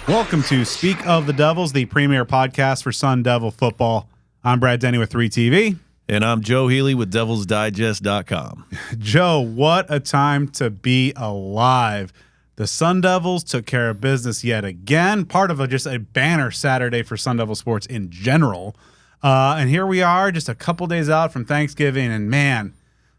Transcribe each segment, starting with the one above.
Welcome to Speak of the Devils, the premier podcast for Sun Devil football. I'm Brad Denny with 3TV. And I'm Joe Healy with DevilsDigest.com. Joe, what a time to be alive. The Sun Devils took care of business yet again, part of just a banner Saturday for Sun Devil sports in general. And here we are, just a couple days out from Thanksgiving, and man,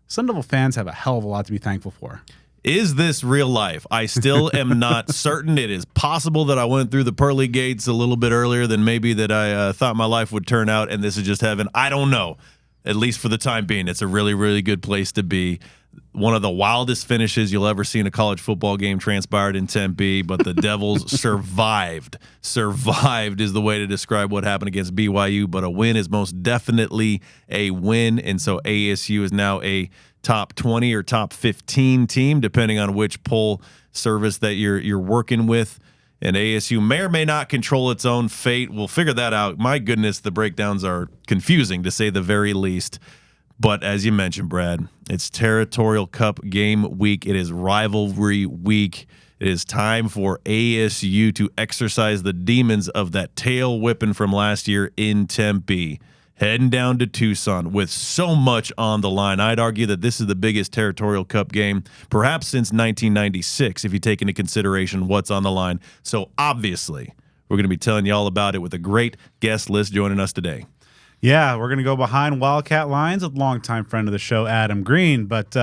Sun Devil fans have a hell of a lot to be thankful for. Is this real life? I still am not certain. It is possible that I went through the pearly gates a little bit earlier than maybe that I thought my life would turn out, and this is just heaven. I don't know. At least for the time being, it's a really, really good place to be. One of the wildest finishes you'll ever see in a college football game transpired in Tempe, but the Devils survived. Survived is the way to describe what happened against BYU, but a win is most definitely a win, and so ASU is now a top 20 or top 15 team, depending on which poll service that you're working with. And ASU may or may not control its own fate. We'll figure that out. My goodness, the breakdowns are confusing, to say the very least. But as you mentioned, Brad, it's Territorial Cup game week. It is rivalry week. It is time for ASU to exercise the demons of that tail whipping from last year in Tempe. Heading down to Tucson with so much on the line. I'd argue that this is the biggest Territorial Cup game, perhaps since 1996, if you take into consideration what's on the line. So obviously, we're going to be telling you all about it with a great guest list joining us today. Yeah, we're going to go behind Wildcat lines with longtime friend of the show, Adam Green. But,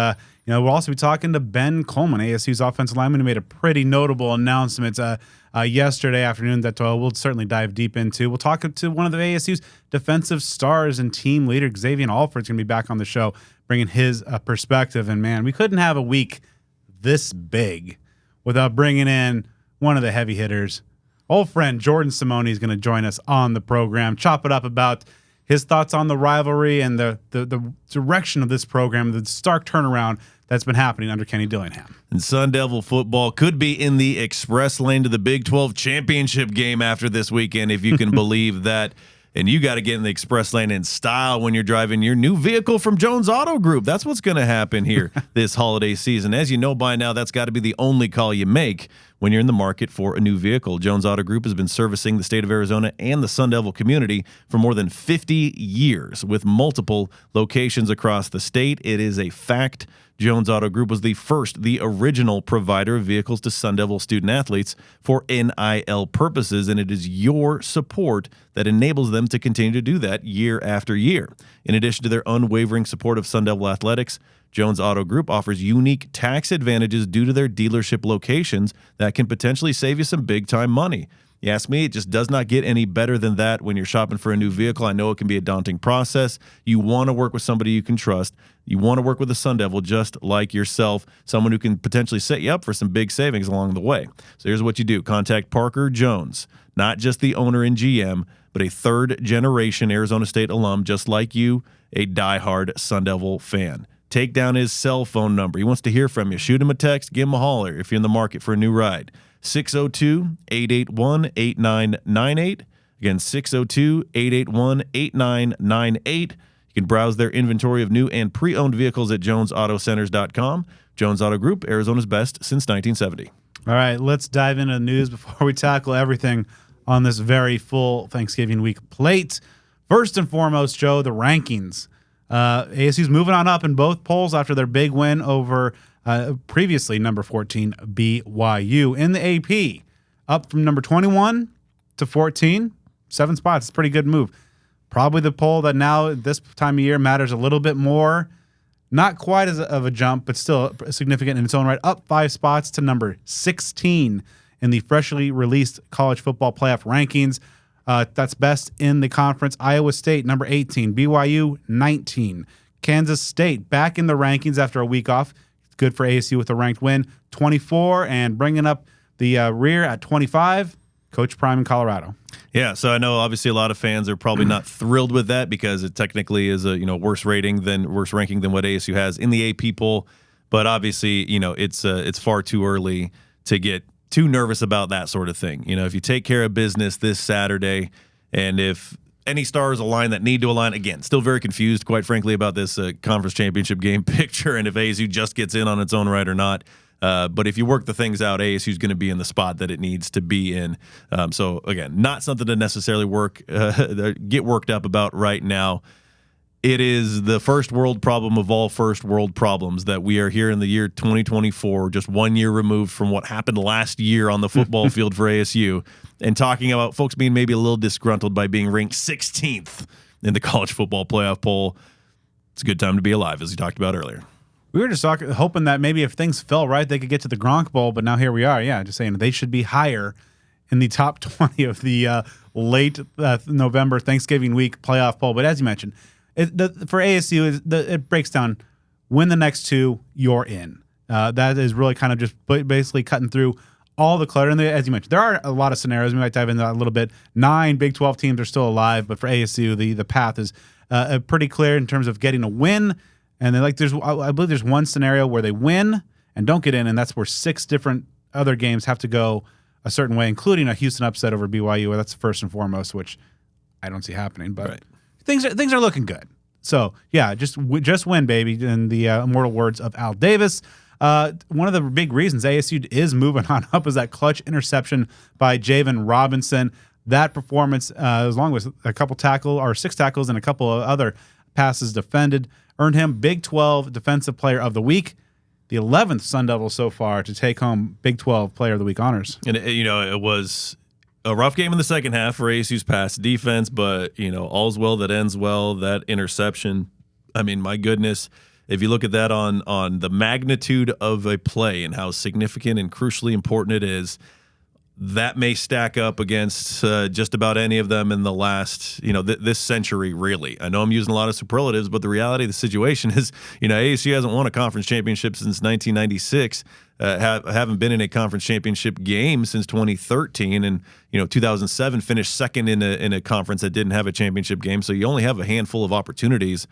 we'll also be talking to Ben Coleman, ASU's offensive lineman, who made a pretty notable announcement yesterday afternoon that we'll certainly dive deep into. We'll talk to one of the ASU's defensive stars and team leader, Xavion Alford, is going to be back on the show, bringing his perspective. And, man, we couldn't have a week this big without bringing in one of the heavy hitters. Old friend Jordan Simone is going to join us on the program, chop it up about his thoughts on the rivalry and the direction of this program, the stark turnaround that's been happening under Kenny Dillingham. And Sun Devil football could be in the express lane to the Big 12 championship game after this weekend, if you can believe that. And you got to get in the express lane in style when you're driving your new vehicle from Jones Auto Group. That's what's going to happen here this holiday season. As you know by now, that's got to be the only call you make when you're in the market for a new vehicle. Jones Auto Group has been servicing the state of Arizona and the Sun Devil community for more than 50 years with multiple locations across the state. It is a fact. Jones Auto Group was the original provider of vehicles to Sun Devil student athletes for NIL purposes, and it is your support that enables them to continue to do that year after year. In addition to their unwavering support of Sun Devil athletics, Jones Auto Group offers unique tax advantages due to their dealership locations that can potentially save you some big-time money. You ask me, it just does not get any better than that when you're shopping for a new vehicle. I know it can be a daunting process. You want to work with somebody you can trust. You want to work with a Sun Devil just like yourself, someone who can potentially set you up for some big savings along the way. So here's what you do. Contact Parker Jones, not just the owner and GM, but a third-generation Arizona State alum just like you, a diehard Sun Devil fan. Take down his cell phone number. He wants to hear from you. Shoot him a text. Give him a holler if you're in the market for a new ride. 602-881-8998. Again, 602-881-8998. You can browse their inventory of new and pre-owned vehicles at jonesautocenters.com. Jones Auto Group, Arizona's best since 1970. All right, let's dive into the news before we tackle everything on this very full Thanksgiving week plate. First and foremost, Joe, the rankings. ASU's moving on up in both polls after their big win over previously number 14 BYU. In the AP, up from number 21 to 14, 7 spots. It's a pretty good move. Probably the poll that now at this time of year matters a little bit more. Not quite as of a jump, but still significant in its own right. Up 5 spots to number 16 in the freshly released college football playoff rankings. That's best in the conference. Iowa State, number 18. BYU, 19. Kansas State, back in the rankings after a week off. Good for ASU with a ranked win. 24, and bringing up the rear at 25, Coach Prime in Colorado. Yeah, so I know obviously a lot of fans are probably not thrilled with that because it technically is a worse ranking than what ASU has in the AP poll. But obviously, it's far too early to get too nervous about that sort of thing. If you take care of business this Saturday, and if any stars align that need to align, again, still very confused, quite frankly, about this conference championship game picture, and if ASU just gets in on its own right or not. But if you work the things out, ASU is going to be in the spot that it needs to be in. So again, not something to necessarily get worked up about right now. It is the first world problem of all first world problems that we are here in the year 2024, just 1 year removed from what happened last year on the football field for ASU, and talking about folks being maybe a little disgruntled by being ranked 16th in the college football playoff poll. It's a good time to be alive, as we talked about earlier. We were just hoping that maybe if things fell right, they could get to the Gronk Bowl, but now here we are. Yeah, just saying they should be higher in the top 20 of the late November Thanksgiving week playoff poll. But as you mentioned, for ASU, it breaks down, win the next two, you're in. That is really kind of just basically cutting through all the clutter. And as you mentioned, there are a lot of scenarios. We might dive into that a little bit. 9 Big 12 teams are still alive, but for ASU, the path is pretty clear in terms of getting a win. And then, I believe there's one scenario where they win and don't get in, and that's where 6 different other games have to go a certain way, including a Houston upset over BYU. Well, that's first and foremost, which I don't see happening. But right. Things are looking good. So yeah, just win, baby. In the immortal words of Al Davis. One of the big reasons ASU is moving on up is that clutch interception by Javen Robinson. That performance, as long as a couple 6 tackles and a couple of other passes defended, earned him Big 12 Defensive Player of the Week, the 11th Sun Devil so far to take home Big 12 Player of the Week honors. And it was a rough game in the second half for ASU's pass defense, but all's well that ends well. That interception, I mean, my goodness, if you look at that on the magnitude of a play and how significant and crucially important it is, that may stack up against just about any of them in the last, this century, really. I know I'm using a lot of superlatives, but the reality of the situation is, ASU hasn't won a conference championship since 1996. Haven't been in a conference championship game since 2013, and 2007 finished second in a conference that didn't have a championship game. So you only have a handful of opportunities,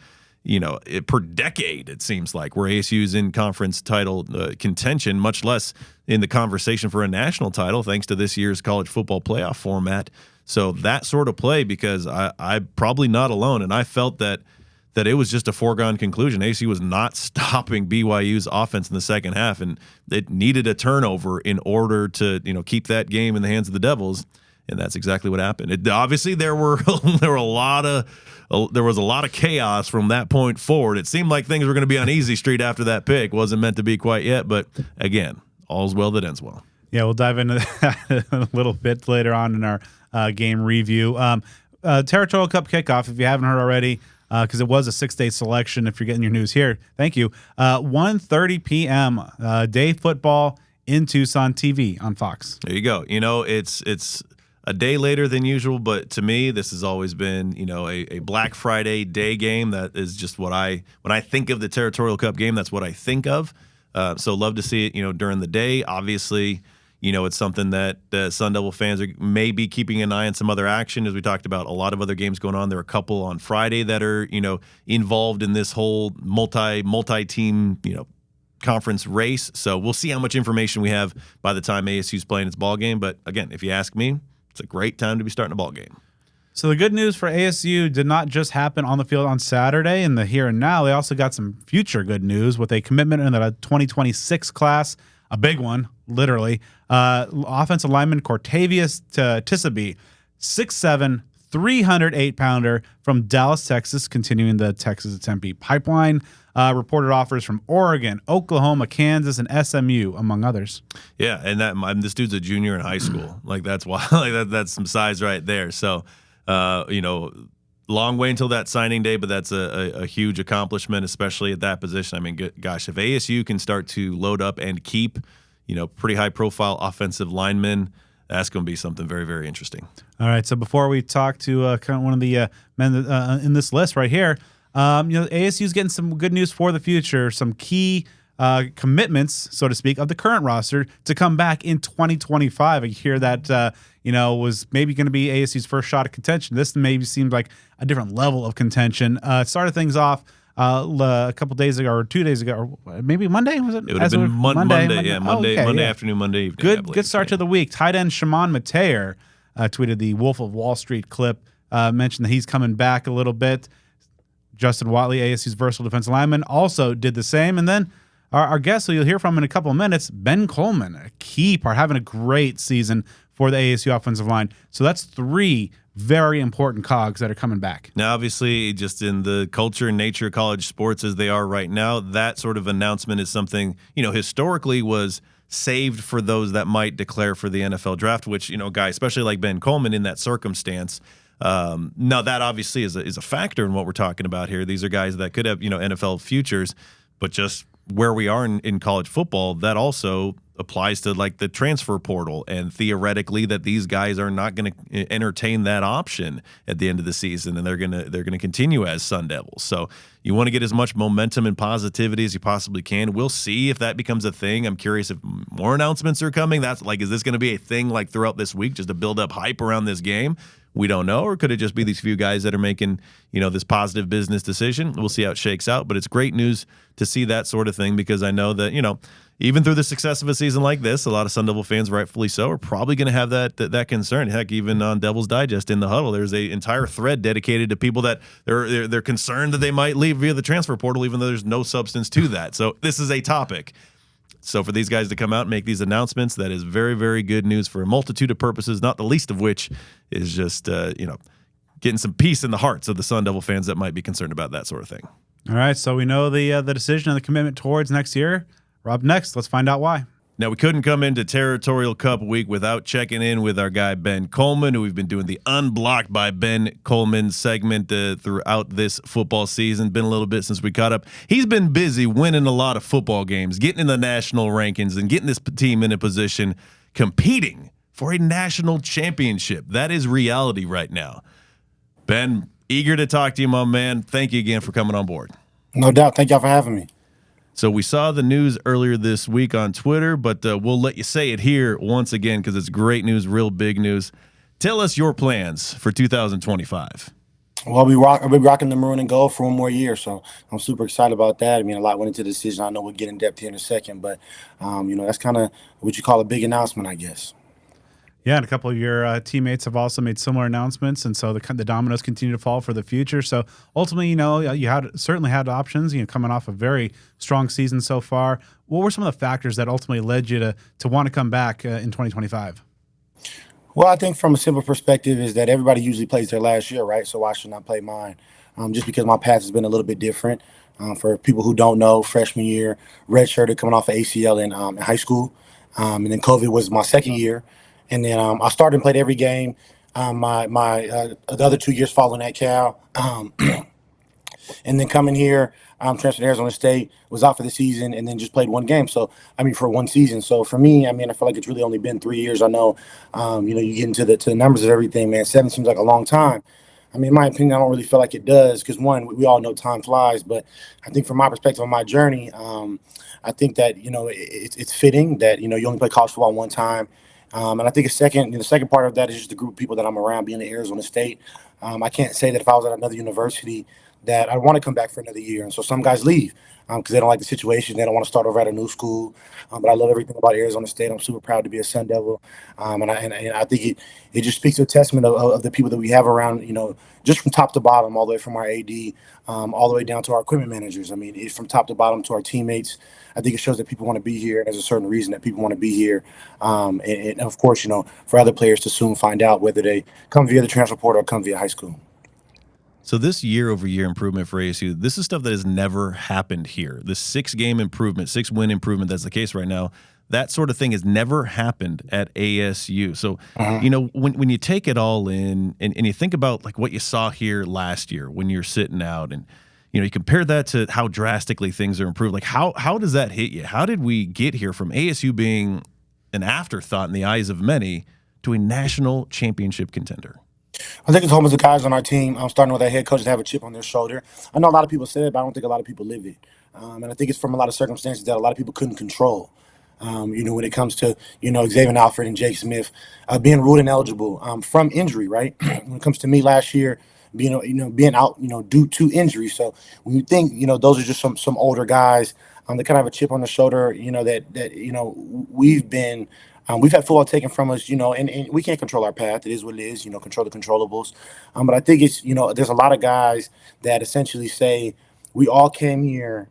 per decade, it seems like, where ASU is in conference title contention, much less in the conversation for a national title, thanks to this year's college football playoff format. So that sort of play, because I'm probably not alone, and I felt that it was just a foregone conclusion. ASU was not stopping BYU's offense in the second half, and it needed a turnover in order to keep that game in the hands of the Devils, and that's exactly what happened. Obviously, there was a lot of chaos from that point forward. It seemed like things were going to be on easy street after that pick. Wasn't meant to be quite yet, but again, all's well that ends well. Yeah, we'll dive into that a little bit later on in our game review. Territorial Cup kickoff, if you haven't heard already, because it was a 6-day selection. If you're getting your news here, thank you. 1:30 p.m. Day football in Tucson, TV on Fox. There you go. It's a day later than usual, but to me, this has always been, a Black Friday day game. That is just when I think of the Territorial Cup game, that's what I think of. So love to see it, during the day. Obviously, it's something that Sun Devil fans are maybe keeping an eye on some other action. As we talked about, a lot of other games going on. There are a couple on Friday that are, involved in this whole multi-team, conference race. So we'll see how much information we have by the time ASU's playing its ball game. But again, if you ask me, it's a great time to be starting a ball game. So the good news for ASU did not just happen on the field on Saturday in the here and now. They also got some future good news with a commitment in the 2026 class, a big one, literally. Offensive lineman Cortavius Tissaby, 6'7", 308-pounder from Dallas, Texas, continuing the Texas to Tempe pipeline. Reported offers from Oregon, Oklahoma, Kansas, and SMU, among others. Yeah, and this dude's a junior in high school. Like, that's why. That's some size right there. So, long way until that signing day, but that's a huge accomplishment, especially at that position. I mean, gosh, if ASU can start to load up and keep, pretty high-profile offensive linemen, that's going to be something very, very interesting. All right, so before we talk to kind of one of the men in this list right here, ASU's getting some good news for the future, some key commitments, so to speak, of the current roster to come back in 2025. I hear that, was maybe going to be ASU's first shot at contention. This maybe seemed like a different level of contention. Started things off a couple days ago, or 2 days ago, or maybe Monday, was it? It would have been Monday. Yeah, Monday yeah. Afternoon, Monday evening. Good start to the week. Tight end Shimon Mateer tweeted the Wolf of Wall Street clip, mentioned that he's coming back a little bit. Justin Watley, ASU's versatile defensive lineman, also did the same. And then Our guest, who you'll hear from in a couple of minutes, Ben Coleman, a key part, having a great season for the ASU offensive line. So that's 3 very important cogs that are coming back. Now, obviously, just in the culture and nature of college sports as they are right now, that sort of announcement is something, historically was saved for those that might declare for the NFL draft, which, a guy, especially like Ben Coleman in that circumstance. Now, that obviously is a factor in what we're talking about here. These are guys that could have, NFL futures, but just where we are in college football, that also applies to like the transfer portal, and theoretically that these guys are not going to entertain that option at the end of the season, and they're going to continue as Sun Devils. So you want to get as much momentum and positivity as you possibly can. We'll see if that becomes a thing. I'm curious if more announcements are coming. That's like, is this going to be a thing like throughout this week just to build up hype around this game? We don't know. Or could it just be these few guys that are making, this positive business decision? We'll see how it shakes out. But it's great news to see that sort of thing, because I know that, even through the success of a season like this, a lot of Sun Devil fans, rightfully so, are probably going to have that concern. Heck, even on Devil's Digest in the huddle, there's an entire thread dedicated to people that they're concerned that they might leave via the transfer portal, even though there's no substance to that. So this is a topic. So for these guys to come out and make these announcements, that is very, very good news for a multitude of purposes, not the least of which is just, getting some peace in the hearts of the Sun Devil fans that might be concerned about that sort of thing. All right, so we know the decision and the commitment towards next year. Rob, next, let's find out why. Now, we couldn't come into Territorial Cup week without checking in with our guy, Ben Coleman, who we've been doing the Unblocked by Ben Coleman segment throughout this football season. Been a little bit since we caught up. He's been busy winning a lot of football games, getting in the national rankings, and getting this team in a position competing for a national championship. That is reality right now. Ben, eager to talk to you, my man. Thank you again for coming on board. No doubt. Thank y'all for having me. So we saw the news earlier this week on Twitter, but we'll let you say it here once again because it's great news, real big news. Tell us your plans for 2025. Well, I'll be rocking the maroon and gold for one more year, so I'm super excited about that. I mean, a lot went into the decision. I know we'll get in depth here in a second, but that's kind of what you call a big announcement, I guess. Yeah, and a couple of your teammates have also made similar announcements, and so the dominoes continue to fall for the future. So ultimately, you certainly had options. Coming off a very strong season so far. What were some of the factors that ultimately led you to want to come back in 2025? Well, I think from a simple perspective is that everybody usually plays their last year, right? So why shouldn't I play mine? Just because my path has been a little bit different. For people who don't know, freshman year, redshirted coming off of ACL in high school, and then COVID was my second year. And then I started and played every game. The other 2 years following that, Cal, and then coming here, transferred to Arizona State, was out for the season, and then just played one game. So for one season. So for me, I feel like it's really only been 3 years. I know, you get into the numbers of everything, man. 7 seems like a long time. In my opinion, I don't really feel like it does because, one, we all know time flies. But I think from my perspective on my journey, I think that, it's fitting that, you only play college football one time. And I think the second part of that is just the group of people that I'm around being at Arizona State. I can't say that if I was at another university that I want to come back for another year. And so some guys leave because they don't like the situation. They don't want to start over at a new school. But I love everything about Arizona State. I'm super proud to be a Sun Devil. And I think it just speaks to a testament of the people that we have around, just from top to bottom, all the way from our AD, all the way down to our equipment managers. It's from top to bottom to our teammates. I think it shows that people want to be here. There's a certain reason that people want to be here. And of course, for other players to soon find out whether they come via the transfer portal or come via high school. So this year-over-year improvement for ASU, this is stuff that has never happened here. This 6-game improvement, 6-win improvement, that's the case right now. That sort of thing has never happened at ASU. So, when you take it all in and you think about like what you saw here last year when you're sitting out and, you compare that to how drastically things are improved. Like how does that hit you? How did we get here from ASU being an afterthought in the eyes of many to a national championship contender? I think it's home as the guys on our team. I'm starting with our head coach to have a chip on their shoulder. I know a lot of people say it, but I don't think a lot of people live it. And I think it's from a lot of circumstances that a lot of people couldn't control. When it comes to, Xavion Alford and Jake Smith being ruled ineligible from injury, right? When it comes to me last year, being out, due to injury. So when you think, those are just some older guys that kind of have a chip on the shoulder, we've had football taken from us, and we can't control our path. It is what it is, control the controllables. But I think it's, there's a lot of guys that essentially say we all came here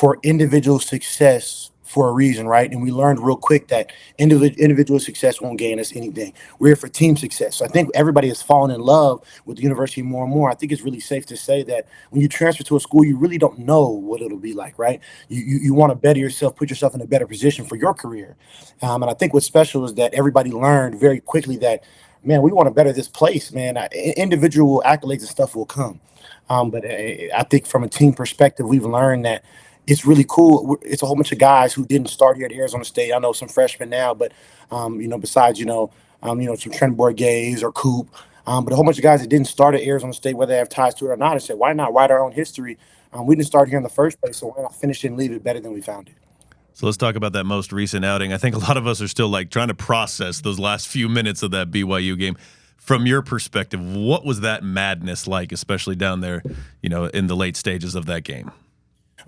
for individual success for a reason, right? And we learned real quick that individual success won't gain us anything. We're here for team success. So I think everybody has fallen in love with the university more and more. I think it's really safe to say that when you transfer to a school, you really don't know what it'll be like, right? You want to better yourself, put yourself in a better position for your career. And I think what's special is that everybody learned very quickly that, man, we want to better this place, man. Individual accolades and stuff will come. But I think from a team perspective, we've learned that it's really cool. It's a whole bunch of guys who didn't start here at Arizona State. I know some freshmen now, but besides some Trent Bourgues or Coop, but a whole bunch of guys that didn't start at Arizona State, whether they have ties to it or not, and said, why not write our own history? We didn't start here in the first place, so why not finish it and leave it better than we found it? So let's talk about that most recent outing. I think a lot of us are still trying to process those last few minutes of that BYU game. From your perspective, what was that madness like, especially down there, in the late stages of that game?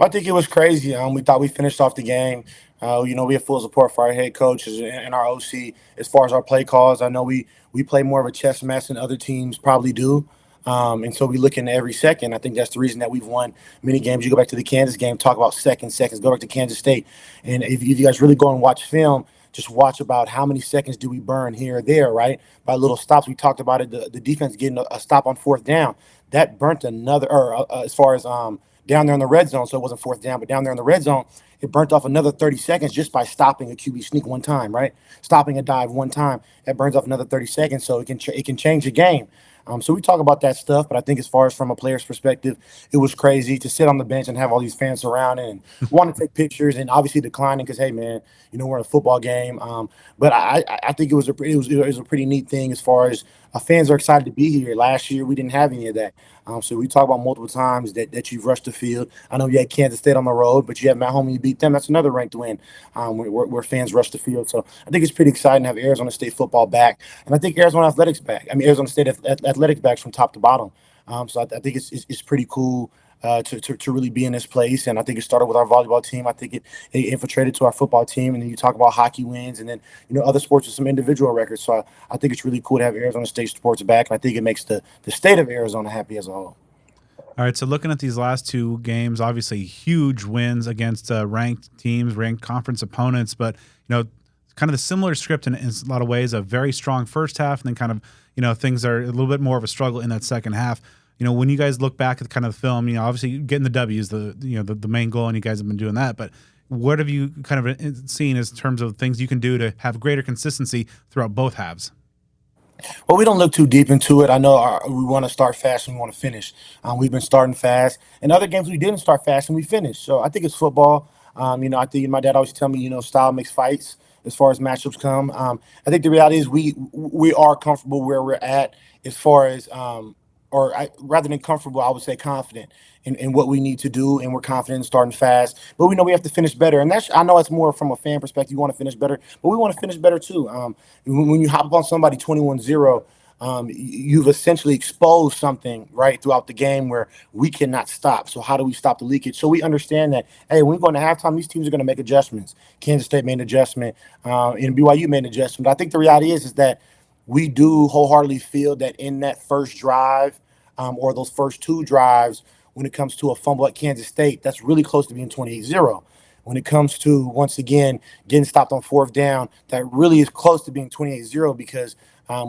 I think it was crazy. We thought we finished off the game. We have full support for our head coaches and our OC as far as our play calls. I know we play more of a chess match than other teams probably do. And so we look into every second. I think that's the reason that we've won many games. You go back to the Kansas game, talk about seconds, go back to Kansas State. And if you guys really go and watch film, just watch about how many seconds do we burn here or there, right? By little stops. We talked about it, the defense getting a stop on fourth down. That burnt another, as far as down there in the red zone, so it wasn't fourth down, but down there in the red zone, it burnt off another 30 seconds just by stopping a QB sneak one time, right? Stopping a dive one time, that burns off another 30 seconds, so it can change the game. So we talk about that stuff, but I think as far as from a player's perspective, it was crazy to sit on the bench and have all these fans surrounding and want to take pictures and obviously declining because, hey, man, we're in a football game. But I think it was a pretty neat thing as far as fans are excited to be here. Last year, we didn't have any of that. So we talk about multiple times that you've rushed the field. I know you had Kansas State on the road, but you have Matt Home and you beat them. That's another ranked win where fans rush the field. So I think it's pretty exciting to have Arizona State football back. And I think Arizona Athletics back. Arizona State Athletics back from top to bottom. So I think it's pretty cool to really be in this place. And I think it started with our volleyball team. I think it infiltrated to our football team. And then you talk about hockey wins and then, other sports with some individual records. So I think it's really cool to have Arizona State sports back. And I think it makes the state of Arizona happy as a whole. All right, so looking at these last two games, obviously huge wins against ranked teams, ranked conference opponents, but, kind of the similar script in a lot of ways, a very strong first half, and then kind of, things are a little bit more of a struggle in that second half. When you guys look back at kind of the film, obviously getting the W is the main goal, and you guys have been doing that, but what have you kind of seen as terms of things you can do to have greater consistency throughout both halves? Well, we don't look too deep into it. I know we want to start fast and we want to finish. We've been starting fast. In other games, we didn't start fast and we finished. So I think it's football. I think my dad always tell me, style makes fights as far as matchups come. I think the reality is we are comfortable where we're at as far as rather than comfortable, I would say confident in what we need to do, and we're confident in starting fast. But we know we have to finish better, and I know it's more from a fan perspective. You want to finish better, but we want to finish better too. When you hop on somebody 21-0, you've essentially exposed something right throughout the game where we cannot stop. So how do we stop the leakage? So we understand that, hey, when we go into halftime, these teams are going to make adjustments. Kansas State made an adjustment, and BYU made an adjustment. I think the reality is that we do wholeheartedly feel that in that first drive or those first two drives, when it comes to a fumble at Kansas State, that's really close to being 28-0. When it comes to, once again, getting stopped on fourth down, that really is close to being 28-0 because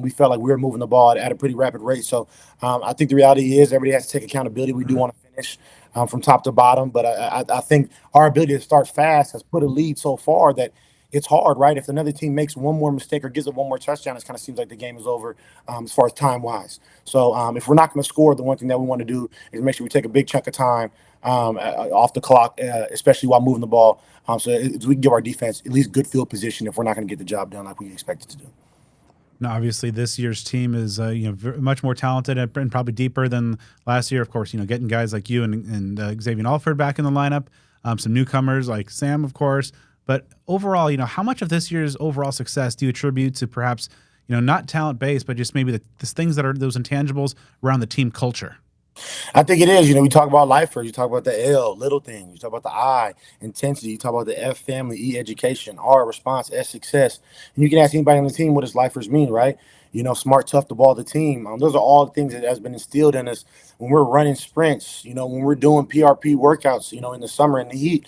we felt like we were moving the ball at a pretty rapid rate. So I think the reality is everybody has to take accountability. We do want to finish from top to bottom, but I think our ability to start fast has put a lead so far that it's hard, right? If another team makes one more mistake or gives it one more touchdown, it kind of seems like the game is over as far as time-wise. So if we're not going to score, the one thing that we want to do is make sure we take a big chunk of time off the clock, especially while moving the ball, so we can give our defense at least good field position if we're not going to get the job done like we expect it to do. Now, obviously, this year's team is much more talented and probably deeper than last year. Of course, getting guys like you and Xavion Alford back in the lineup, some newcomers like Sam, of course. But overall, how much of this year's overall success do you attribute to perhaps, not talent-based, but just maybe the things that are those intangibles around the team culture? I think it is. We talk about lifers. You talk about the L, little things. You talk about the I, intensity. You talk about the F, family, E, education, R, response, S, success. And you can ask anybody on the team what does lifers mean, right? smart, tough to ball the team. Those are all things that has been instilled in us when we're running sprints, when we're doing PRP workouts, in the summer in the heat.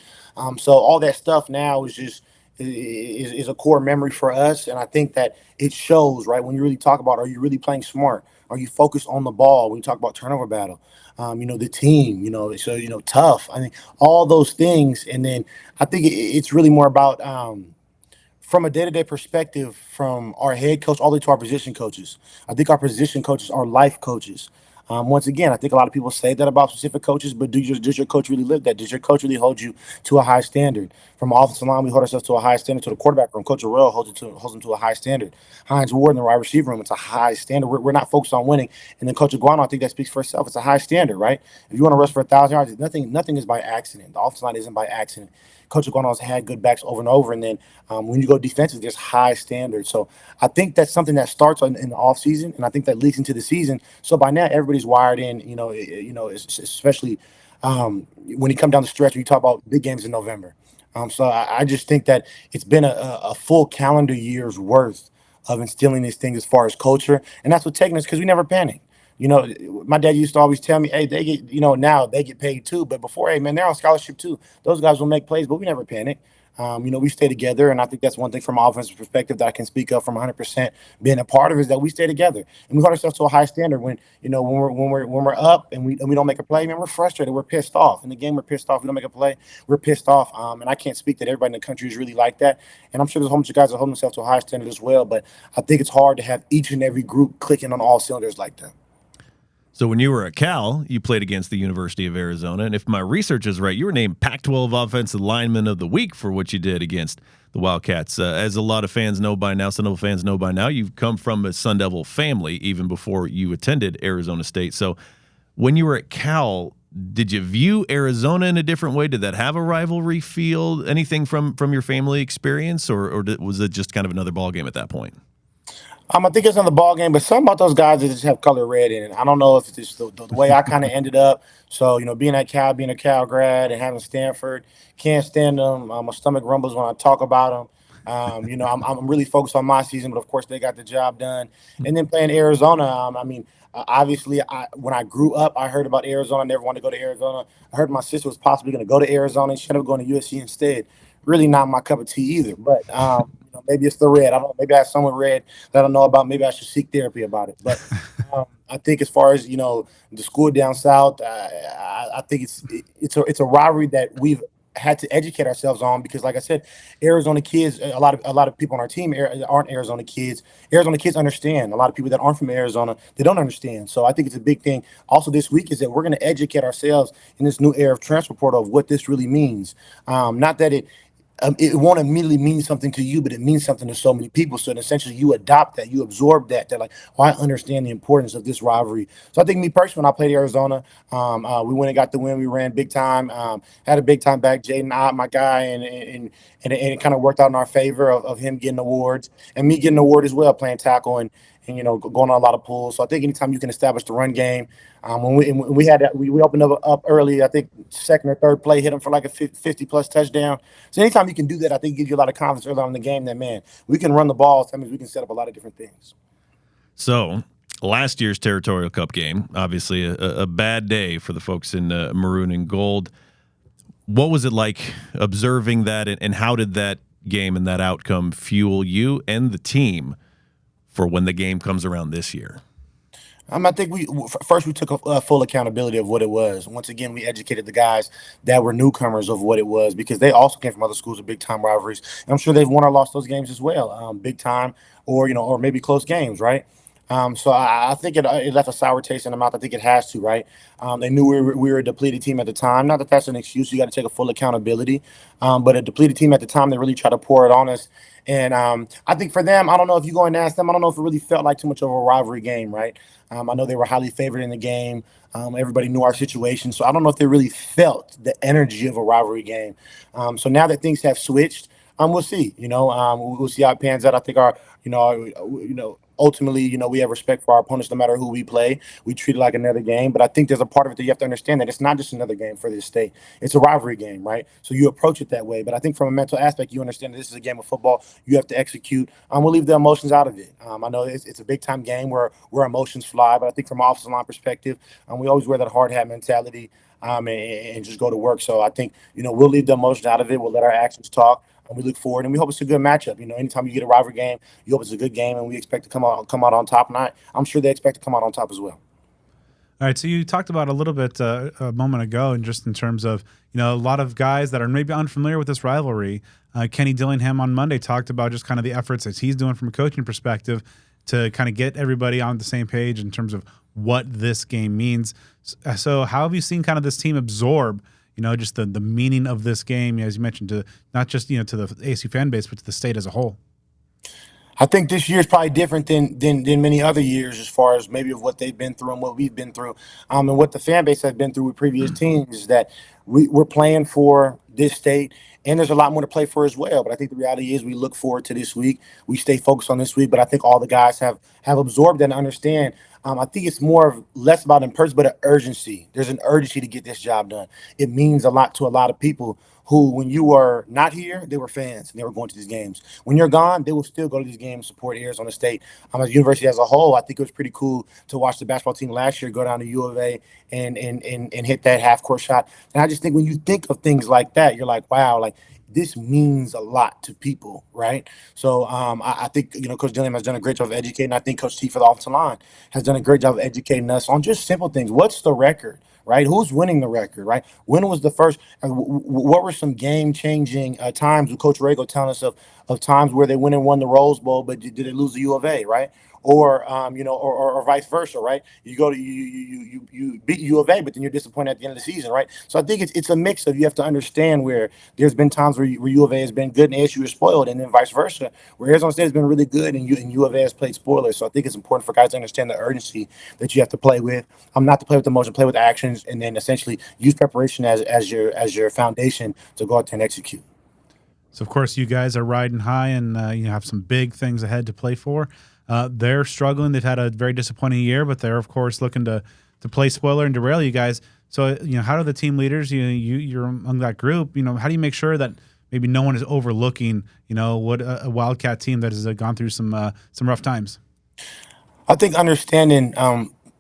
So all that stuff now is just is a core memory for us, and I think that it shows, right? When you really talk about, are you really playing smart? Are you focused on the ball? When you talk about turnover battle, the team, so tough. I mean, all those things, and then I think it's really more about from a day-to-day perspective, from our head coach all the way to our position coaches. I think our position coaches are life coaches. Once again, I think a lot of people say that about specific coaches, but does your coach really live that? Does your coach really hold you to a high standard? From offensive line, we hold ourselves to a high standard. To the quarterback room, Coach Arell holds them to a high standard. Hines Ward in the wide receiver room, it's a high standard. We're not focused on winning. And then Coach Iguano, I think that speaks for itself. It's a high standard, right? If you want to rush for 1,000 yards, nothing is by accident. The offensive line isn't by accident. Coach Iguano has had good backs over and over. And then when you go defensive, there's high standards. So I think that's something that starts in the offseason, and I think that leaks into the season. So by now, everybody's wired in, especially when you come down the stretch, when you talk about big games in November. So I just think that it's been a full calendar year's worth of instilling these things as far as culture. And that's what taking us, because we never panic. My dad used to always tell me, hey, they get, now they get paid too. But before, hey, man, they're on scholarship too. Those guys will make plays, but we never panic. We stay together. And I think that's one thing from an offensive perspective that I can speak of from 100% being a part of is that we stay together. And we hold ourselves to a high standard when we're up and we don't make a play, man, we're frustrated. We're pissed off. In the game, we're pissed off. We don't make a play. We're pissed off. And I can't speak that everybody in the country is really like that. And I'm sure there's a whole bunch of guys that hold themselves to a high standard as well. But I think it's hard to have each and every group clicking on all cylinders like that. So when you were at Cal, you played against the University of Arizona, and if my research is right, you were named Pac-12 Offensive Lineman of the Week for what you did against the Wildcats. As a lot of fans know by now, Sun Devil fans know by now, you've come from a Sun Devil family even before you attended Arizona State. So when you were at Cal, did you view Arizona in a different way? Did that have a rivalry feel? Anything from your family experience, or was it just kind of another ballgame at that point? I think it's on the ball game, but something about those guys that just have color red in it. I don't know if it's just the way I kind of ended up. So, being at Cal, being a Cal grad and having Stanford, can't stand them. My stomach rumbles when I talk about them. I'm really focused on my season, but of course they got the job done. And then playing Arizona, obviously, when I grew up, I heard about Arizona. I never wanted to go to Arizona. I heard my sister was possibly going to go to Arizona and she ended up going to USC instead. Really not my cup of tea either, but maybe it's the red. I don't know. Maybe I have someone red that I don't know about. Maybe I should seek therapy about it. But I think as far as the school down south, I think it's a rivalry that we've had to educate ourselves on, because like I said, Arizona kids, a lot of people on our team aren't Arizona kids. Arizona kids understand. A lot of people that aren't from Arizona, they don't understand. So I think it's a big thing also this week is that we're going to educate ourselves in this new era of transfer portal of what this really means. Not that it won't immediately mean something to you, but it means something to so many people. So essentially you adopt that, you absorb that. They're like, oh, I understand the importance of this rivalry. So I think me personally, when I played Arizona, we went and got the win. We ran big time, had a big time back. Jaden Ott, my guy, and it kind of worked out in our favor of him getting awards and me getting an award as well, playing tackle and going on a lot of pulls. So I think anytime you can establish the run game, when we had that, we opened up early. I think second or third play hit him for like a 50-plus touchdown. So anytime you can do that, I think it gives you a lot of confidence early on in the game that, man, we can run the ball. So that means we can set up a lot of different things. So last year's Territorial Cup game, obviously a bad day for the folks in maroon and gold. What was it like observing that, and how did that game and that outcome fuel you and the team for when the game comes around this year? I think we took a full accountability of what it was. Once again, we educated the guys that were newcomers of what it was, because they also came from other schools with big time rivalries. And I'm sure they've won or lost those games as well, big time or maybe close games, right? So I think it left a sour taste in the mouth. I think it has to, right? They knew we were a depleted team at the time. Not that that's an excuse. You got to take a full accountability. But a depleted team at the time, they really tried to pour it on us. And I think for them, I don't know if you go and ask them, I don't know if it really felt like too much of a rivalry game, right? I know they were highly favored in the game. Everybody knew our situation. So I don't know if they really felt the energy of a rivalry game. So now that things have switched, We'll see. We'll see how it pans out. I think ultimately, we have respect for our opponents no matter who we play. We treat it like another game. But I think there's a part of it that you have to understand that it's not just another game for this state. It's a rivalry game, right? So you approach it that way. But I think from a mental aspect, you understand that this is a game of football. You have to execute. We'll leave the emotions out of it. I know it's a big time game where emotions fly. But I think from an offensive line perspective, we always wear that hard hat mentality. And just go to work. So I think, we'll leave the emotions out of it. We'll let our actions talk. And we look forward, and we hope it's a good matchup. Anytime you get a rivalry game, you hope it's a good game, and we expect to come out on top. And I'm sure they expect to come out on top as well. All right, so you talked about a little bit a moment ago, and just in terms of a lot of guys that are maybe unfamiliar with this rivalry. Kenny Dillingham on Monday talked about just kind of the efforts that he's doing from a coaching perspective to kind of get everybody on the same page in terms of what this game means. So how have you seen kind of this team absorb, just the meaning of this game, as you mentioned, to not just, to the ASU fan base, but to the state as a whole? I think this year is probably different than many other years as far as maybe of what they've been through and what we've been through. And what the fan base has been through with previous teams is that we're playing for this state, and there's a lot more to play for as well. But I think the reality is we look forward to this week. We stay focused on this week, but I think all the guys have absorbed and understand. I think it's less about in person, but an urgency. There's an urgency to get this job done. It means a lot to a lot of people who, when you were not here, they were fans and they were going to these games. When you're gone, they will still go to these games, support Arizona State. As a university as a whole, I think it was pretty cool to watch the basketball team last year go down to U of A and hit that half-court shot. And I just think when you think of things like that, you're like, wow, like this means a lot to people, right? So I think, Coach Dillingham has done a great job of educating. I think Coach T for the offensive line has done a great job of educating us on just simple things. What's the record, right? Who's winning the record, right? When was the first? What were some game-changing times with Coach Rago telling us of times where they went and won the Rose Bowl, but did they lose the U of A, right? Or vice versa, right? You go to you beat U of A, but then you're disappointed at the end of the season, right? So I think it's a mix of, you have to understand where there's been times where U of A has been good and ASU is spoiled, and then vice versa, where Arizona State has been really good and U of A has played spoilers. So I think it's important for guys to understand the urgency that you have to play with. Not to play with emotion, play with actions, and then essentially use preparation as your foundation to go out there and execute. So of course you guys are riding high, and you have some big things ahead to play for. They're struggling. They've had a very disappointing year, but they're of course looking to play spoiler and derail you guys. So how do the team leaders, you're among that group, how do you make sure that maybe no one is overlooking, what a Wildcat team that has gone through some rough times? I think understanding,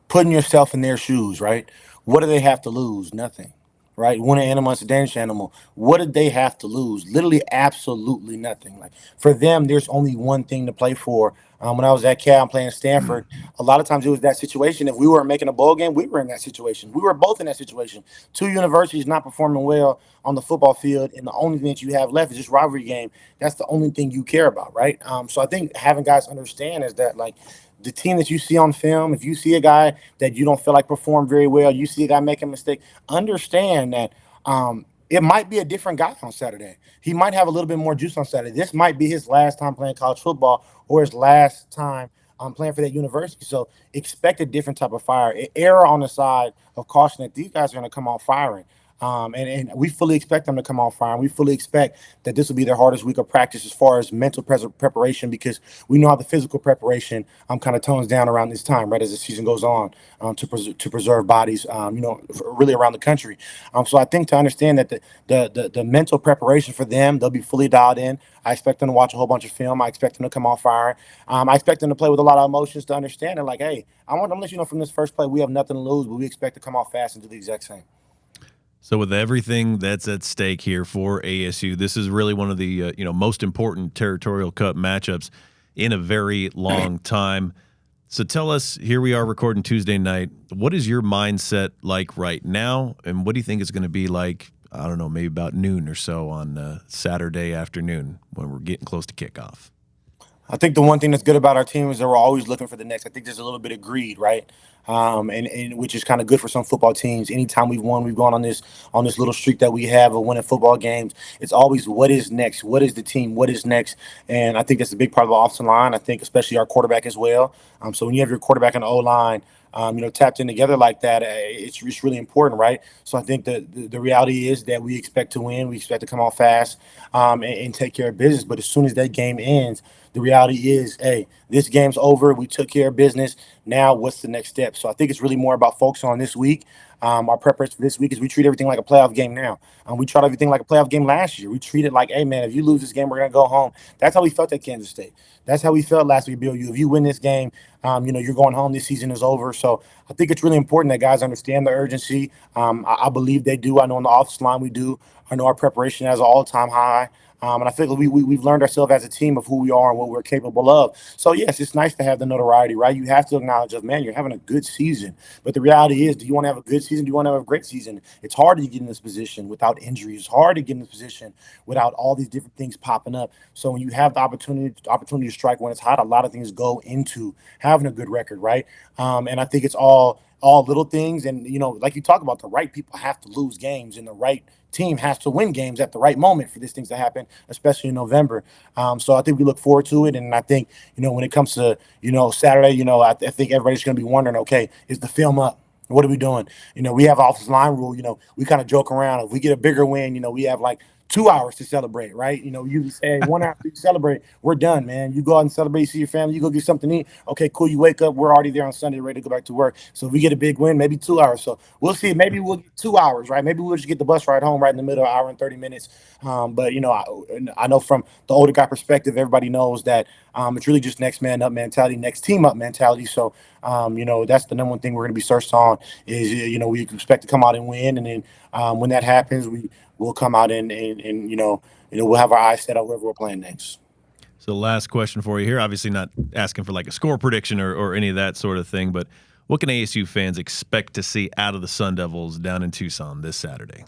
putting yourself in their shoes, right? What do they have to lose? Nothing, right? One animal is a dangerous animal. What did they have to lose? Literally, absolutely nothing. Like for them, there's only one thing to play for. When I was at Cal playing Stanford, a lot of times it was that situation. If we weren't making a bowl game, we were in that situation. We were both in that situation. Two universities not performing well on the football field, and the only thing that you have left is this rivalry game. That's the only thing you care about, right? So I think having guys understand is that, like, the team that you see on film, if you see a guy that you don't feel like performed very well, you see a guy make a mistake, understand that it might be a different guy on Saturday. He might have a little bit more juice on Saturday. This might be his last time playing college football or his last time playing for that university. So expect a different type of fire. Err on the side of caution that these guys are going to come out firing. And we fully expect them to come on fire. And we fully expect that this will be their hardest week of practice as far as mental preparation, because we know how the physical preparation kind of tones down around this time, right, as the season goes on, to preserve bodies, really around the country. So I think to understand that the mental preparation for them, they'll be fully dialed in. I expect them to watch a whole bunch of film. I expect them to come off fire. I expect them to play with a lot of emotions to understand it. Like, hey, I want them to let you know from this first play, we have nothing to lose, but we expect to come off fast and do the exact same. So with everything that's at stake here for ASU, this is really one of the most important Territorial Cup matchups in a very long time. So tell us, here we are recording Tuesday night, what is your mindset like right now, and what do you think it's going to be like, I don't know, maybe about noon or so on Saturday afternoon when we're getting close to kickoff? I think the one thing that's good about our team is that we're always looking for the next. I think there's a little bit of greed, right? And which is kind of good for some football teams. Anytime we've won, we've gone on this little streak that we have of winning football games. It's always what is next? What is the team? What is next? And I think that's a big part of the offensive line. I think especially our quarterback as well. So when you have your quarterback and O-line tapped in together like that, it's really important, right? So I think the reality is that we expect to win. We expect to come out fast and take care of business. But as soon as that game ends, the reality is, hey, this game's over. We took care of business. Now, what's the next step? So I think it's really more about focusing on this week. Our preparation for this week is we treat everything like a playoff game now. We tried everything like a playoff game last year. We treat it like, hey, man, if you lose this game, we're going to go home. That's how we felt at Kansas State. That's how we felt last week, Bill. If you win this game, you're going home. This season is over. So I think it's really important that guys understand the urgency. I believe they do. I know on the office line we do. I know our preparation has an all-time high. And I feel like we've learned ourselves as a team of who we are and what we're capable of. So, yes, it's nice to have the notoriety, right? You have to acknowledge that, man, you're having a good season. But the reality is, do you want to have a good season? Do you want to have a great season? It's hard to get in this position without injuries. It's hard to get in this position without all these different things popping up. So when you have the opportunity to strike when it's hot, a lot of things go into having a good record, right? And I think it's all little things. And, like you talk about, the right people have to lose games and the right team has to win games at the right moment for these things to happen, especially in November. So I think we look forward to it. And I think, when it comes to, Saturday, I think everybody's going to be wondering, okay, is the film up? What are we doing? We have offensive line rule. We kind of joke around. If we get a bigger win, we have like 2 hours to celebrate, right? You say 1 hour to celebrate, we're done, man. You go out and celebrate, you see your family, you go get something to eat. Okay, cool. You wake up, we're already there on Sunday, ready to go back to work. So if we get a big win, maybe 2 hours. So we'll see. Maybe we'll get 2 hours, right? Maybe we'll just get the bus ride home right in the middle of an hour and 30 minutes. But I know from the older guy perspective, everybody knows that it's really just next man up mentality, next team up mentality. So that's the number one thing we're going to be searched on is we expect to come out and win, and then when that happens, we'll come out and we'll have our eyes set on wherever we're playing next. So last question for you here, obviously not asking for like a score prediction or any of that sort of thing, but what can ASU fans expect to see out of the Sun Devils down in Tucson this Saturday?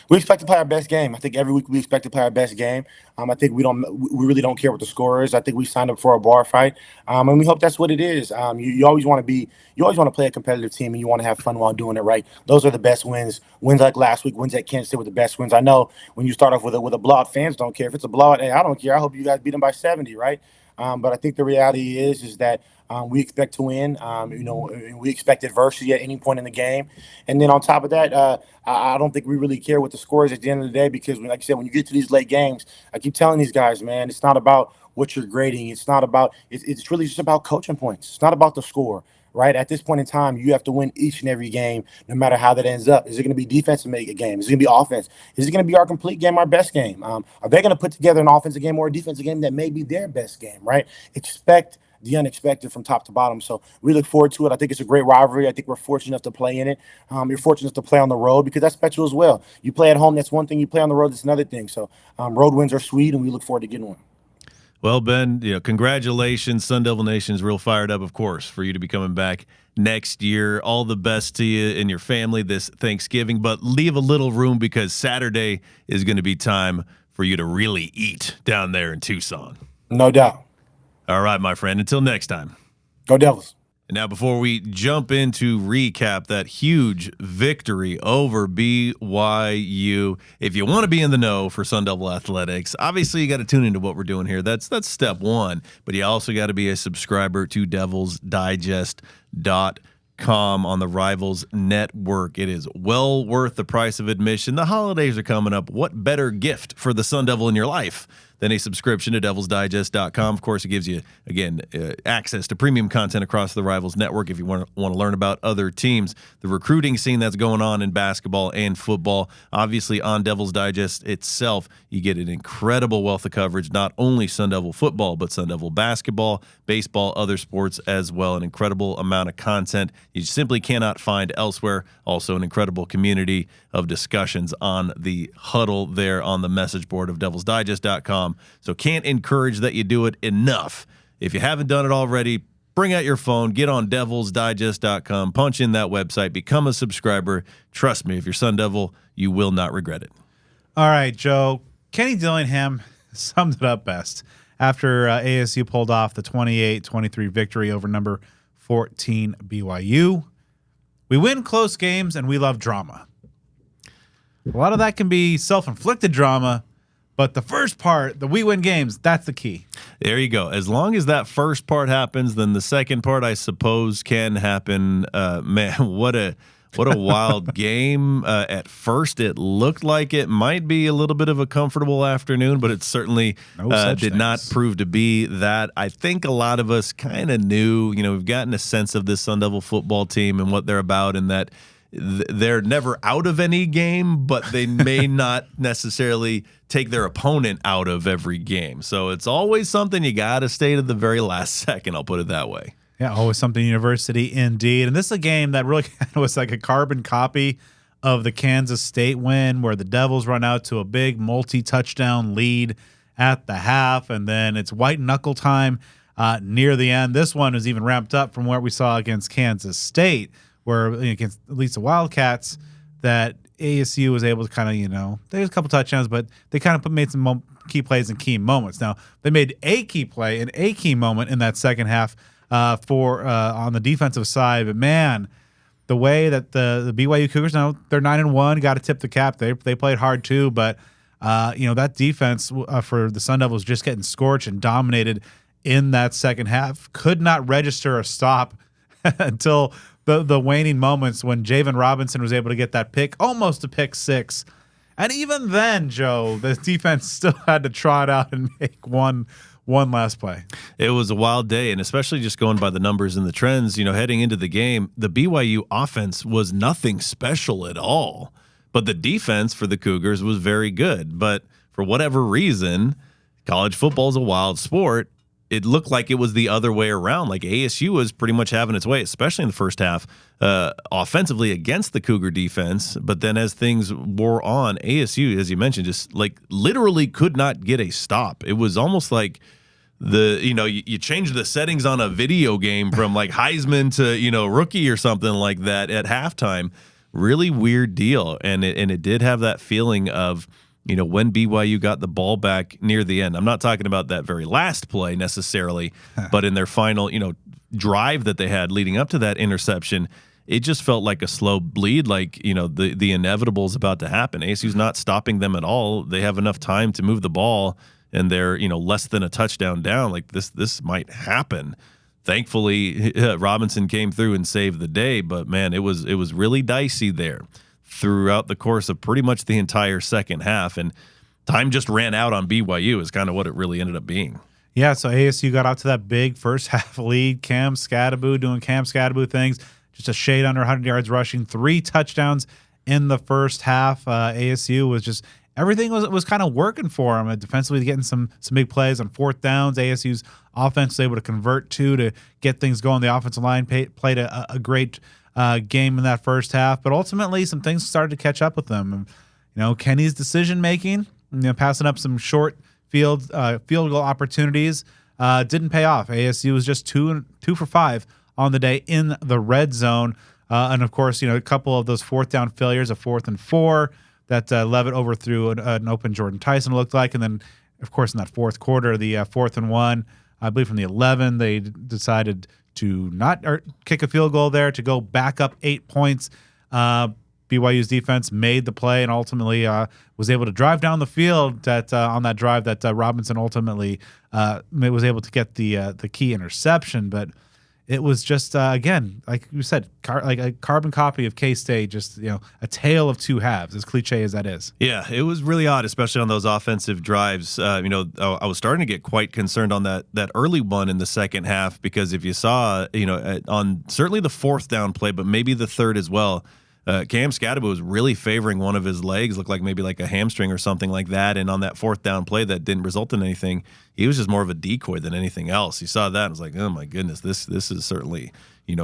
We expect to play our best game. I think every week we expect to play our best game. I think we really don't care what the score is. I think we signed up for a bar fight, and we hope that's what it is. You always want to play a competitive team, and you want to have fun while doing it, right? Those are the best wins. Wins like last week, wins at Kansas State were the best wins. I know when you start off with a blowout, fans don't care if it's a blowout. Hey, I don't care. I hope you guys beat them by 70, right? But I think the reality is that we expect to win. We expect adversity at any point in the game, and then on top of that, I don't think we really care what the score is at the end of the day because, like I said, when you get to these late games, I keep telling these guys, man, it's not about what you're grading. It's not about. It's really just about coaching points. It's not about the score. Right at this point in time, you have to win each and every game, no matter how that ends up. Is it going to be defense to make a game? Is it going to be offense? Is it going to be our complete game, our best game? Are they going to put together an offensive game or a defensive game that may be their best game? Right? Expect the unexpected from top to bottom. So we look forward to it. I think it's a great rivalry. I think we're fortunate enough to play in it. You're fortunate enough to play on the road because that's special as well. You play at home, that's one thing. You play on the road, that's another thing. So road wins are sweet, and we look forward to getting one. Well, Ben, congratulations. Sun Devil Nation's real fired up, of course, for you to be coming back next year. All the best to you and your family this Thanksgiving, but leave a little room because Saturday is going to be time for you to really eat down there in Tucson. No doubt. All right, my friend. Until next time. Go Devils. And now, before we jump into recap that huge victory over BYU, if you want to be in the know for Sun Devil Athletics, obviously you got to tune into what we're doing here. That's step one. But you also got to be a subscriber to DevilsDigest.com on the Rivals Network. It is well worth the price of admission. The holidays are coming up. What better gift for the Sun Devil in your life than a subscription to DevilsDigest.com? Of course, it gives you, again, access to premium content across the Rivals Network if you want to learn about other teams, the recruiting scene that's going on in basketball and football. Obviously, on Devils Digest itself, you get an incredible wealth of coverage, not only Sun Devil football, but Sun Devil basketball, baseball, other sports as well. An incredible amount of content you simply cannot find elsewhere. Also, an incredible community of discussions on the huddle there on the message board of DevilsDigest.com. So can't encourage that you do it enough. If you haven't done it already, bring out your phone, get on DevilsDigest.com, punch in that website, become a subscriber. Trust me, if you're Sun Devil, you will not regret it. All right, Joe. Kenny Dillingham summed it up best after ASU pulled off the 28-23 victory over number 14 BYU. We win close games and we love drama. A lot of that can be self-inflicted drama, But the first part, the we win games, that's the key. There you go. As long as that first part happens, then the second part, I suppose, can happen. Man, what a wild game. At first, it looked like it might be a little bit of a comfortable afternoon, but it certainly did not prove to be that. I think a lot of us kind of knew, we've gotten a sense of this Sun Devil football team and what they're about, and that they're never out of any game, but they may not necessarily take their opponent out of every game. So it's always something you got to stay to the very last second. I'll put it that way. Yeah, always something university indeed. And this is a game that really was like a carbon copy of the Kansas State win, where the Devils run out to a big multi-touchdown lead at the half, and then it's white knuckle time near the end. This one is even ramped up from what we saw against Kansas State, where against at least the Wildcats, that ASU was able to kind of, there's a couple touchdowns, but they kind of made some key plays and key moments. Now, they made a key play and a key moment in that second half on the defensive side. But, man, the way that the BYU Cougars, now they're 9-1, got to tip the cap. They played hard too, but, that defense for the Sun Devils just getting scorched and dominated in that second half. Could not register a stop until the waning moments when Javen Robinson was able to get that pick, almost a pick six. And even then, Joe, the defense still had to trot out and make one last play. It was a wild day, and especially just going by the numbers and the trends, heading into the game, the BYU offense was nothing special at all. But the defense for the Cougars was very good. But for whatever reason, college football is a wild sport. It looked like it was the other way around. Like ASU was pretty much having its way, especially in the first half, offensively against the Cougar defense. But then as things wore on, ASU, as you mentioned, just like literally could not get a stop. It was almost like you change the settings on a video game from like Heisman to, rookie or something like that at halftime. Really weird deal. And it did have that feeling of, when BYU got the ball back near the end. I'm not talking about that very last play necessarily, but in their final, drive that they had leading up to that interception, it just felt like a slow bleed, like, the inevitable is about to happen. ASU's not stopping them at all. They have enough time to move the ball, and they're, less than a touchdown down. Like this might happen. Thankfully, Robinson came through and saved the day, but man, it was really dicey there throughout the course of pretty much the entire second half, and time just ran out on BYU is kind of what it really ended up being. Yeah, so ASU got out to that big first half lead. Cam Scadaboo doing Cam Scadaboo things, just a shade under 100 yards rushing, 3 touchdowns in the first half. ASU was just everything was kind of working for them. Defensively getting some big plays on fourth downs. ASU's offense was able to convert to get things going. The offensive line played a great game in that first half, but ultimately some things started to catch up with them. Kenny's decision making, passing up some short field goal opportunities didn't pay off. ASU was just 2 for 5 on the day in the red zone, and of course, a couple of those fourth down failures, a 4th and 4 that Levitt overthrew an open Jordan Tyson, looked like, and then of course in that fourth quarter, the 4th and 1, I believe from the 11, they decided to not kick a field goal there, to go back up 8 points. BYU's defense made the play and ultimately was able to drive down the field on that drive that Robinson ultimately was able to get the key interception. But it was just, again, like you said, like a carbon copy of K-State, just, a tale of two halves, as cliche as that is. Yeah, it was really odd, especially on those offensive drives. I was starting to get quite concerned on that early one in the second half, because if you saw, on certainly the 4th down play, but maybe the 3rd as well, Cam Scadaboo was really favoring one of his legs, looked like maybe like a hamstring or something like that. And on that 4th down play that didn't result in anything, he was just more of a decoy than anything else. He saw that and was like, oh my goodness, this is certainly,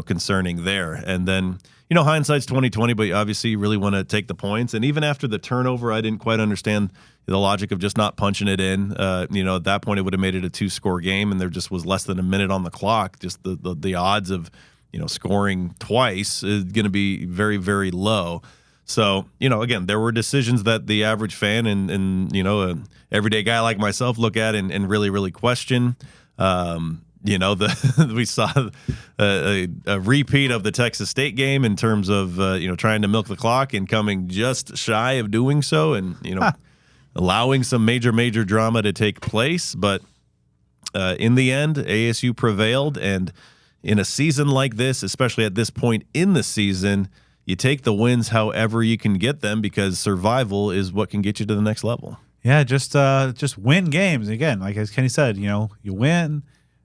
concerning there. And then, hindsight's 20/20, but obviously you really want to take the points. And even after the turnover, I didn't quite understand the logic of just not punching it in. At that point it would have made it a 2-score game, and there just was less than a minute on the clock. Just the odds of scoring twice is going to be very, very low. So, again, there were decisions that the average fan and an everyday guy like myself look at and really, really question. We saw a repeat of the Texas State game in terms of, trying to milk the clock and coming just shy of doing so. And, allowing some major drama to take place. But in the end, ASU prevailed. And in a season like this, especially at this point in the season, you take the wins however you can get them, because survival is what can get you to the next level. Yeah, just win games. Again, like as Kenny said, you win,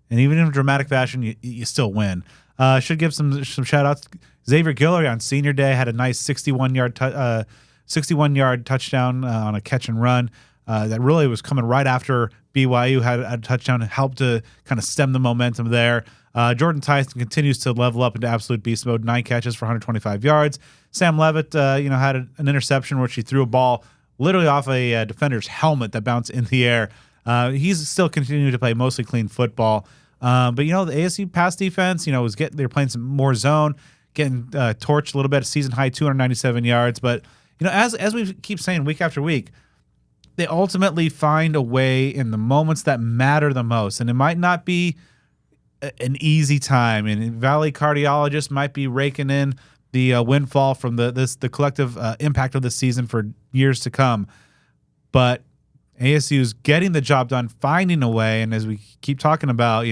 and even in a dramatic fashion, you still win. Should give some shout outs. Xavier Guillory on senior day had a nice 61-yard touchdown on a catch and run that really was coming right after BYU had a touchdown and helped to kind of stem the momentum there. Jordan Tyson continues to level up into absolute beast mode. 9 catches for 125 yards. Sam Levitt, had an interception where she threw a ball literally off a defender's helmet that bounced in the air. He's still continuing to play mostly clean football. But the ASU pass defense, they're playing some more zone, getting torched a little bit, season high 297 yards. But as we keep saying week after week, they ultimately find a way in the moments that matter the most, and it might not be an easy time. And Valley cardiologists might be raking in the windfall from the collective impact of the season for years to come. But ASU's getting the job done, finding a way, and as we keep talking about,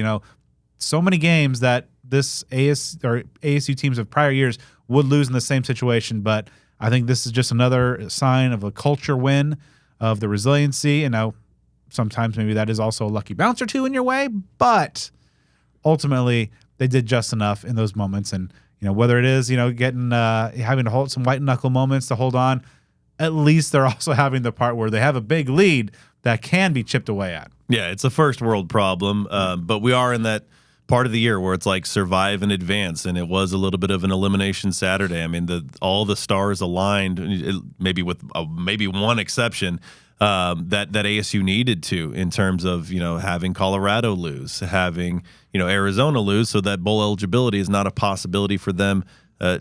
so many games that this ASU teams of prior years would lose in the same situation. But I think this is just another sign of a culture win, of the resiliency. And now sometimes maybe that is also a lucky bounce or two in your way, but ultimately they did just enough in those moments. And whether it is getting having to hold some white knuckle moments to hold on, at least they're also having the part where they have a big lead that can be chipped away at. Yeah, it's a first world problem, but we are in that part of the year where it's like survive and advance, and it was a little bit of an elimination Saturday. I mean, all the stars aligned, maybe with maybe one exception, that ASU needed to, in terms of having Colorado lose, having Arizona lose, so that bowl eligibility is not a possibility for them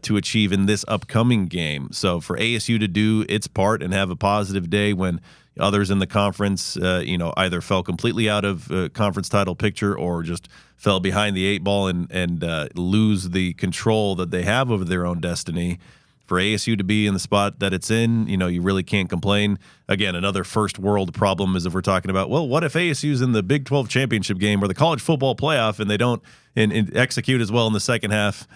to achieve in this upcoming game. So for ASU to do its part and have a positive day when others in the conference, either fell completely out of conference title picture or just fell behind the 8 ball and lose the control that they have over their own destiny. For ASU to be in the spot that it's in, you really can't complain. Again, another first world problem is if we're talking about, well, what if ASU's in the Big 12 championship game or the college football playoff and they don't and execute as well in the second half?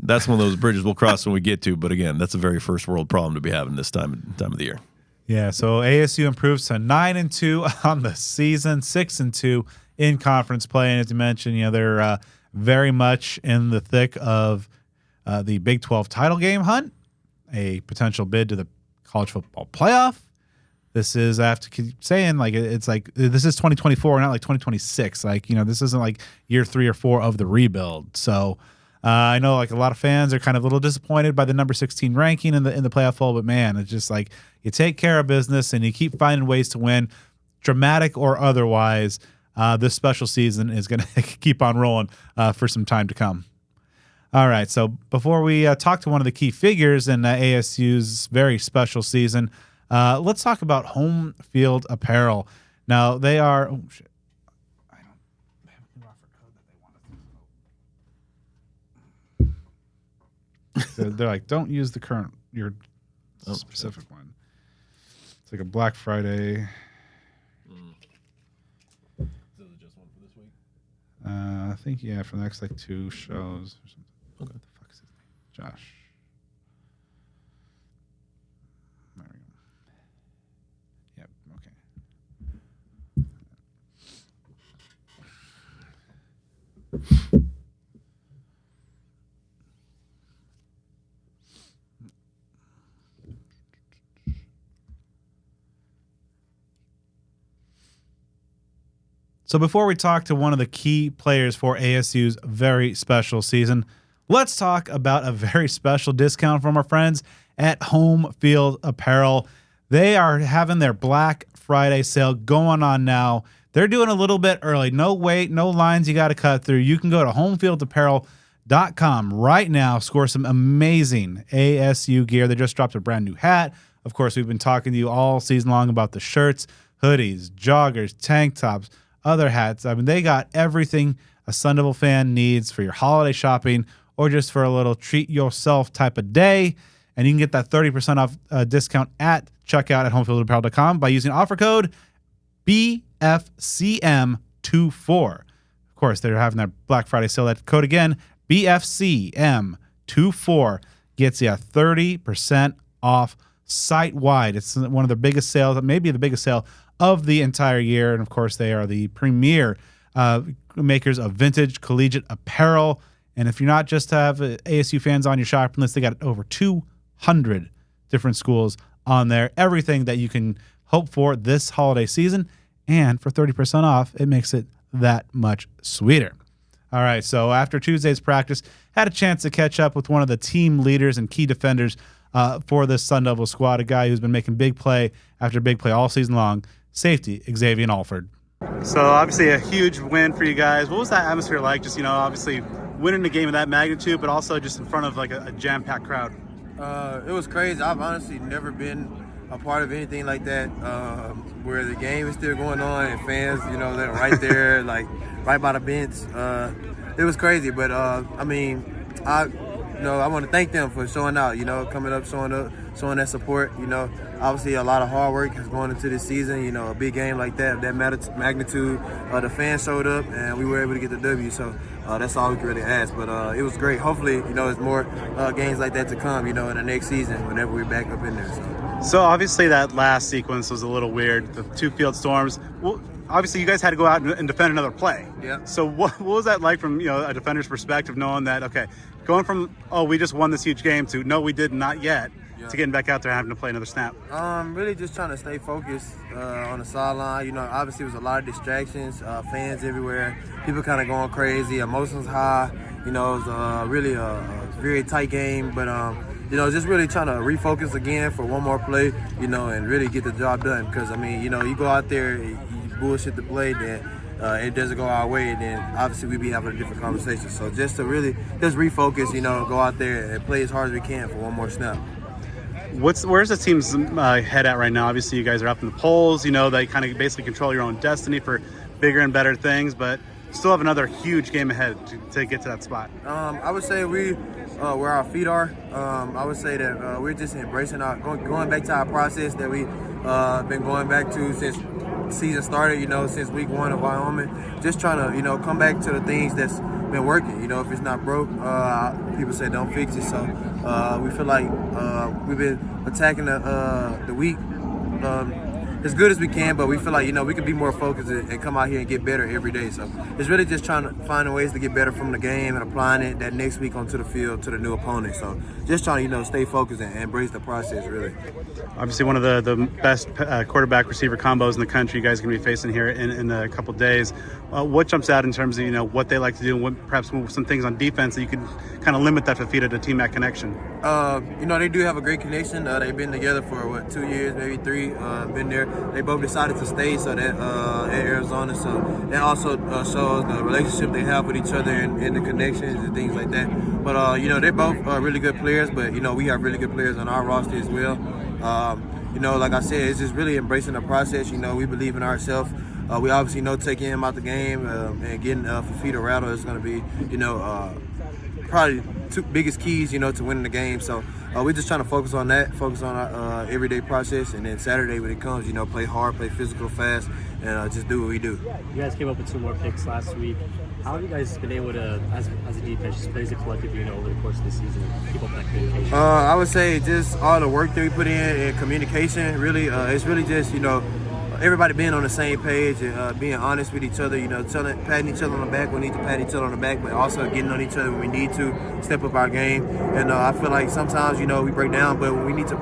That's one of those bridges we'll cross when we get to. But again, that's a very first world problem to be having this time of the year. Yeah, so ASU improves to 9-2 on the season, 6-2 in conference play, and as you mentioned, they're very much in the thick of the Big 12 title game hunt, a potential bid to the college football playoff. This is, I have to keep saying, it's like this is 2024, not like 2026. This isn't like year 3 or 4 of the rebuild. So I know a lot of fans are kind of a little disappointed by the number 16 ranking in the playoff poll, but man, it's just you take care of business and you keep finding ways to win, dramatic or otherwise. This special season is going to keep on rolling for some time to come. All right, so before we talk to one of the key figures in ASU's very special season, let's talk about Home Field Apparel. Now, they are... Oh, shit. I have a new offer code that they want. They're like, don't use your specific one. It's like a Black Friday... I think, for the next 2 shows or something. Okay. What the fuck is his name? Josh. There we go. Yep, okay. So before we talk to one of the key players for ASU's very special season, let's talk about a very special discount from our friends at Home Field Apparel. They are having their Black Friday sale going on now. They're doing a little bit early. No wait, no lines you got to cut through. You can go to homefieldapparel.com right now, score some amazing ASU gear. They just dropped a brand new hat. Of course, we've been talking to you all season long about the shirts, hoodies, joggers, tank tops, other hats. I mean, they got everything a Sun Devil fan needs for your holiday shopping or just for a little treat yourself type of day. And you can get that 30% off discount at checkout at homefieldapparel.com by using offer code BFCM24. Of course, they're having that Black Friday sale. That code again, BFCM24, gets you 30% off site-wide. It's one of the biggest sales, maybe the biggest sale of the entire year. And of course, they are the premier makers of vintage collegiate apparel. And if you're not just have ASU fans on your shopping list, they got over 200 different schools on there. Everything that you can hope for this holiday season. And for 30% off, it makes it that much sweeter. All right, so after Tuesday's practice, had a chance to catch up with one of the team leaders and key defenders for this Sun Devil squad, a guy who's been making big play after big play all season long, safety Xavion Alford. So obviously a huge win for you guys. What was that atmosphere like? Just, obviously winning a game of that magnitude, but also just in front of like a jam-packed crowd. It was crazy. I've honestly never been a part of anything like that, where the game is still going on and fans, they're right there, like right by the bench. It was crazy, but I want to thank them for showing out, coming up, showing that support. Obviously a lot of hard work has gone into this season. A big game like that magnitude, the fans showed up and we were able to get the W. So that's all we could really ask. But it was great. Hopefully, there's more games like that to come, in the next season whenever we're back up in there. So obviously that last sequence was a little weird, the two field storms. Well, obviously you guys had to go out and defend another play. Yeah. So what was that like from a defender's perspective, knowing that, okay, going from, we just won this huge game to, no, we did not yet, to getting back out there and having to play another snap? Really just trying to stay focused on the sideline. Obviously it was a lot of distractions, fans everywhere, people kind of going crazy, emotions high. It was really a very tight game, but just really trying to refocus again for one more play, and really get the job done. Because, you go out there, you bullshit the play, then it doesn't go our way, and then obviously we be having a different conversation. So just to really just refocus, go out there and play as hard as we can for one more snap. Where's the team's head at right now? Obviously you guys are up in the polls, they kind of basically control your own destiny for bigger and better things, but still have another huge game ahead to get to that spot. I would say where our feet are, I would say that we're just embracing going back to our process that we've been going back to since season started, since week 1 of Wyoming. Just trying to, come back to the things that's been working. If it's not broke, people say don't fix it. So we feel like we've been attacking the week as good as we can, but we feel like, we can be more focused and come out here and get better every day. So it's really just trying to find ways to get better from the game and applying it that next week onto the field to the new opponent. So just trying to, stay focused and embrace the process, really. Obviously one of the best quarterback receiver combos in the country you guys are going to be facing here in a couple days. What jumps out in terms of, what they like to do and perhaps some things on defense that you could kind of limit that Fafita to T-Mac connection? They do have a great connection. They've been together for 2 years, maybe 3, been there. They both decided to stay at Arizona, so that also shows the relationship they have with each other and the connections and things like that. But they're both really good players, but we have really good players on our roster as well. Like I said, it's just really embracing the process. We believe in ourselves. We obviously know taking him out the game and getting Fafita rattled is going to be probably 2 biggest keys to winning the game. So we're just trying to focus on that, focus on our everyday process, and then Saturday when it comes, play hard, play physical, fast, and just do what we do. You guys came up with 2 more picks last week. How have you guys been able to, as a defense, just play as a collective unit over the course of the season, keep up that communication? I would say just all the work that we put in and communication. Really, it's really just everybody being on the same page and being honest with each other. Patting each other on the back when we need to pat each other on the back, but also getting on each other when we need to step up our game. And I feel like sometimes we break down, but when we need to,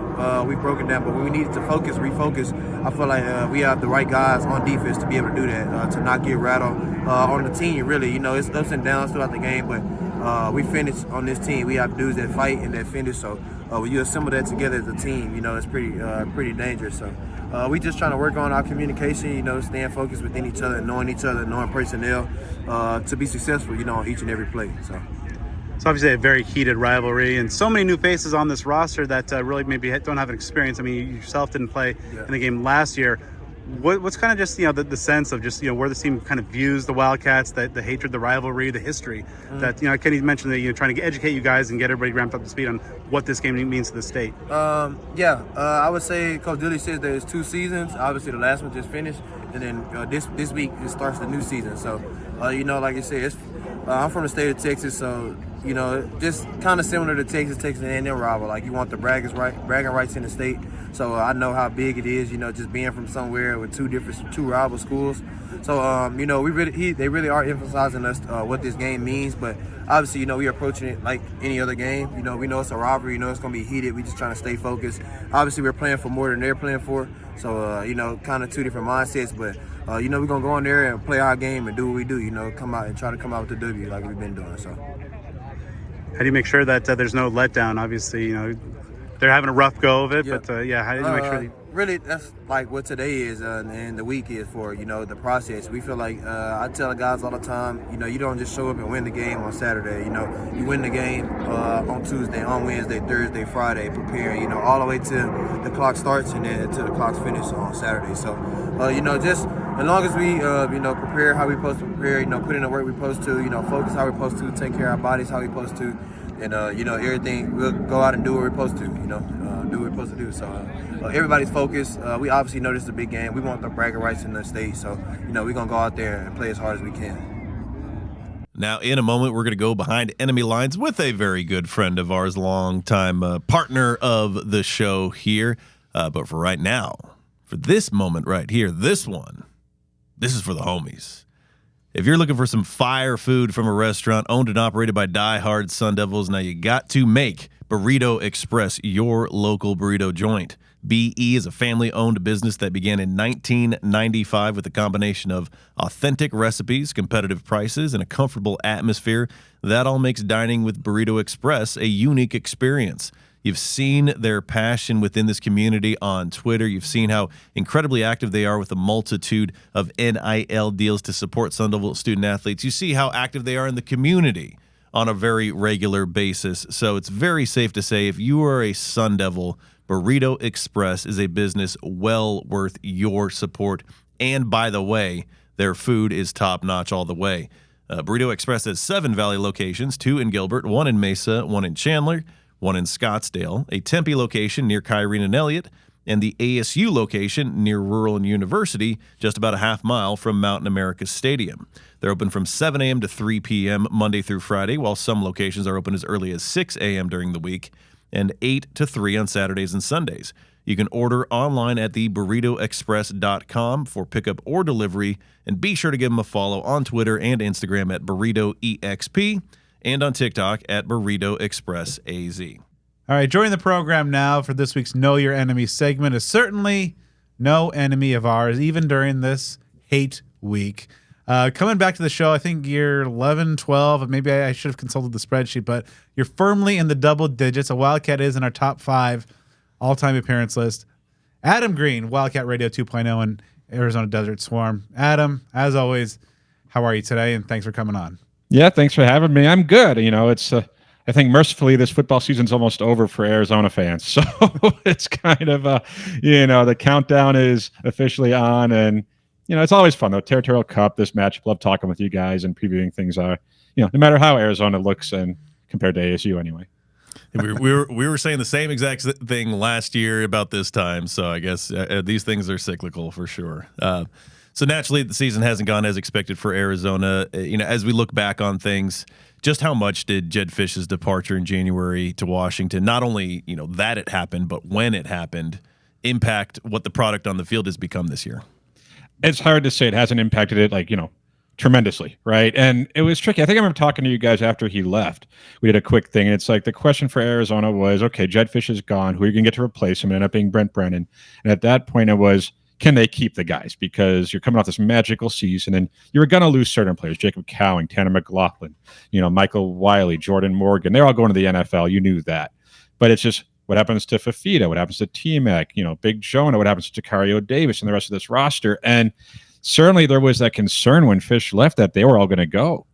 we've broken down. But when we need to refocus, I feel like we have the right guys on defense to be able to do that, to not get rattled on the team. Really, it's ups and downs throughout the game, but we finish on this team. We have dudes that fight and that finish. So when you assemble that together as a team, it's pretty dangerous. So we just trying to work on our communication, staying focused within each other, knowing personnel to be successful, on each and every play. So It's obviously a very heated rivalry, and so many new faces on this roster that really maybe don't have an experience. I mean, you yourself didn't play in the game last year. What's kind of just the sense of just where the team kind of views the Wildcats, the hatred, the rivalry, the history that Kenny mentioned that trying to educate you guys and get everybody ramped up to speed on what this game means to the state. I would say Coach Dooley says there's 2 seasons. Obviously the last one just finished, and then this week it starts the new season. So like you said, I'm from the state of Texas, so just kind of similar to Texas and their rival. Like you want the bragging rights in the state. So I know how big it is, just being from somewhere with two rival schools. So they really are emphasizing us what this game means. But obviously, we are approaching it like any other game. We know it's a rivalry. It's going to be heated. We just trying to stay focused. Obviously, we're playing for more than they're playing for. So kind of 2 different mindsets. But we're going to go in there and play our game and do what we do. Come out and try to come out with the W like we've been doing. So how do you make sure that there's no letdown? Obviously, they're having a rough go of it, but how do you make sure? Really, that's like what today is and the week is for, the process. We feel like, I tell the guys all the time, you don't just show up and win the game on Saturday. You win the game on Tuesday, on Wednesday, Thursday, Friday, prepare, all the way till the clock starts and then until the clock's finished on Saturday. So, just as long as we, prepare how we're supposed to prepare, put in the work we're supposed to, focus how we're supposed to, take care of our bodies how we're supposed to, and everything, we'll go out and do what we're supposed to, do what we're supposed to do. So everybody's focused. We obviously know this is a big game. We want the bragging rights in the state, so we're gonna go out there and play as hard as we can. Now, in a moment, we're going to go behind enemy lines with a very good friend of ours, longtime partner of the show here. But for right now, for this moment right here, this is for the homies. If you're looking for some fire food from a restaurant owned and operated by die-hard Sun Devils, now you got to make Burrito Express your local burrito joint. BE is a family-owned business that began in 1995 with a combination of authentic recipes, competitive prices, and a comfortable atmosphere. That all makes dining with Burrito Express a unique experience. You've seen their passion within this community on Twitter. You've seen how incredibly active they are with a multitude of NIL deals to support Sun Devil student-athletes. You see how active they are in the community on a very regular basis. So it's very safe to say if you are a Sun Devil, Burrito Express is a business well worth your support. And by the way, their food is top-notch all the way. Burrito Express has 7 Valley locations, 2 in Gilbert, 1 in Mesa, 1 in Chandler, 1 in Scottsdale, a Tempe location near Kyrene and Elliott, and the ASU location near Rural and University, just about a half mile from Mountain America Stadium. They're open from 7 a.m. to 3 p.m. Monday through Friday, while some locations are open as early as 6 a.m. during the week, and 8 to 3 on Saturdays and Sundays. You can order online at theburritoexpress.com for pickup or delivery, and be sure to give them a follow on Twitter and Instagram at BurritoEXP, and on TikTok at Burrito Express AZ. All right, joining the program now for this week's Know Your Enemy segment is certainly no enemy of ours, even during this hate week. Coming back to the show, I think you're 11, 12, maybe I should have consulted the spreadsheet, but you're firmly in the double digits. A Wildcat is in our top 5 all-time appearance list. Adam Green, Wildcat Radio 2.0 and Arizona Desert Swarm. Adam, as always, how are you today? And thanks for coming on. Yeah, thanks for having me. I'm good. It's I think mercifully this football season's almost over for Arizona fans. So it's kind of the countdown is officially on, and it's always fun though. Territorial Cup, this matchup, love talking with you guys and previewing things no matter how Arizona looks and compared to ASU anyway. We were saying the same exact thing last year about this time, so I guess these things are cyclical for sure. So naturally, the season hasn't gone as expected for Arizona. As we look back on things, just how much did Jedd Fisch's departure in January to Washington, not only that it happened, but when it happened, impact what the product on the field has become this year? It's hard to say. It hasn't impacted it tremendously, right? And it was tricky. I think I remember talking to you guys after he left. We did a quick thing, and it's like the question for Arizona was, okay, Jedd Fisch is gone. Who are you going to get to replace him? It ended up being Brent Brennan. And at that point, it was, can they keep the guys? Because you're coming off this magical season, and you were going to lose certain players, Jacob Cowing, Tanner McLaughlin, Michael Wiley, Jordan Morgan. They're all going to the NFL. You knew that. But it's just, what happens to Fafita? What happens to T-Mac? Big Jonah? What happens to Tacario Davis and the rest of this roster? And certainly there was that concern when Fisch left that they were all going to go,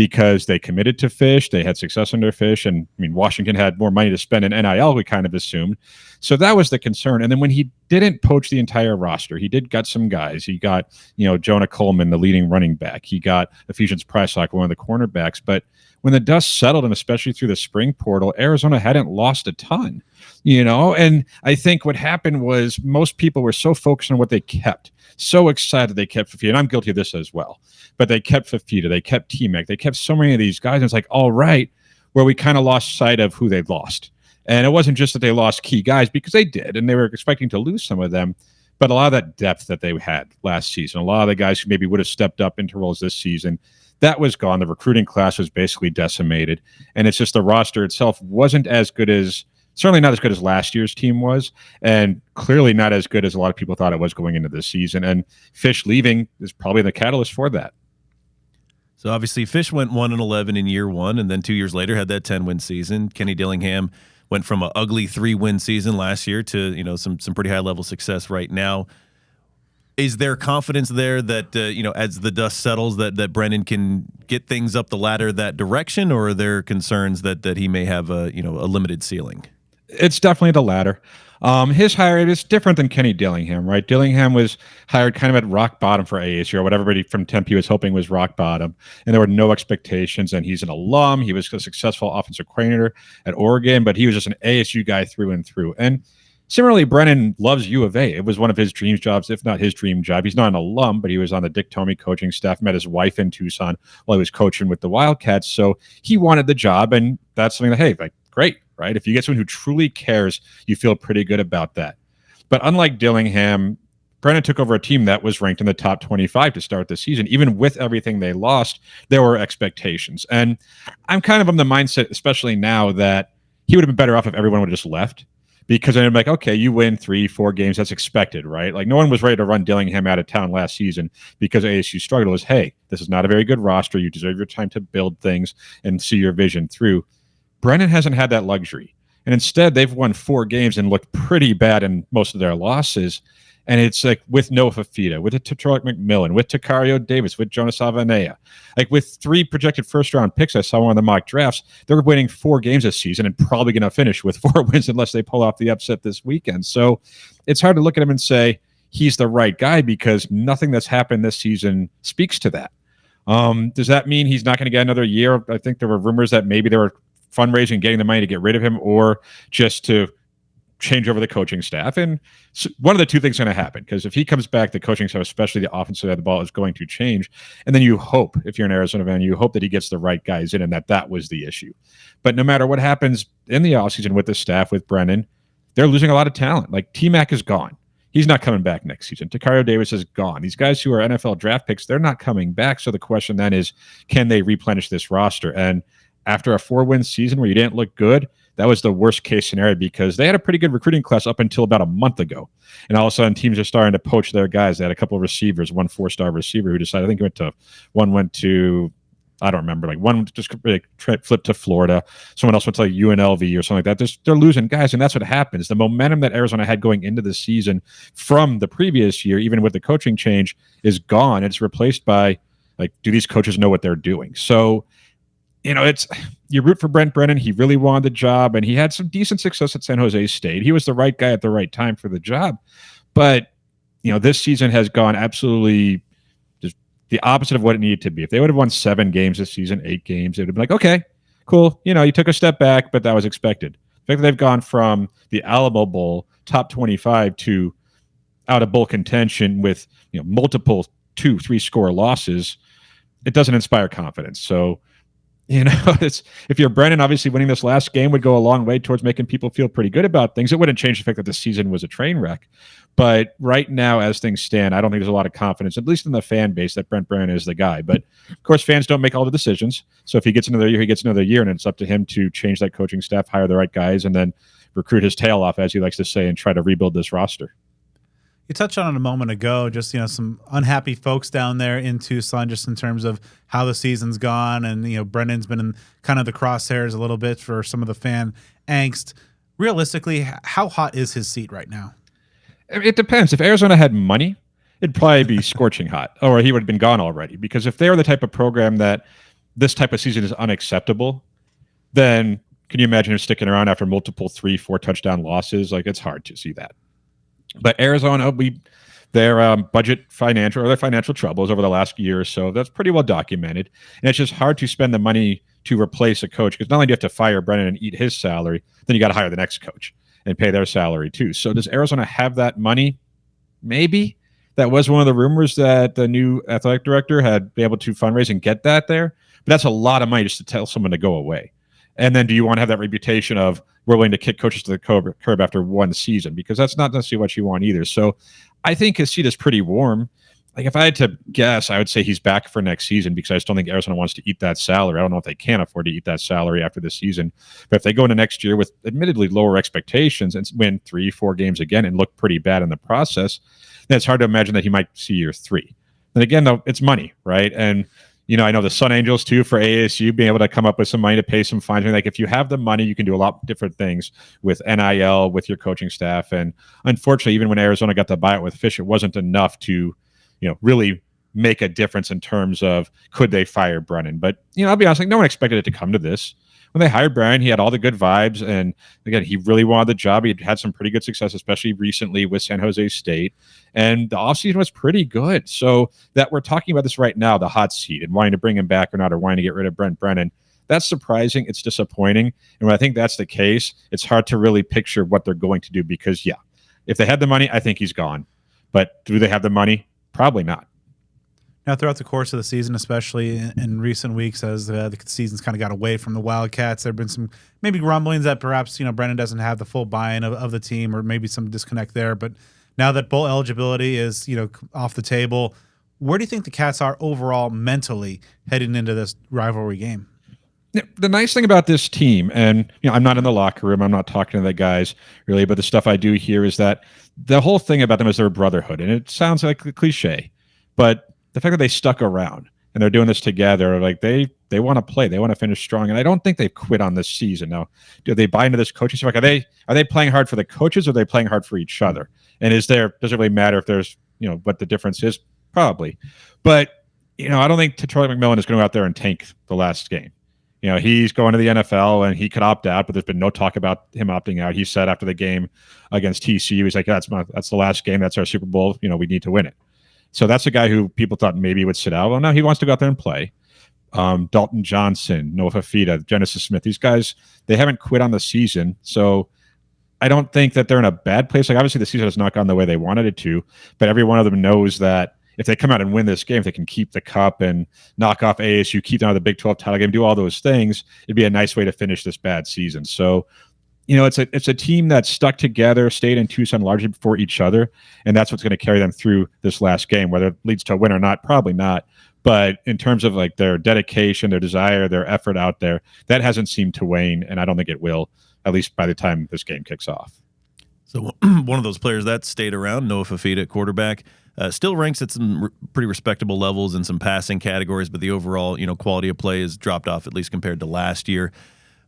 because they committed to Fish. They had success under Fish. And I mean, Washington had more money to spend in NIL, we kind of assumed. So that was the concern. And then when he didn't poach the entire roster, he did gut some guys. He got, Jonah Coleman, the leading running back. He got Ephesians Pricelock, one of the cornerbacks. But when the dust settled, and especially through the spring portal, Arizona hadn't lost a ton, and I think what happened was most people were so focused on what they kept, so excited they kept Fafita, and I'm guilty of this as well, but they kept Fafita, they kept T-Mac, they kept so many of these guys, and it's like, all right, where we kind of lost sight of who they'd lost. And it wasn't just that they lost key guys, because they did, and they were expecting to lose some of them, but a lot of that depth that they had last season, a lot of the guys who maybe would have stepped up into roles this season, that was gone. The recruiting class was basically decimated. And it's just the roster itself wasn't as good as, certainly not as good as last year's team was, and clearly not as good as a lot of people thought it was going into this season. And Fish leaving is probably the catalyst for that. So obviously Fish went 1-11 in year one, and then 2 years later had that 10-win season. Kenny Dillingham went from an ugly 3-win season last year to, some pretty high-level success right now. Is there confidence there that, as the dust settles, that Brennan can get things up the ladder that direction, or are there concerns that he may have a limited ceiling? It's definitely the latter. His hire is different than Kenny Dillingham, right? Dillingham was hired kind of at rock bottom for ASU, or what everybody from Tempe was hoping was rock bottom, and there were no expectations. And he's an alum. He was a successful offensive coordinator at Oregon, but he was just an ASU guy through and through. And similarly, Brennan loves U of A. It was one of his dream jobs, if not his dream job. He's not an alum, but he was on the Dick Tomey coaching staff, met his wife in Tucson while he was coaching with the Wildcats. So he wanted the job, and that's something that, hey, like, great, right? If you get someone who truly cares, you feel pretty good about that. But unlike Dillingham, Brennan took over a team that was ranked in the top 25 to start the season. Even with everything they lost, there were expectations. And I'm kind of on the mindset, especially now, that he would have been better off if everyone would have just left. Because I'm like, okay, you win 3-4 games, that's expected, right? Like, no one was ready to run Dillingham out of town last season because ASU struggled. It was, hey, this is not a very good roster. You deserve your time to build things and see your vision through. Brennan hasn't had that luxury. And instead, they've won 4 games and looked pretty bad in most of their losses. And it's like with Noah Fafita, with Detroit McMillan, with Takario Davis, with Jonas Avanea, like with 3 projected first-round picks. I saw one of the mock drafts. They're winning 4 games this season and probably going to finish with 4 wins unless they pull off the upset this weekend. So it's hard to look at him and say he's the right guy, because nothing that's happened this season speaks to that. Does that mean he's not going to get another year? I think there were rumors that maybe they were fundraising, getting the money to get rid of him, or just to change over the coaching staff. And one of the two things is going to happen, because if he comes back, the coaching staff, especially the offensive side of the ball, is going to change. And then you hope, if you're an Arizona fan, you hope that he gets the right guys in, and that was the issue. But no matter what happens in the offseason with the staff, with Brennan, they're losing a lot of talent. Like, T-Mac is gone. He's not coming back next season. Takario Davis is gone. These guys who are NFL draft picks, they're not coming back. So the question then is, can they replenish this roster? And after a 4-win season where you didn't look good, that was the worst case scenario, because they had a pretty good recruiting class up until about a month ago. And all of a sudden, teams are starting to poach their guys. They had a couple of receivers, one 4-star receiver who decided, I think one went to, I don't remember, like one just flipped to Florida. Someone else went to like UNLV or something like that. They're losing guys, and that's what happens. The momentum that Arizona had going into the season from the previous year, even with the coaching change, is gone. It's replaced by, like, do these coaches know what they're doing? So, you root for Brent Brennan. He really wanted the job, and he had some decent success at San Jose State. He was the right guy at the right time for the job. But, this season has gone absolutely just the opposite of what it needed to be. If they would have won 7 games this season, 8 games, it would have been like, okay, cool. You took a step back, but that was expected. The fact that they've gone from the Alamo Bowl, top 25, to out of bowl contention with, multiple 2-3 score losses, it doesn't inspire confidence. So, if you're Brennan, obviously winning this last game would go a long way towards making people feel pretty good about things. It wouldn't change the fact that the season was a train wreck. But right now, as things stand, I don't think there's a lot of confidence, at least in the fan base, that Brent Brennan is the guy. But, of course, fans don't make all the decisions. So if he gets another year, he gets another year, and it's up to him to change that coaching staff, hire the right guys, and then recruit his tail off, as he likes to say, and try to rebuild this roster. You touched on it a moment ago, just, some unhappy folks down there in Tucson, just in terms of how the season's gone. And, Brennan's been in kind of the crosshairs a little bit for some of the fan angst. Realistically, how hot is his seat right now? It depends. If Arizona had money, it'd probably be scorching hot, or he would have been gone already. Because if they were the type of program that this type of season is unacceptable, then can you imagine him sticking around after multiple 3-4 touchdown losses? Like, it's hard to see that. But Arizona, their their financial troubles over the last year or so, that's pretty well documented. And it's just hard to spend the money to replace a coach, because not only do you have to fire Brennan and eat his salary, then you got to hire the next coach and pay their salary too. So does Arizona have that money? Maybe. That was one of the rumors, that the new athletic director had been able to fundraise and get that there. But that's a lot of money just to tell someone to go away. And then do you want to have that reputation of we're willing to kick coaches to the curb after one season? Because that's not necessarily what you want either. So I think his seat is pretty warm. Like, if I had to guess, I would say he's back for next season, because I just don't think Arizona wants to eat that salary. I don't know if they can afford to eat that salary after this season. But if they go into next year with admittedly lower expectations and win 3-4 games again and look pretty bad in the process, then it's hard to imagine that he might see year 3. And again, though, it's money, right? And I know the Sun Angels too, for ASU, being able to come up with some money to pay some fines. Like, if you have the money, you can do a lot of different things with NIL, with your coaching staff. And unfortunately, even when Arizona got the buyout with Fish, it wasn't enough to, really make a difference in terms of could they fire Brennan. But, I'll be honest, like, no one expected it to come to this. When they hired Brian, he had all the good vibes. And again, he really wanted the job. He had some pretty good success, especially recently with San Jose State. And the offseason was pretty good. So that we're talking about this right now, the hot seat, and wanting to bring him back or not, or wanting to get rid of Brent Brennan, that's surprising. It's disappointing. And when I think that's the case, it's hard to really picture what they're going to do, because, if they had the money, I think he's gone. But do they have the money? Probably not. Now, throughout the course of the season, especially in recent weeks, as the season's kind of got away from the Wildcats, there have been some maybe grumblings that perhaps, Brennan doesn't have the full buy-in of the team, or maybe some disconnect there. But now that bowl eligibility is, off the table, where do you think the Cats are overall mentally heading into this rivalry game? The nice thing about this team, and I'm not in the locker room, I'm not talking to the guys really, but the stuff I do hear is that the whole thing about them is their brotherhood. And it sounds like a cliche, but the fact that they stuck around and they're doing this together, like they want to play, they want to finish strong. And I don't think they've quit on this season. Now, do they buy into this coaching staff? Like, are they playing hard for the coaches, or are they playing hard for each other? And does it really matter if there's, what the difference is? Probably. But, I don't think Troy McMillan is going to go out there and tank the last game. He's going to the NFL and he could opt out, but there's been no talk about him opting out. He said after the game against TCU, he's like, that's the last game. That's our Super Bowl. We need to win it. So that's a guy who people thought maybe would sit out. Well, no, he wants to go out there and play. Dalton Johnson, Noah Fafita, Genesis Smith, these guys, they haven't quit on the season. So I don't think that they're in a bad place. Like, obviously the season has not gone the way they wanted it to, but every one of them knows that if they come out and win this game, if they can keep the cup and knock off ASU, keep them out of the Big 12 title game, do all those things, it'd be a nice way to finish this bad season. So, it's a team that stuck together, stayed in Tucson largely for each other, and that's what's going to carry them through this last game. Whether it leads to a win or not, probably not. But in terms of like their dedication, their desire, their effort out there, that hasn't seemed to wane, and I don't think it will, at least by the time this game kicks off. So one of those players that stayed around, Noah Fafita at quarterback, still ranks at some pretty respectable levels in some passing categories, but the overall quality of play has dropped off, at least compared to last year.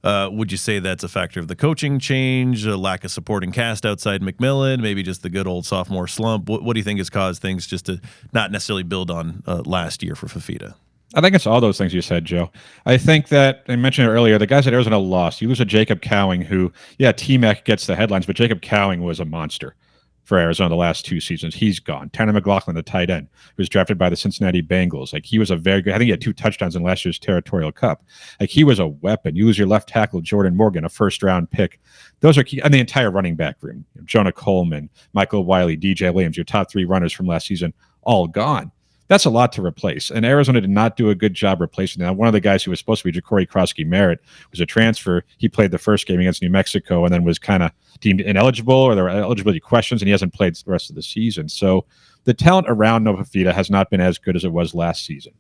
Would you say that's a factor of the coaching change, a lack of supporting cast outside McMillan, maybe just the good old sophomore slump? What do you think has caused things just to not necessarily build on last year for Fafita? I think it's all those things you said, Joe. I think that, I mentioned it earlier, the guys at Arizona lost. You lose a Jacob Cowing who, T-Mac gets the headlines, but Jacob Cowing was a monster for Arizona the last 2 seasons. He's gone. Tanner McLaughlin, the tight end, who was drafted by the Cincinnati Bengals. Like, he was a very good, I think he had 2 touchdowns in last year's Territorial Cup. Like, he was a weapon. You lose your left tackle, Jordan Morgan, a first-round pick. Those are key. And the entire running back room, Jonah Coleman, Michael Wiley, DJ Williams, your top 3 runners from last season, all gone. That's a lot to replace. And Arizona did not do a good job replacing that. One of the guys who was supposed to be Ja'Cory Krosky-Merritt was a transfer. He played the first game against New Mexico and then was kind of deemed ineligible, or there were eligibility questions, and he hasn't played the rest of the season. So the talent around Noah Fafita has not been as good as it was last season.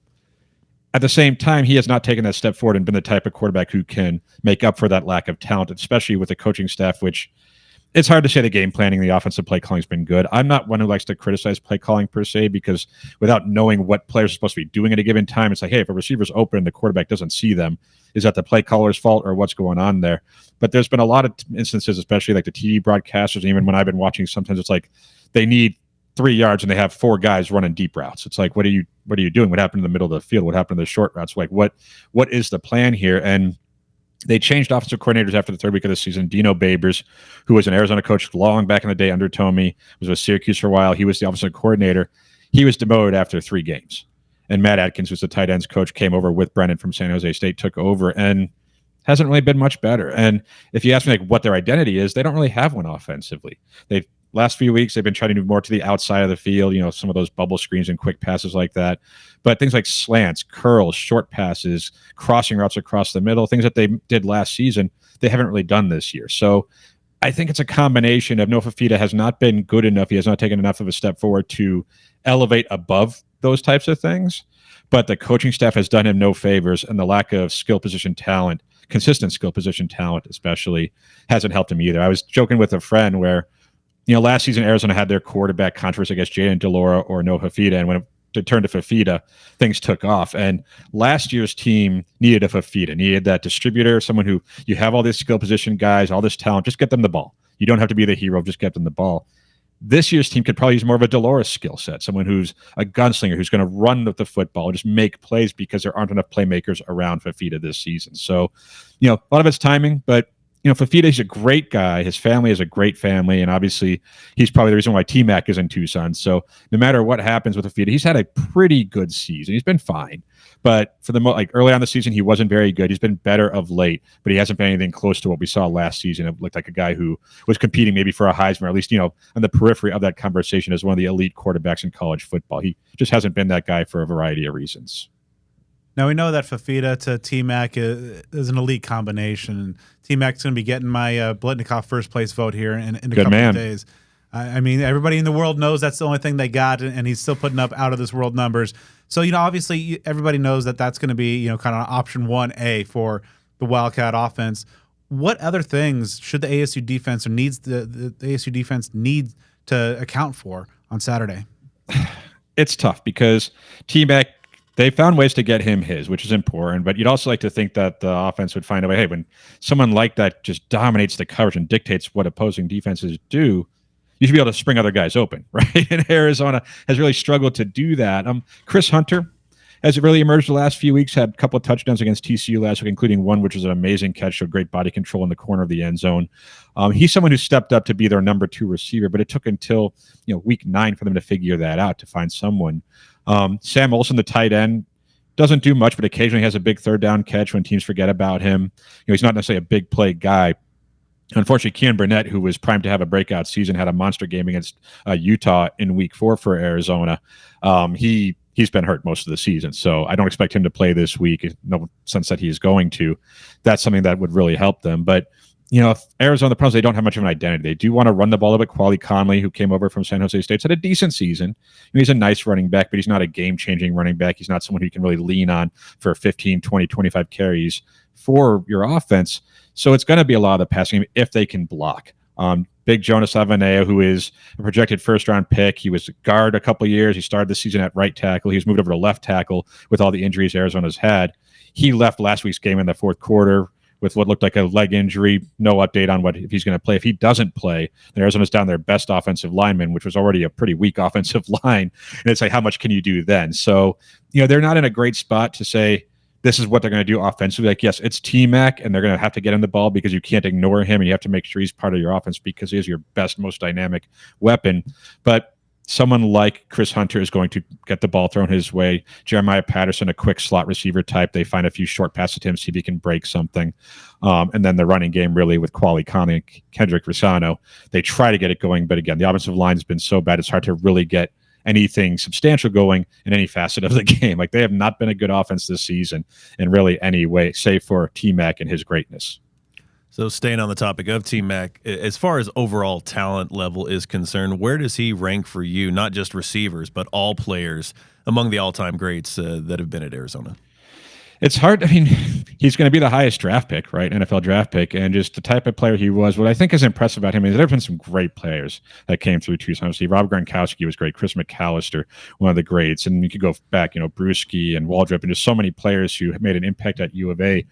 At the same time, he has not taken that step forward and been the type of quarterback who can make up for that lack of talent, especially with the coaching staff, which it's hard to say the game planning, the offensive play calling has been good. I'm not one who likes to criticize play calling per se, because without knowing what players are supposed to be doing at a given time, it's like, hey, if a receiver's open and the quarterback doesn't see them, is that the play caller's fault or what's going on there? But there's been a lot of instances, especially like the TV broadcasters, and even when I've been watching, sometimes it's like they need 3 yards and they have 4 guys running deep routes. It's like, what are you doing? What happened in the middle of the field? What happened to the short routes? Like, what is the plan here? And they changed offensive coordinators after the 3rd week of the season. Dino Babers, who was an Arizona coach long back in the day under Tomey, was with Syracuse for a while. He was the offensive coordinator. He was demoted after 3 games. And Matt Atkins, who's the tight ends coach, came over with Brennan from San Jose State, took over, and hasn't really been much better. And if you ask me like what their identity is, they don't really have one offensively. They've last few weeks, they've been trying to move more to the outside of the field, some of those bubble screens and quick passes like that. But things like slants, curls, short passes, crossing routes across the middle, things that they did last season, they haven't really done this year. So I think it's a combination of Noah Fifita has not been good enough. He has not taken enough of a step forward to elevate above those types of things. But the coaching staff has done him no favors, and the lack of skill position talent, consistent skill position talent especially, hasn't helped him either. I was joking with a friend where last season, Arizona had their quarterback controversy against Jaden DeLora or Noah Fifita, and when it turned to Fifita, things took off. And last year's team needed a Fifita, needed that distributor, someone who you have all these skill position guys, all this talent, just get them the ball. You don't have to be the hero, just get them the ball. This year's team could probably use more of a DeLora skill set, someone who's a gunslinger, who's going to run with the football, just make plays because there aren't enough playmakers around Fifita this season. So, a lot of it's timing, but Fifita is a great guy. His family is a great family, and obviously he's probably the reason why T-Mac is in Tucson. So no matter what happens with Fifita, he's had a pretty good season. He's been fine, but for the early on the season, he wasn't very good. He's been better of late, but he hasn't been anything close to what we saw last season. It looked like a guy who was competing maybe for a Heisman, or at least on the periphery of that conversation as one of the elite quarterbacks in college football. He just hasn't been that guy for a variety of reasons. Now, we know that Fifita to T-Mac is an elite combination. And T-Mac's going to be getting my Blitnikoff first place vote here in a couple of days. I mean, everybody in the world knows that's the only thing they got, and he's still putting up out of this world numbers. So, obviously everybody knows that that's going to be, kind of option 1A for the Wildcat offense. What other things should the ASU defense or needs the ASU defense need to account for on Saturday? It's tough because T-Mac, they found ways to get him his, which is important, but you'd also like to think that the offense would find a way, hey, when someone like that just dominates the coverage and dictates what opposing defenses do, you should be able to spring other guys open, right? And Arizona has really struggled to do that. Chris Hunter has really emerged the last few weeks, had a couple of touchdowns against TCU last week, including one which was an amazing catch, showed great body control in the corner of the end zone. He's someone who stepped up to be their number 2 receiver, but it took until week 9 for them to figure that out, to find someone. Sam Olsen, the tight end, doesn't do much, but occasionally has a big 3rd down catch when teams forget about him. He's not necessarily a big play guy. Unfortunately, Kean Burnett, who was primed to have a breakout season, had a monster game against Utah in week 4 for Arizona. He's been hurt most of the season, so I don't expect him to play this week. No sense that he is going to. That's something that would really help them. But if Arizona, the problem is they don't have much of an identity. They do want to run the ball a bit. Quali Conley, who came over from San Jose State, had a decent season. He's a nice running back, but he's not a game-changing running back. He's not someone who you can really lean on for 15, 20, 25 carries for your offense. So it's going to be a lot of the passing game if they can block. Big Jonas Avaneo, who is a projected first-round pick. He was a guard a couple of years. He started the season at right tackle. He was moved over to left tackle with all the injuries Arizona's had. He left last week's game in the 4th quarter with what looked like a leg injury. No update on if he's going to play. If he doesn't play, then Arizona's down their best offensive lineman, which was already a pretty weak offensive line. And it's like, how much can you do then? So, they're not in a great spot to say this is what they're going to do offensively. Like, yes, it's T-Mac, and they're going to have to get him the ball because you can't ignore him, and you have to make sure he's part of your offense because he is your best, most dynamic weapon. But someone like Chris Hunter is going to get the ball thrown his way. Jeremiah Patterson, a quick slot receiver type. They find a few short passes to him, see if he can break something. And then the running game really with Quali Conley and Kendrick Risano. They try to get it going, but again, the offensive line has been so bad, it's hard to really get anything substantial going in any facet of the game. Like, they have not been a good offense this season in really any way, save for T-Mac and his greatness. So staying on the topic of T-Mac, as far as overall talent level is concerned, where does he rank for you, not just receivers, but all players among the all-time greats that have been at Arizona? It's hard. I mean, he's going to be the highest draft pick, right? NFL draft pick. And just the type of player he was, what I think is impressive about him is there have been some great players that came through Tucson. See, Rob Gronkowski was great. Chris McAllister, one of the greats. And you could go back, Brewski and Waldrop and just so many players who made an impact at U of A.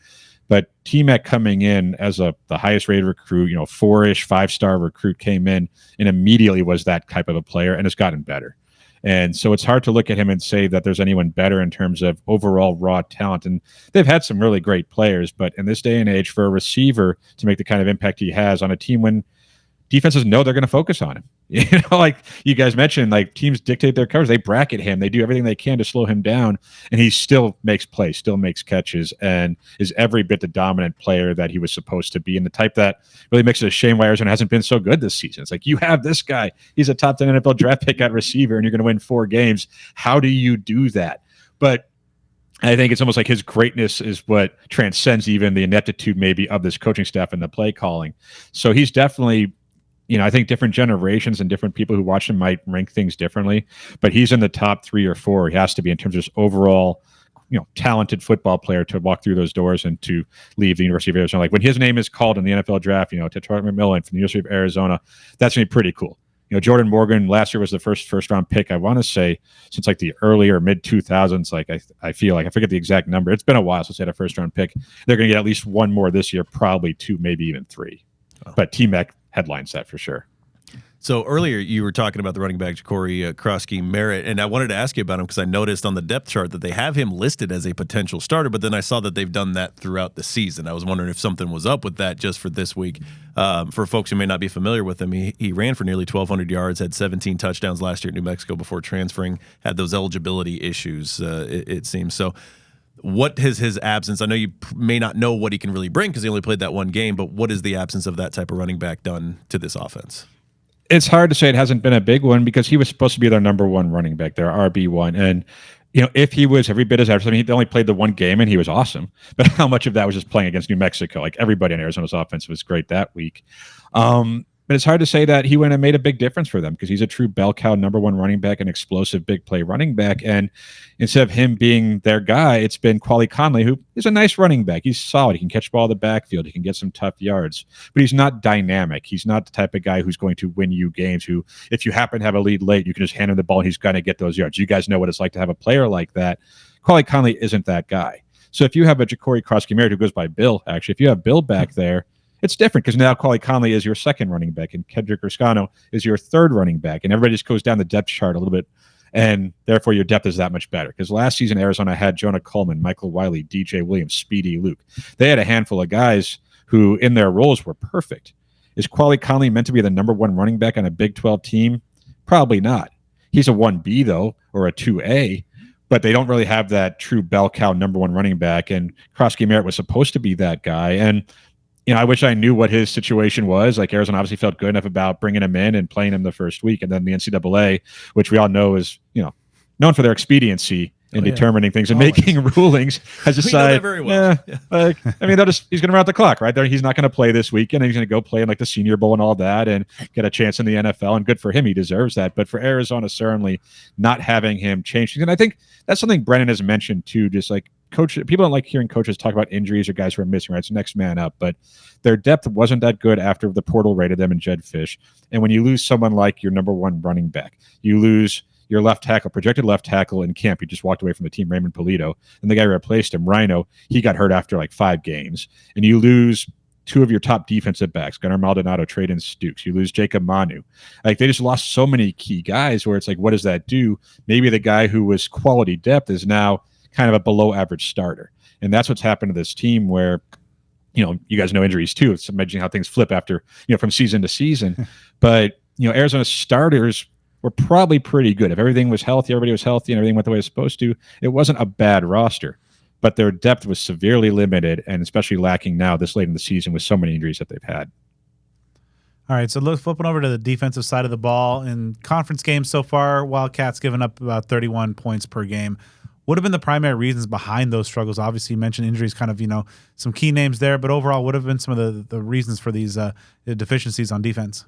But T-Mac coming in as the highest rated recruit, 4-ish, 5-star recruit came in and immediately was that type of a player and has gotten better. And so it's hard to look at him and say that there's anyone better in terms of overall raw talent. And they've had some really great players, but in this day and age, for a receiver to make the kind of impact he has on a team when defenses know they're going to focus on him. Like you guys mentioned, like teams dictate their coverage. They bracket him. They do everything they can to slow him down, and he still makes plays, still makes catches, and is every bit the dominant player that he was supposed to be, and the type that really makes it a shame why Arizona hasn't been so good this season. It's like, you have this guy. He's a top 10 NFL draft pick at receiver, and you're going to win 4 games. How do you do that? But I think it's almost like his greatness is what transcends even the ineptitude maybe of this coaching staff and the play calling. So he's definitely, I think different generations and different people who watch him might rank things differently, but he's in the top 3 or 4. He has to be in terms of just overall, talented football player to walk through those doors and to leave the University of Arizona. Like when his name is called in the NFL draft, Territorial McMillan from the University of Arizona, that's going to be pretty cool. Jordan Morgan last year was the first round pick, I want to say, since like the early or mid 2000s. Like I feel like, I forget the exact number. It's been a while since they had a first round pick. They're going to get at least 1 more this year, probably 2, maybe even 3. Oh. But T-Mac headlines that for sure. So earlier you were talking about the running back Ja'Cory Krosky-Merritt, and I wanted to ask you about him because I noticed on the depth chart that they have him listed as a potential starter, but then I saw that they've done that throughout the season. I was wondering if something was up with that just for this week. For folks who may not be familiar with him, he ran for nearly 1,200 yards, had 17 touchdowns last year at New Mexico before transferring, had those eligibility issues, it seems. So what is his absence? I know you may not know what he can really bring because he only played that 1 game, but what is the absence of that type of running back done to this offense? It's hard to say it hasn't been a big one because he was supposed to be their number 1 running back, their RB1. And, if he was every bit as average, he only played the 1 game and he was awesome. But how much of that was just playing against New Mexico? Like everybody in Arizona's offense was great that week. But it's hard to say that he went and made a big difference for them because he's a true bell cow number 1 running back, an explosive big play running back. And instead of him being their guy, it's been Quali Conley, who is a nice running back. He's solid. He can catch the ball in the backfield. He can get some tough yards, but he's not dynamic. He's not the type of guy who's going to win you games, who if you happen to have a lead late, you can just hand him the ball and he's going to get those yards. You guys know what it's like to have a player like that. Quali Conley isn't that guy. So if you have a Ja'Cory Krosky-Merritt who goes by Bill, actually, if you have Bill back there, it's different because now Quali Conley is your 2nd running back and Kendrick Riscano is your 3rd running back. And everybody just goes down the depth chart a little bit. And therefore, your depth is that much better. Because last season, Arizona had Jonah Coleman, Michael Wiley, DJ Williams, Speedy Luke. They had a handful of guys who, in their roles, were perfect. Is Quali Conley meant to be the number 1 running back on a Big 12 team? Probably not. He's a 1B, though, or a 2A. But they don't really have that true bell cow number 1 running back. And Krosky-Merritt was supposed to be that guy. And I wish I knew what his situation was. Like Arizona obviously felt good enough about bringing him in and playing him the first week. And then the NCAA, which we all know is, known for their expediency in determining things and making rulings, has decided, very well. He's going to run out the clock, right? He's not going to play this weekend. He's going to go play in like the Senior Bowl and all that and get a chance in the NFL. And good for him. He deserves that. But for Arizona, certainly not having him change. And I think that's something Brennan has mentioned too, just like, people don't like hearing coaches talk about injuries or guys who are missing, right? It's next man up, but their depth wasn't that good after the portal rated them and Jed Fish. And when you lose someone like your number 1 running back, you lose your left tackle, projected left tackle in camp. He just walked away from the team, Raymond Polito, and the guy who replaced him, Rhino, he got hurt after like 5 games. And you lose 2 of your top defensive backs, Gunnar Maldonado, Traden Stukes. You lose Jacob Manu. Like they just lost so many key guys where it's like, what does that do? Maybe the guy who was quality depth is now kind of a below average starter. And that's what's happened to this team where, you guys know injuries too. It's amazing how things flip after, from season to season. But, Arizona's starters were probably pretty good. If everything was healthy, everybody was healthy and everything went the way it was supposed to, it wasn't a bad roster. But their depth was severely limited and especially lacking now this late in the season with so many injuries that they've had. All right, so flipping over to the defensive side of the ball. In conference games so far, Wildcats given up about 31 points per game. What have been the primary reasons behind those struggles? Obviously, you mentioned injuries, kind of, some key names there, but overall, what have been some of the reasons for these deficiencies on defense?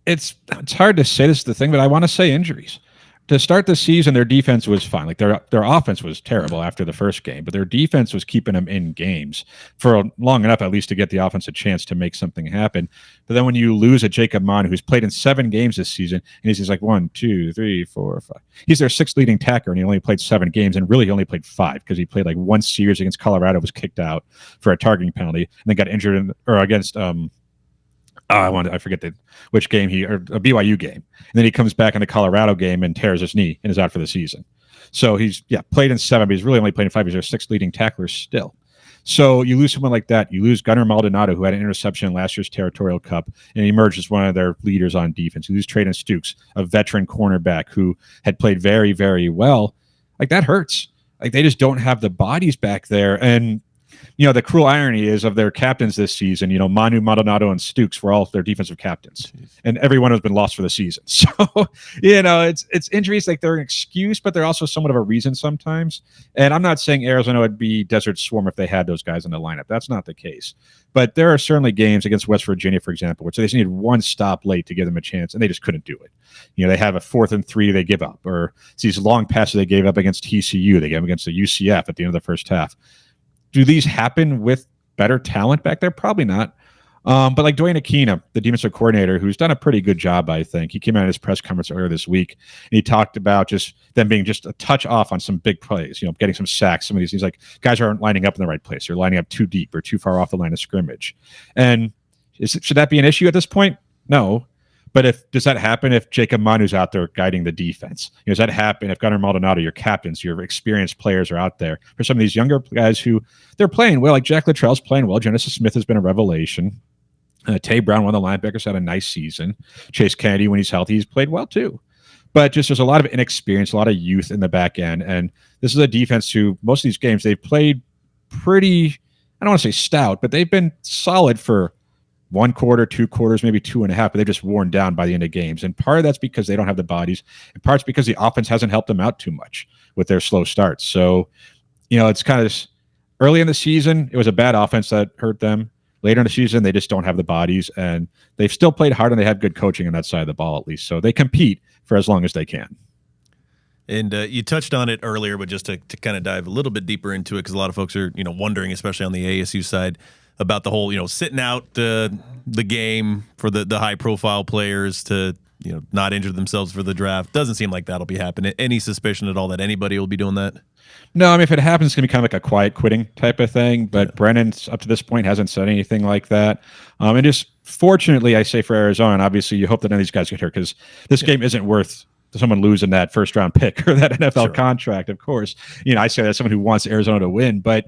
It's hard to say. This is the thing, but I want to say injuries. to start the season, their defense was fine. Like their offense was terrible after the first game, but their defense was keeping them in games for long enough, at least, to get the offense a chance to make something happen. But then when you lose a Jacob Mon, who's played in 7 games this season, and he's like 1, 2, 3, 4, 5. He's their 6th leading tackler, and he only played 7 games, and really he only played 5 because he played like 1 series against Colorado, was kicked out for a targeting penalty, and then got injured against I forget which game a BYU game. And then he comes back in the Colorado game and tears his knee and is out for the season. So he's played in 7, but he's really only played in 5. He's their 6th leading tackler still. So you lose someone like that. You lose Gunnar Maldonado, who had an interception in last year's Territorial Cup, and he emerged as one of their leaders on defense. You lose Traden Stukes, a veteran cornerback who had played very, very well. Like, that hurts. Like, they just don't have the bodies back there. And the cruel irony is of their captains this season, Manu, Maldonado, and Stukes were all their defensive captains. And everyone has been lost for the season. So, it's injuries, like, they're an excuse, but they're also somewhat of a reason sometimes. And I'm not saying Arizona would be Desert Swarm if they had those guys in the lineup. That's not the case. But there are certainly games against West Virginia, for example, which they just needed 1 stop late to give them a chance, and they just couldn't do it. They have a 4th and 3 they give up, or it's these long passes they gave up against TCU. They gave them against the UCF at the end of the first half. Do these happen with better talent back there? Probably not. But like Dwayne Aquina, the defensive coordinator, who's done a pretty good job, I think. He came out in his press conference earlier this week, and he talked about just them being just a touch off on some big plays, getting some sacks. Some of these, he's like, guys aren't lining up in the right place. They're lining up too deep or too far off the line of scrimmage. And should that be an issue at this point? No. But does that happen if Jacob Manu's out there guiding the defense? Does that happen if Gunnar Maldonado, your captains, your experienced players are out there? For some of these younger guys who they're playing well, like Jack Luttrell's playing well. Genesis Smith has been a revelation. Tay Brown, one of the linebackers, had a nice season. Chase Kennedy, when he's healthy, he's played well too. But just there's a lot of inexperience, a lot of youth in the back end. And this is a defense who most of these games they've played pretty, I don't want to say stout, but they've been solid for 1 quarter, 2 quarters, maybe 2.5, but they've just worn down by the end of games. And part of that's because they don't have the bodies, and part's because the offense hasn't helped them out too much with their slow starts. So, it's kind of early in the season, it was a bad offense that hurt them. Later in the season, they just don't have the bodies, and they've still played hard, and they have good coaching on that side of the ball, at least. So they compete for as long as they can. And you touched on it earlier, but just to kind of dive a little bit deeper into it, because a lot of folks are, wondering, especially on the ASU side, about the whole, sitting out the game for the high-profile players to, not injure themselves for the draft. Doesn't seem like that'll be happening. Any suspicion at all that anybody will be doing that? No, I mean, if it happens, it's going to be kind of like a quiet quitting type of thing. But Brennan, up to this point, hasn't said anything like that. And just fortunately, I say for Arizona, and obviously you hope that none of these guys get hurt, because this game isn't worth someone losing that first-round pick or that NFL contract, of course. I say that as someone who wants Arizona to win, but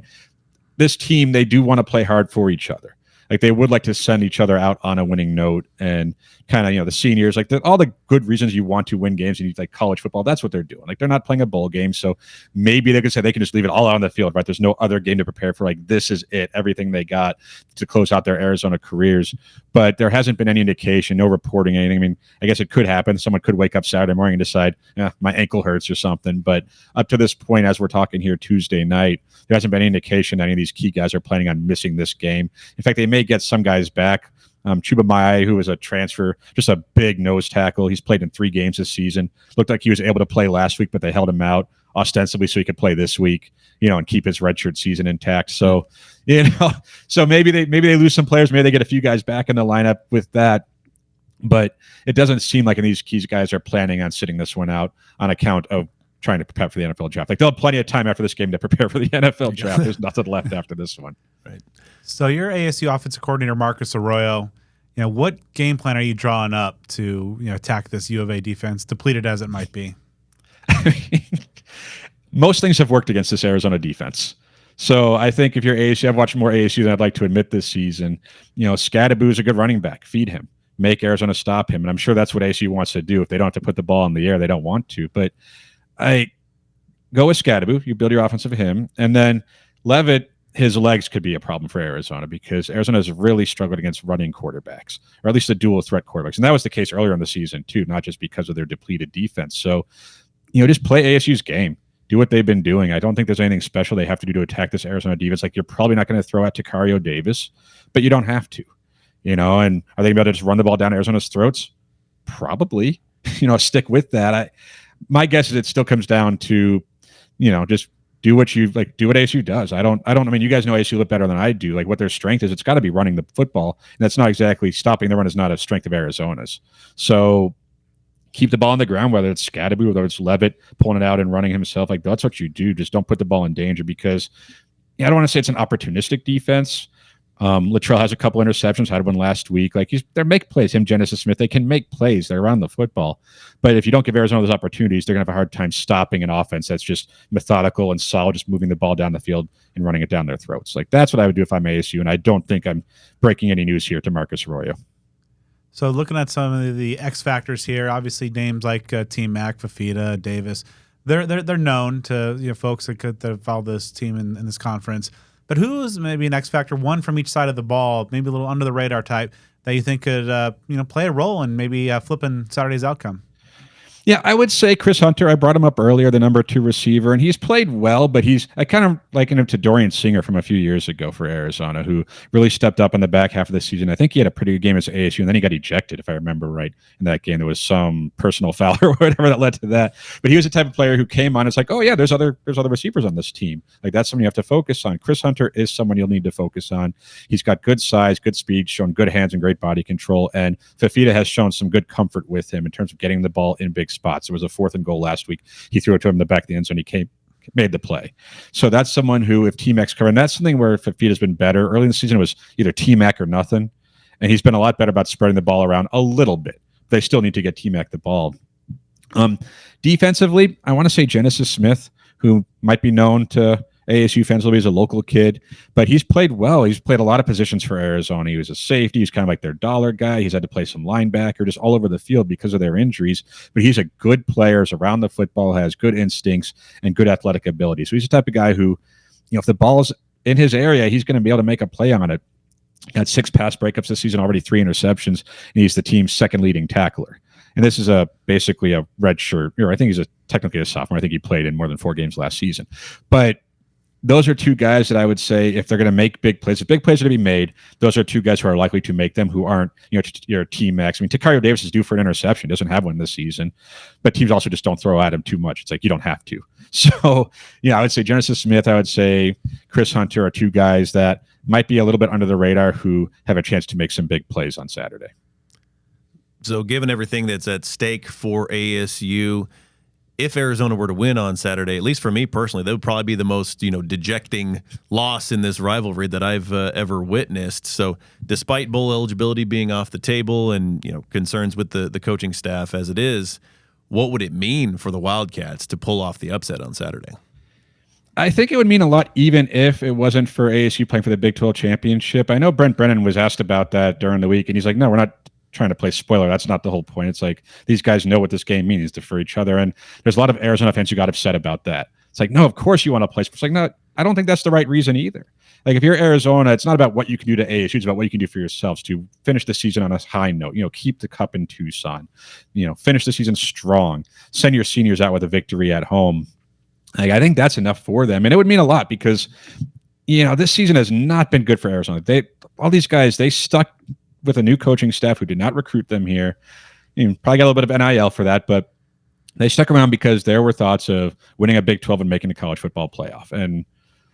this team, they do want to play hard for each other. Like, they would like to send each other out on a winning note, and kind of, the seniors, like all the good reasons you want to win games and you like college football, that's what they're doing. Like, they're not playing a bowl game. So maybe they could say they can just leave it all out on the field, right? There's no other game to prepare for. Like, this is it, everything they got to close out their Arizona careers. But there hasn't been any indication, no reporting, anything. I mean, I guess it could happen. Someone could wake up Saturday morning and decide, my ankle hurts or something. But up to this point, as we're talking here Tuesday night, there hasn't been any indication that any of these key guys are planning on missing this game. In fact, they may get some guys back. Chuba Mai, who was a transfer, just a big nose tackle. He's played in 3 games this season. Looked like he was able to play last week, but they held him out ostensibly so he could play this week, and keep his redshirt season intact. So, so maybe they lose some players. Maybe they get a few guys back in the lineup with that. But it doesn't seem like any of these key guys are planning on sitting this one out on account of trying to prepare for the NFL draft. Like, they'll have plenty of time after this game to prepare for the NFL draft. There's nothing left after this one. Right. So your ASU offensive coordinator, Marcus Arroyo, what game plan are you drawing up to, attack this U of A defense, depleted as it might be? Most things have worked against this Arizona defense. So I think if you're ASU, I've watched more ASU than I'd like to admit this season. Scadaboo's a good running back. Feed him. Make Arizona stop him. And I'm sure that's what ASU wants to do. If they don't have to put the ball in the air, they don't want to. But I go with Scadaboo. You build your offense of him. And then Levitt, his legs could be a problem for Arizona, because Arizona has really struggled against running quarterbacks, or at least the dual threat quarterbacks. And that was the case earlier in the season too, not just because of their depleted defense. So, just play ASU's game. Do what they've been doing. I don't think there's anything special they have to do to attack this Arizona defense. Like, you're probably not going to throw out Takario Davis, but you don't have to, and are they going to be able to just run the ball down Arizona's throats? Probably, stick with that. my guess is it still comes down to, just do what ASU does. I mean, you guys know ASU a little better than I do. Like what their strength is, it's got to be running the football. And that's not exactly stopping the run is not a strength of Arizona's. So keep the ball on the ground, whether it's Scadaboo, whether it's Levitt pulling it out and running himself. Like that's what you do. Just don't put the ball in danger because I don't want to say it's an opportunistic defense. Luttrell has a couple interceptions, had one last week. Like they make plays. Him, Genesis Smith, they can make plays. They're around the football. But if you don't give Arizona those opportunities, they're going to have a hard time stopping an offense that's just methodical and solid, just moving the ball down the field and running it down their throats. Like that's what I would do if I'm ASU, and I don't think I'm breaking any news here to Marcus Arroyo. So looking at some of the X factors here, obviously names like Team Mac, Fafita, Davis, they're known to folks that follow this team in this conference. But who's maybe an X factor, one from each side of the ball, maybe a little under the radar type that you think could play a role in maybe flipping Saturday's outcome? Yeah, I would say Chris Hunter. I brought him up earlier, the number 2 receiver, and he's played well, but I kind of liken him to Dorian Singer from a few years ago for Arizona, who really stepped up in the back half of the season. I think he had a pretty good game as ASU, and then he got ejected, if I remember right, in that game. There was some personal foul or whatever that led to that. But he was the type of player who came on. It's like, oh yeah, there's other receivers on this team. Like that's someone you have to focus on. Chris Hunter is someone you'll need to focus on. He's got good size, good speed, shown good hands and great body control, and Fafita has shown some good comfort with him in terms of getting the ball in big spots. There was a 4th and goal last week. He threw it to him in the back of the end zone. He made the play. So that's someone who, if T-Mac's covering, that's something where Fafita's been better. Early in the season, it was either T-Mac or nothing. And he's been a lot better about spreading the ball around a little bit. They still need to get T-Mac the ball. Defensively, I want to say Genesis Smith, who might be known to ASU fans. He's a local kid, but he's played well. He's played a lot of positions for Arizona. He was a safety. He's kind of like their dollar guy. He's had to play some linebacker, just all over the field because of their injuries. But he's a good player. Is around the football, has good instincts and good athletic ability. So he's the type of guy who, if the ball's in his area, he's going to be able to make a play on it. Had 6 pass breakups this season, already 3 interceptions, and he's the team's second leading tackler. And this is basically a red shirt, or I think he's technically a sophomore. I think he played in more than 4 games last season. But those are 2 guys that I would say, if they're going to make big plays, if big plays are to be made, those are 2 guys who are likely to make them, who aren't, your T-Max. I mean, Takario Davis is due for an interception. Doesn't have one this season, but teams also just don't throw at him too much. It's like, you don't have to. So, I would say Genesis Smith, I would say Chris Hunter are 2 guys that might be a little bit under the radar who have a chance to make some big plays on Saturday. So given everything that's at stake for ASU, if Arizona were to win on Saturday, at least for me personally, that would probably be the most, dejecting loss in this rivalry that I've ever witnessed. So despite bowl eligibility being off the table and, concerns with the coaching staff as it is, what would it mean for the Wildcats to pull off the upset on Saturday? I think it would mean a lot even if it wasn't for ASU playing for the Big 12 championship. I know Brent Brennan was asked about that during the week, and he's like, no, we're not trying to play spoiler. That's not the whole point. It's like these guys know what this game means for each other. And there's a lot of Arizona fans who got upset about that. It's like, no, of course you want to play. It's like, no, I don't think that's the right reason either. Like if you're Arizona, it's not about what you can do to ASU. It's about what you can do for yourselves to finish the season on a high note, keep the cup in Tucson, finish the season strong, send your seniors out with a victory at home. Like, I think that's enough for them. And it would mean a lot because, this season has not been good for Arizona. All these guys, they stuck with a new coaching staff who did not recruit them here. Probably got a little bit of NIL for that, but they stuck around because there were thoughts of winning a Big 12 and making a college football playoff. And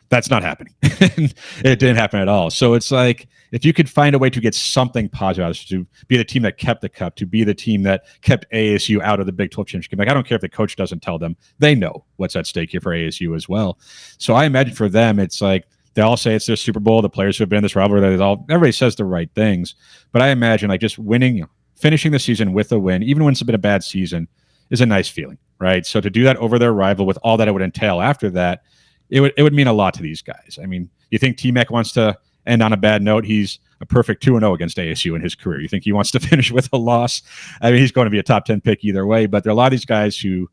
that's not happening. It didn't happen at all. So it's like, if you could find a way to get something positive out of this, to be the team that kept the cup, to be the team that kept ASU out of the Big 12 championship. Like, I don't care if the coach doesn't tell them. They know what's at stake here for ASU as well. So I imagine for them, it's like, they all say it's their Super Bowl. The players who have been in this rivalry, everybody says the right things. But I imagine like just winning, finishing the season with a win, even when it's been a bad season, is a nice feeling, right? So to do that over their rival with all that it would entail after that, it would mean a lot to these guys. I mean, you think T-Mac wants to end on a bad note? He's a perfect 2-0 against ASU in his career. You think he wants to finish with a loss? I mean, he's going to be a top 10 pick either way. But there are a lot of these guys who,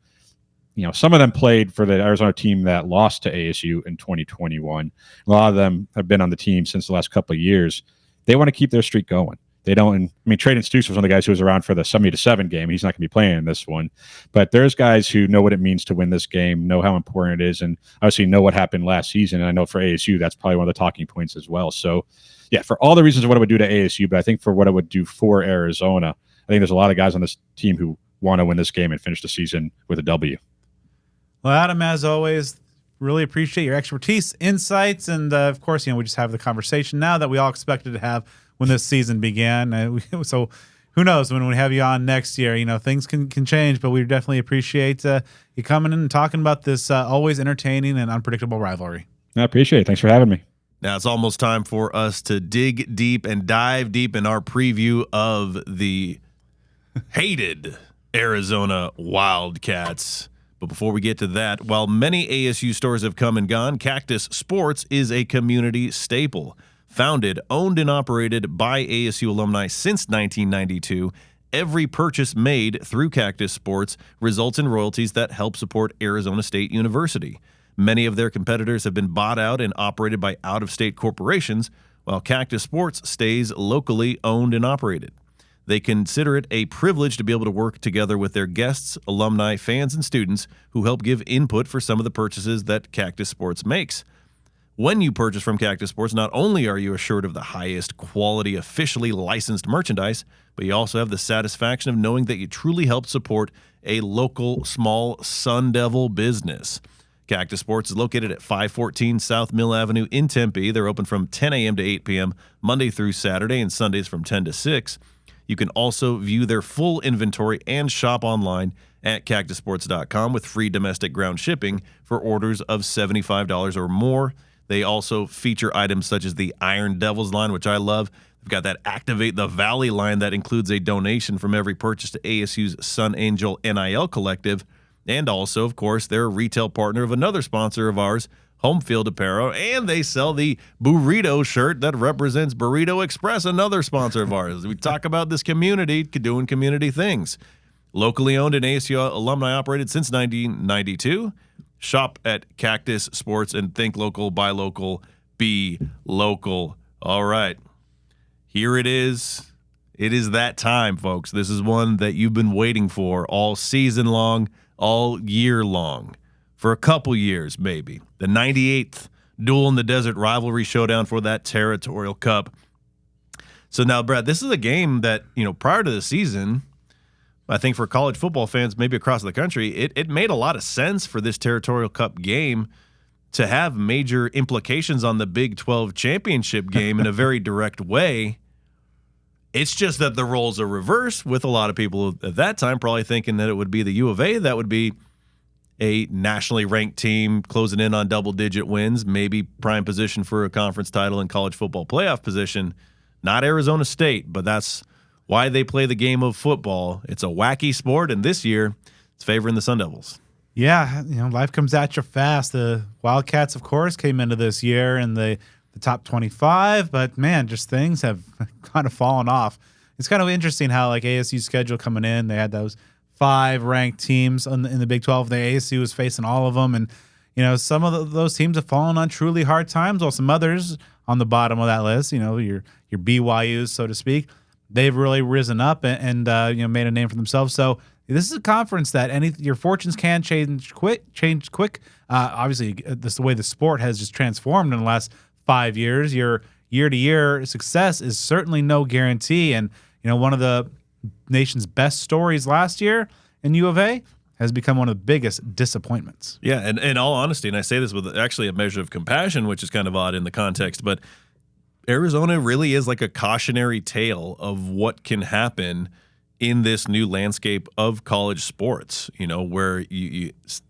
some of them played for the Arizona team that lost to ASU in 2021. A lot of them have been on the team since the last couple of years. They want to keep their streak going. They don't. And, I mean, Traden Stukes was one of the guys who was around for the 70-7 game. He's not going to be playing in this one. But there's guys who know what it means to win this game, know how important it is, and obviously know what happened last season. And I know for ASU, that's probably one of the talking points as well. So, yeah, for all the reasons of what it would do to ASU, but I think for what it would do for Arizona, I think there's a lot of guys on this team who want to win this game and finish the season with a W. Well, Adam, as always, really appreciate your expertise, insights, and of course, we just have the conversation now that we all expected to have when this season began. So who knows when we have you on next year? Things can change, but we definitely appreciate you coming in and talking about this always entertaining and unpredictable rivalry. I appreciate it. Thanks for having me. Now it's almost time for us to dig deep and dive deep in our preview of the hated Arizona Wildcats. But before we get to that, while many ASU stores have come and gone, Cactus Sports is a community staple. Founded, owned, and operated by ASU alumni since 1992, every purchase made through Cactus Sports results in royalties that help support Arizona State University. Many of their competitors have been bought out and operated by out-of-state corporations, while Cactus Sports stays locally owned and operated. They consider it a privilege to be able to work together with their guests, alumni, fans, and students who help give input for some of the purchases that Cactus Sports makes. When you purchase from Cactus Sports, not only are you assured of the highest quality, officially licensed merchandise, but you also have the satisfaction of knowing that you truly helped support a local, small Sun Devil business. Cactus Sports is located at 514 South Mill Avenue in Tempe. They're open from 10 a.m. to 8 p.m. Monday through Saturday, and Sundays from 10 to 6. You can also view their full inventory and shop online at cactusports.com with free domestic ground shipping for orders of $75 or more. They also feature items such as the Iron Devils line, which I love. They've got that Activate the Valley line that includes a donation from every purchase to ASU's Sun Angel NIL Collective. And also, of course, they're a retail partner of another sponsor of ours, Home Field Apparel, and they sell the Burrito shirt that represents Burrito Express, another sponsor of ours. We talk about this community doing community things. Locally owned and ASU alumni operated since 1992. Shop at Cactus Sports and think local, buy local, be local. All right. Here it is. It is that time, folks. This is one that you've been waiting for all season long, all year long. For a couple years, maybe. The 98th Duel in the Desert rivalry showdown for that Territorial Cup. So now, Brad, this is a game that, prior to the season, I think for college football fans, maybe across the country, it made a lot of sense for this Territorial Cup game to have major implications on the Big 12 championship game in a very direct way. It's just that the roles are reversed, with a lot of people at that time probably thinking that it would be the U of A that would be a nationally ranked team closing in on double-digit wins, maybe prime position for a conference title and college football playoff position. Not Arizona State, but that's why they play the game of football. It's a wacky sport, and this year it's favoring the Sun Devils. Yeah, life comes at you fast. The Wildcats, of course, came into this year in the top 25, but man, just things have kind of fallen off. It's kind of interesting how ASU's schedule coming in, they had those 5 ranked teams in the Big 12. The ASU was facing all of them, and some of those teams have fallen on truly hard times, while some others on the bottom of that list, your BYUs, so to speak, they've really risen up and made a name for themselves. So this is a conference that your fortunes can change quick. Obviously, this the way the sport has just transformed in the last 5 years. Your year-to-year success is certainly no guarantee, and one of the nation's best stories last year in U of A has become one of the biggest disappointments. Yeah, and in all honesty, and I say this with actually a measure of compassion, which is kind of odd in the context, but Arizona really is like a cautionary tale of what can happen in this new landscape of college sports, where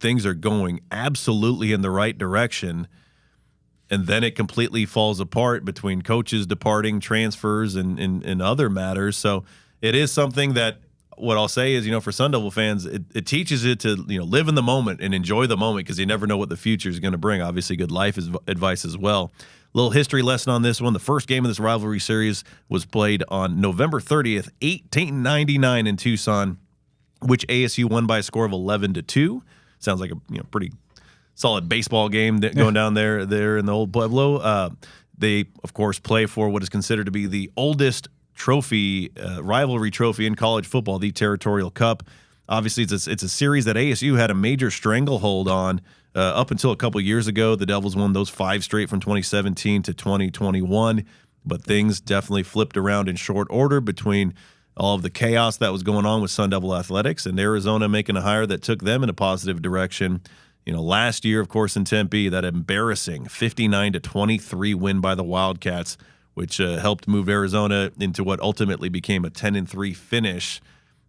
things are going absolutely in the right direction, and then it completely falls apart between coaches departing, transfers, and other matters. So it is something that what I'll say is, for Sun Devil fans, it teaches it to, live in the moment and enjoy the moment, because you never know what the future is going to bring. Obviously, good life advice as well. Little history lesson on this one. The first game of this rivalry series was played on November 30th, 1899 in Tucson, which ASU won by a score of 11-2. Sounds like a pretty solid baseball game going down there in the old Pueblo. They, of course, play for what is considered to be the oldest trophy, rivalry trophy in college football, the Territorial Cup. Obviously, it's a series that ASU had a major stranglehold on up until a couple years ago. The Devils won those 5 straight from 2017 to 2021, but things definitely flipped around in short order between all of the chaos that was going on with Sun Devil Athletics, and Arizona making a hire that took them in a positive direction. Last year, of course, in Tempe, that embarrassing 59-23 win by the Wildcats, which helped move Arizona into what ultimately became a 10-3 finish.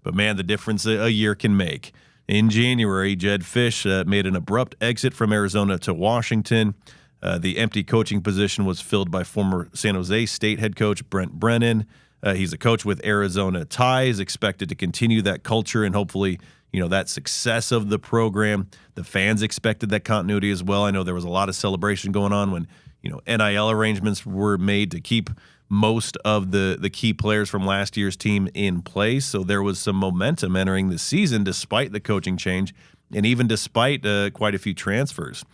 But man, the difference a year can make. In January, Jedd Fisch made an abrupt exit from Arizona to Washington. The empty coaching position was filled by former San Jose State head coach Brent Brennan. He's a coach with Arizona ties, expected to continue that culture and hopefully, that success of the program. The fans expected that continuity as well. I know there was a lot of celebration going on when, NIL arrangements were made to keep most of the key players from last year's team in place. So there was some momentum entering the season despite the coaching change and even despite quite a few transfers.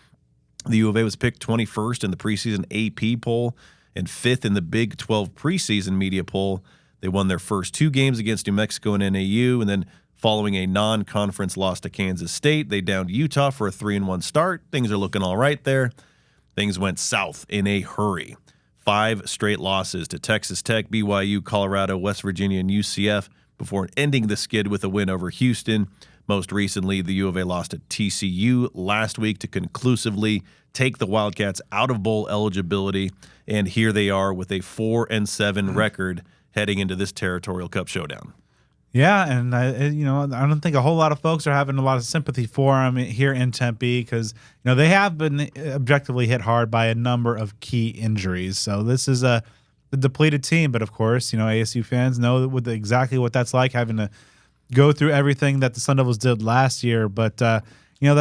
The U of A was picked 21st in the preseason AP poll and 5th in the Big 12 preseason media poll. They won their first 2 games against New Mexico and NAU, and then following a non-conference loss to Kansas State, they downed Utah for a 3-1 start. Things are looking all right there. Things went south in a hurry. 5 straight losses to Texas Tech, BYU, Colorado, West Virginia, and UCF before ending the skid with a win over Houston. Most recently, the U of A lost to TCU last week to conclusively take the Wildcats out of bowl eligibility, and here they are with a 4-7 record heading into this Territorial Cup showdown. Yeah, and I don't think a whole lot of folks are having a lot of sympathy for them here in Tempe because they have been objectively hit hard by a number of key injuries. So this is a depleted team, but of course, ASU fans know exactly what that's like, having to go through everything that the Sun Devils did last year. But that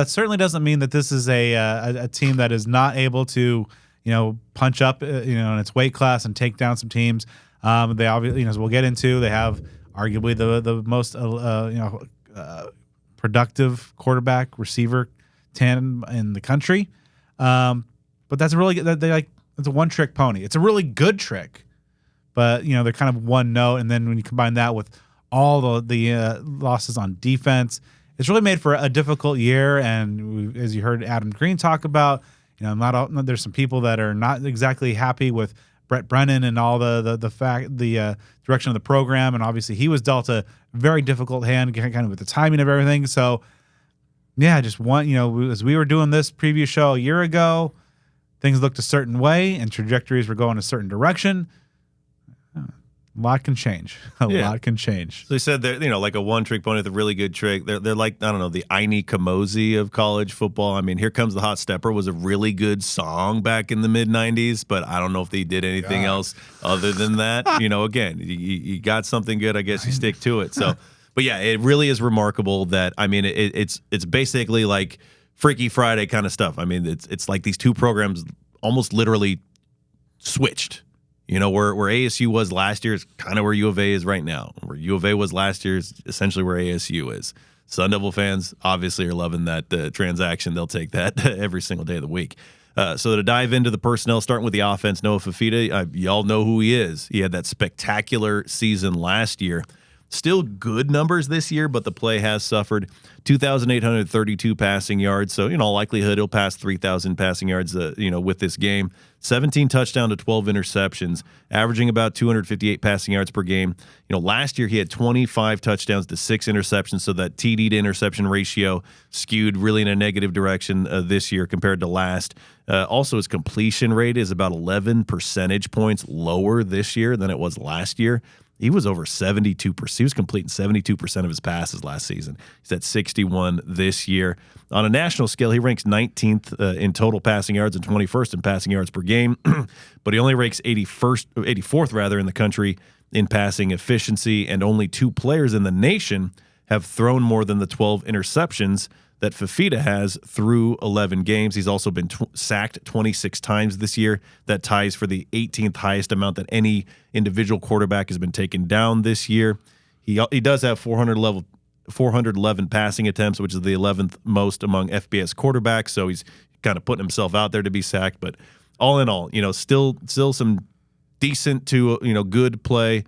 certainly doesn't mean that this is a team that is not able to punch up in its weight class and take down some teams. They obviously, as we'll get into, they have arguably the most productive quarterback receiver tandem in the country. But that's really it's a one-trick pony. It's a really good trick, but they're kind of one note. And then when you combine that with all the losses on defense, it's really made for a difficult year. And as you heard Adam Green talk about, there's some people that are not exactly happy with Brett Brennan and all the direction of the program, and obviously he was dealt a very difficult hand, kind of with the timing of everything. So, yeah, just as we were doing this previous show a year ago, things looked a certain way and trajectories were going a certain direction. A lot can change. A lot can change. So they said they're, like a one-trick pony with a really good trick. They're like, I don't know, the Aini Kamosi of college football. I mean, Here Comes the Hot Stepper was a really good song back in the mid-'90s, but I don't know if they did anything else other than that. Again, you got something good, I guess you stick to it. So, but yeah, it really is remarkable that, I mean, it's basically like Freaky Friday kind of stuff. I mean, it's like these two programs almost literally switched. Where ASU was last year is kind of where U of A is right now. Where U of A was last year is essentially where ASU is. Sun Devil fans obviously are loving that transaction. They'll take that every single day of the week. So to dive into the personnel, starting with the offense, Noah Fifita, y'all know who he is. He had that spectacular season last year. Still good numbers this year, but the play has suffered. 2,832 passing yards. So, in all likelihood, he'll pass 3,000 passing yards, with this game. 17 touchdowns to 12 interceptions, averaging about 258 passing yards per game. Last year he had 25 touchdowns to 6 interceptions, so that TD to interception ratio skewed really in a negative direction this year compared to last. Also, his completion rate is about 11 percentage points lower this year than it was last year. He was over 72%. He was completing 72% of his passes last season. He's at 61 this year. On a national scale, he ranks 19th in total passing yards and 21st in passing yards per game, but he only ranks 84th in the country in passing efficiency, and only 2 players in the nation have thrown more than the 12 interceptions that Fifita has through 11 games. He's also been sacked 26 times this year. That ties for the 18th highest amount that any individual quarterback has been taken down this year. He does have 411 passing attempts, which is the 11th most among FBS quarterbacks. So he's kind of putting himself out there to be sacked. But all in all, still some decent to good play,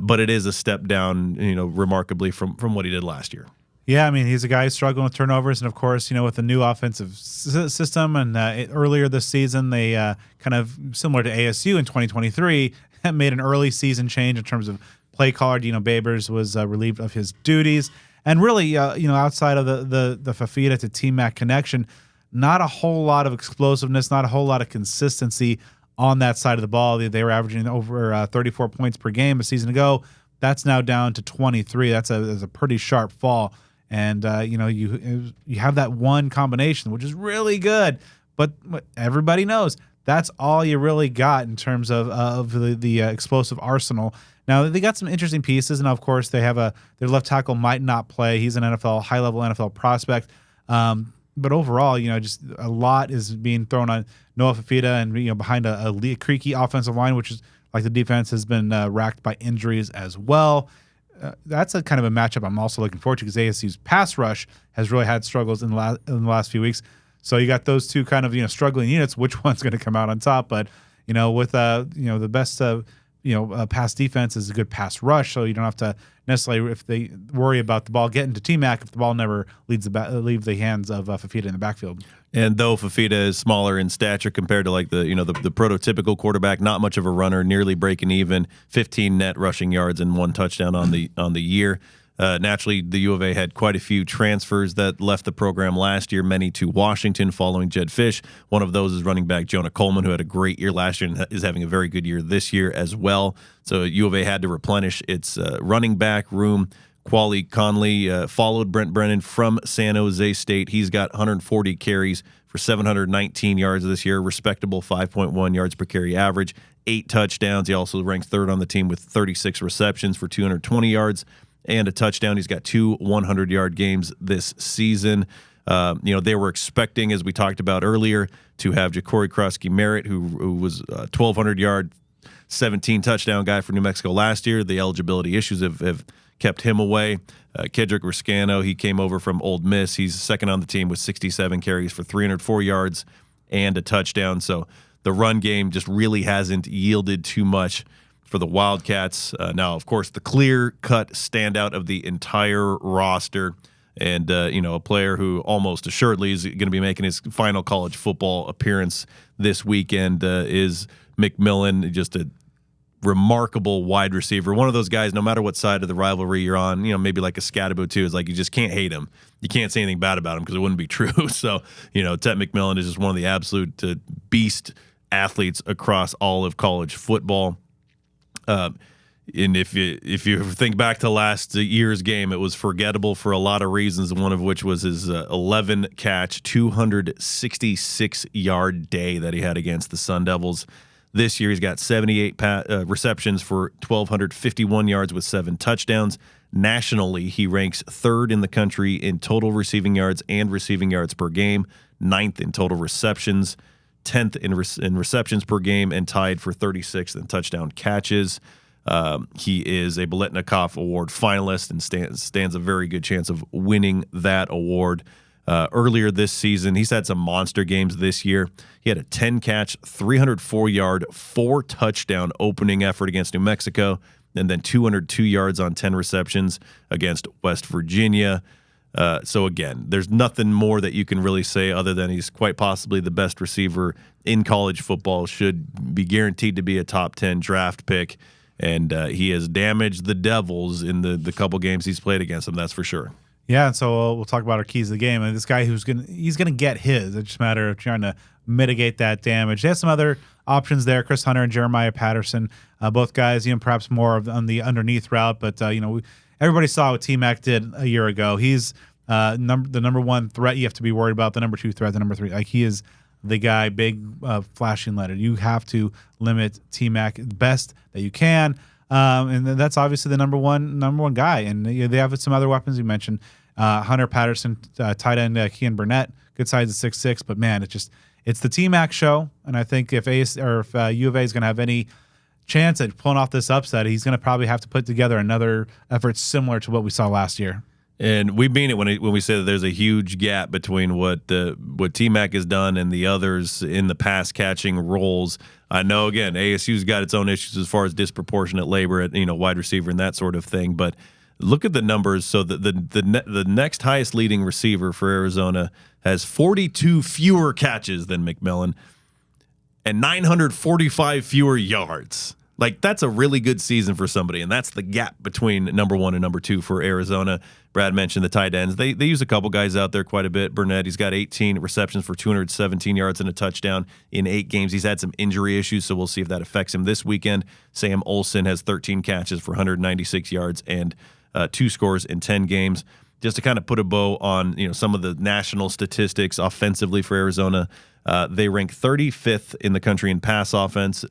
but it is a step down, remarkably from what he did last year. Yeah, I mean, he's a guy who's struggling with turnovers, and of course, with the new offensive system, and earlier this season, they kind of similar to ASU in 2023, made an early season change in terms of play caller Dino Babers was relieved of his duties. And really, outside of the Fafita to T-Mac connection, not a whole lot of explosiveness, not a whole lot of consistency on that side of the ball. They were averaging over 34 points per game a season ago. That's now down to 23. That's a pretty sharp fall. And, you have that one combination, which is really good. But everybody knows that's all you really got in terms of the explosive arsenal. Now, they got some interesting pieces, and of course, they have their left tackle might not play. He's an high-level NFL prospect. But overall, just a lot is being thrown on Noah Fafita and, behind a creaky offensive line, which is like the defense has been racked by injuries as well. That's a kind of a matchup I'm also looking forward to because ASU's pass rush has really had struggles in the last few weeks. So you got those two kind of, struggling units. Which one's going to come out on top? But, with, the best, pass defense is a good pass rush. So you don't have to necessarily, if they worry about the ball getting to T-Mac, if the ball never leaves the hands of Fafita in the backfield. And though Fafita is smaller in stature compared to like the prototypical quarterback, not much of a runner, nearly breaking even, 15 net rushing yards and 1 touchdown on the year. Naturally, the U of A had quite a few transfers that left the program last year, many to Washington following Jedd Fisch. One of those is running back Jonah Coleman, who had a great year last year and is having a very good year this year as well. So U of A had to replenish its running back room. Quali Conley followed Brent Brennan from San Jose State. He's got 140 carries for 719 yards this year, respectable 5.1 yards per carry average, 8 touchdowns. He also ranks third on the team with 36 receptions for 220 yards. And a touchdown. He's got 2 100-yard games this season. They were expecting, as we talked about earlier, to have Ja'Cory Krosky-Merritt, who was a 1,200-yard, 17-touchdown guy for New Mexico last year. The eligibility issues have kept him away. Kedrick Riscano, he came over from Ole Miss. He's second on the team with 67 carries for 304 yards and a touchdown. So the run game just really hasn't yielded too much for the Wildcats. Now, of course, the clear-cut standout of the entire roster and, a player who almost assuredly is going to be making his final college football appearance this weekend is McMillan, just a remarkable wide receiver. One of those guys, no matter what side of the rivalry you're on, maybe like a Scatabo too, is like you just can't hate him. You can't say anything bad about him because it wouldn't be true. So, Tet McMillan is just one of the absolute beast athletes across all of college football. And if you think back to last year's game, it was forgettable for a lot of reasons, one of which was his 11-catch, 266-yard day that he had against the Sun Devils. This year, he's got 78 receptions for 1,251 yards with 7 touchdowns. Nationally, he ranks third in the country in total receiving yards and receiving yards per game, 9th in total receptions, 10th in receptions per game, and tied for 36th in touchdown catches. He is a Biletnikoff Award finalist and stands a very good chance of winning that award. Earlier this season, he's had some monster games this year. He had a 10-catch, 304-yard, 4-touchdown opening effort against New Mexico, and then 202 yards on 10 receptions against West Virginia. So again, there's nothing more that you can really say other than he's quite possibly the best receiver in college football, should be guaranteed to be a top 10 draft pick, and he has damaged the Devils in the couple games he's played against them, that's for sure. Yeah, and so we'll talk about our keys of the game. And this guy he's gonna get his. It's just a matter of trying to mitigate that damage. They have some other options there, Chris Hunter and Jeremiah Patterson, both guys, perhaps more on the underneath route, but everybody saw what T-Mac did a year ago. He's the number one threat you have to be worried about, the number 2 threat, the number 3. Like, he is the guy, big, flashing letter. You have to limit T-Mac best that you can. And that's obviously the number one guy. And they have some other weapons you mentioned. Hunter Patterson, tight end Kean Burnett, good size at 6'6", but man, it's the T-Mac show. And I think if U of A is going to have any chance at pulling off this upset, he's going to probably have to put together another effort similar to what we saw last year. And we mean it when we say that there's a huge gap between what T-Mac has done and the others in the pass catching roles. I know, again, ASU's got its own issues as far as disproportionate labor at wide receiver and that sort of thing. But look at the numbers. So the next highest leading receiver for Arizona has 42 fewer catches than McMillan and 945 fewer yards. Like, that's a really good season for somebody, and that's the gap between number 1 and number 2 for Arizona. Brad mentioned the tight ends. They use a couple guys out there quite a bit. Burnett, he's got 18 receptions for 217 yards and a touchdown in 8 games. He's had some injury issues, so we'll see if that affects him this weekend. Sam Olsen has 13 catches for 196 yards and 2 scores in 10 games. Just to kind of put a bow on some of the national statistics offensively for Arizona, they rank 35th in the country in pass offense,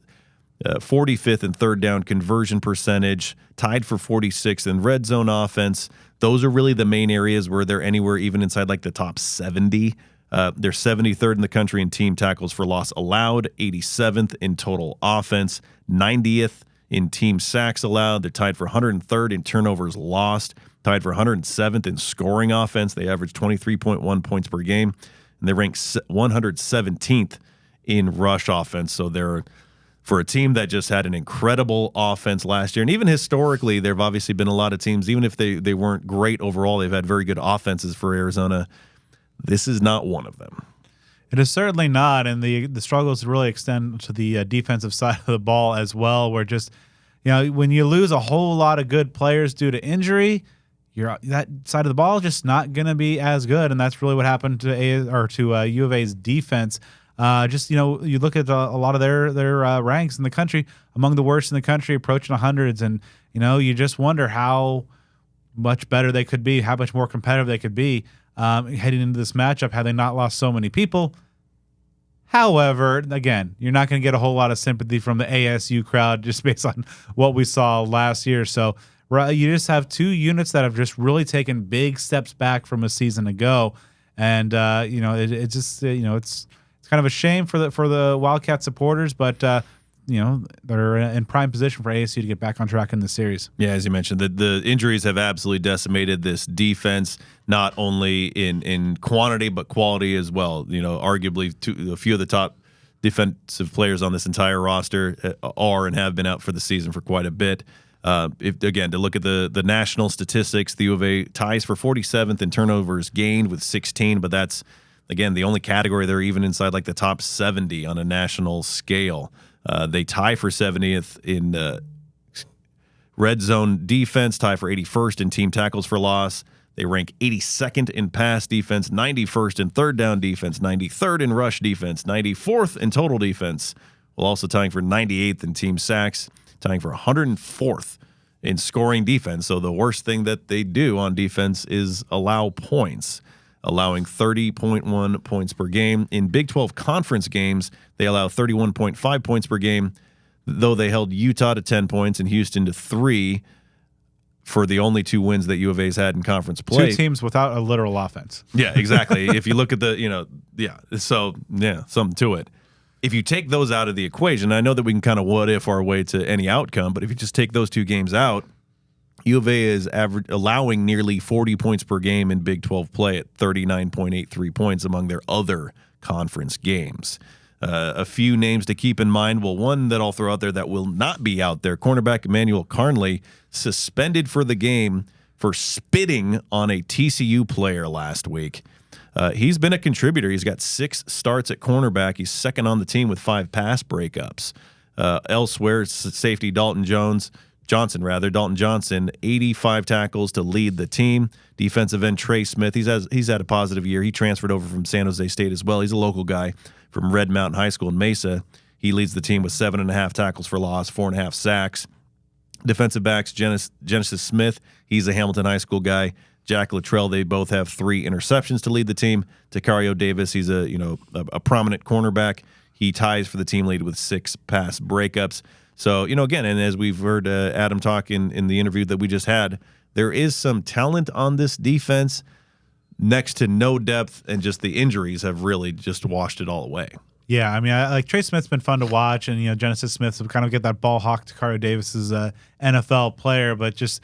45th in third down conversion percentage, tied for 46th in red zone offense. Those are really the main areas where they're anywhere even inside like the top 70. They're 73rd in the country in team tackles for loss allowed, 87th in total offense, 90th in team sacks allowed. They're tied for 103rd in turnovers lost, tied for 107th in scoring offense. They average 23.1 points per game, and they rank 117th in rush offense. So they're, for a team that just had an incredible offense last year, and even historically, there have obviously been a lot of teams, even if they weren't great overall, they've had very good offenses for Arizona. This is not one of them. It is certainly not, and the struggles really extend to the defensive side of the ball as well, where just, when you lose a whole lot of good players due to injury, that side of the ball is just not going to be as good, and that's really what happened to U of A's defense. You look at a lot of their ranks in the country, among the worst in the country, approaching the hundreds, and you just wonder how much better they could be, how much more competitive they could be heading into this matchup had they not lost so many people. However, again, you're not going to get a whole lot of sympathy from the ASU crowd just based on what we saw last year. So you just have 2 units that have just really taken big steps back from a season ago, and it's kind of a shame for the Wildcat supporters, but they're in prime position for ASU to get back on track in the series. Yeah, as you mentioned, the injuries have absolutely decimated this defense, not only in quantity but quality as well. Arguably a few of the top defensive players on this entire roster are and have been out for the season for quite a bit. To look at the national statistics, the U of A ties for 47th in turnovers gained with 16, but that's, again, the only category they're even inside like the top 70 on a national scale. They tie for 70th in red zone defense, tie for 81st in team tackles for loss. They rank 82nd in pass defense, 91st in third down defense, 93rd in rush defense, 94th in total defense, while also tying for 98th in team sacks, tying for 104th in scoring defense. So the worst thing that they do on defense is allow points, allowing 30.1 points per game. In Big 12 conference games, they allow 31.5 points per game, though they held Utah to 10 points and Houston to 3 for the only 2 wins that U of A's had in conference play. 2 teams without a literal offense. Yeah, exactly. If you look at something to it. If you take those out of the equation, I know that we can kind of what if our way to any outcome, but if you just take those 2 games out, U of A is allowing nearly 40 points per game in Big 12 play at 39.83 points among their other conference games. A few names to keep in mind. Well, one that I'll throw out there that will not be out there, cornerback Emmanuel Carnley, suspended for the game for spitting on a TCU player last week. He's been a contributor. He's got 6 starts at cornerback. He's second on the team with 5 pass breakups. Elsewhere, safety Dalton Johnson, 85 tackles to lead the team. Defensive end Trey Smith, he's had a positive year. He transferred over from San Jose State as well. He's a local guy from Red Mountain High School in Mesa. He leads the team with 7.5 tackles for loss, 4.5 sacks. Defensive backs Genesis Smith, he's a Hamilton High School guy. Jack Luttrell, they both have 3 interceptions to lead the team. Takario Davis, he's a prominent cornerback. He ties for the team lead with 6 pass breakups. So, again, and as we've heard Adam talk in the interview that we just had, there is some talent on this defense next to no depth, and just the injuries have really just washed it all away. Yeah, I mean, like Trey Smith's been fun to watch, and Genesis Smith will kind of get that ball hawk. Takario Davis is a NFL player, but just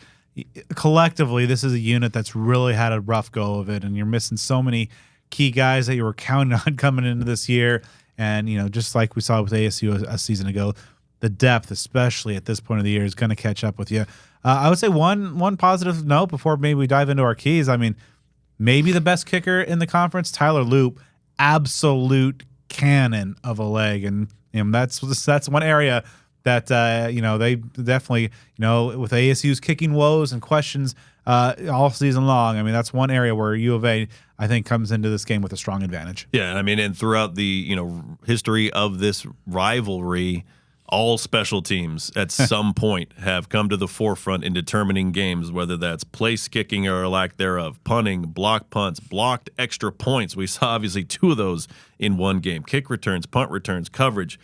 collectively, this is a unit that's really had a rough go of it, and you're missing so many key guys that you were counting on coming into this year, and just like we saw with ASU a season ago, the depth, especially at this point of the year, is going to catch up with you. I would say one positive note before maybe we dive into our keys. I mean, maybe the best kicker in the conference, Tyler Loop, absolute cannon of a leg, and that's one area that they definitely, with ASU's kicking woes and questions all season long. I mean, that's one area where U of A, I think, comes into this game with a strong advantage. Yeah, I mean, and throughout the history of this rivalry, all special teams at some point have come to the forefront in determining games, whether that's place kicking or lack thereof, punting, block punts, blocked extra points. We saw obviously 2 of those in one game. Kick returns, punt returns, coverage.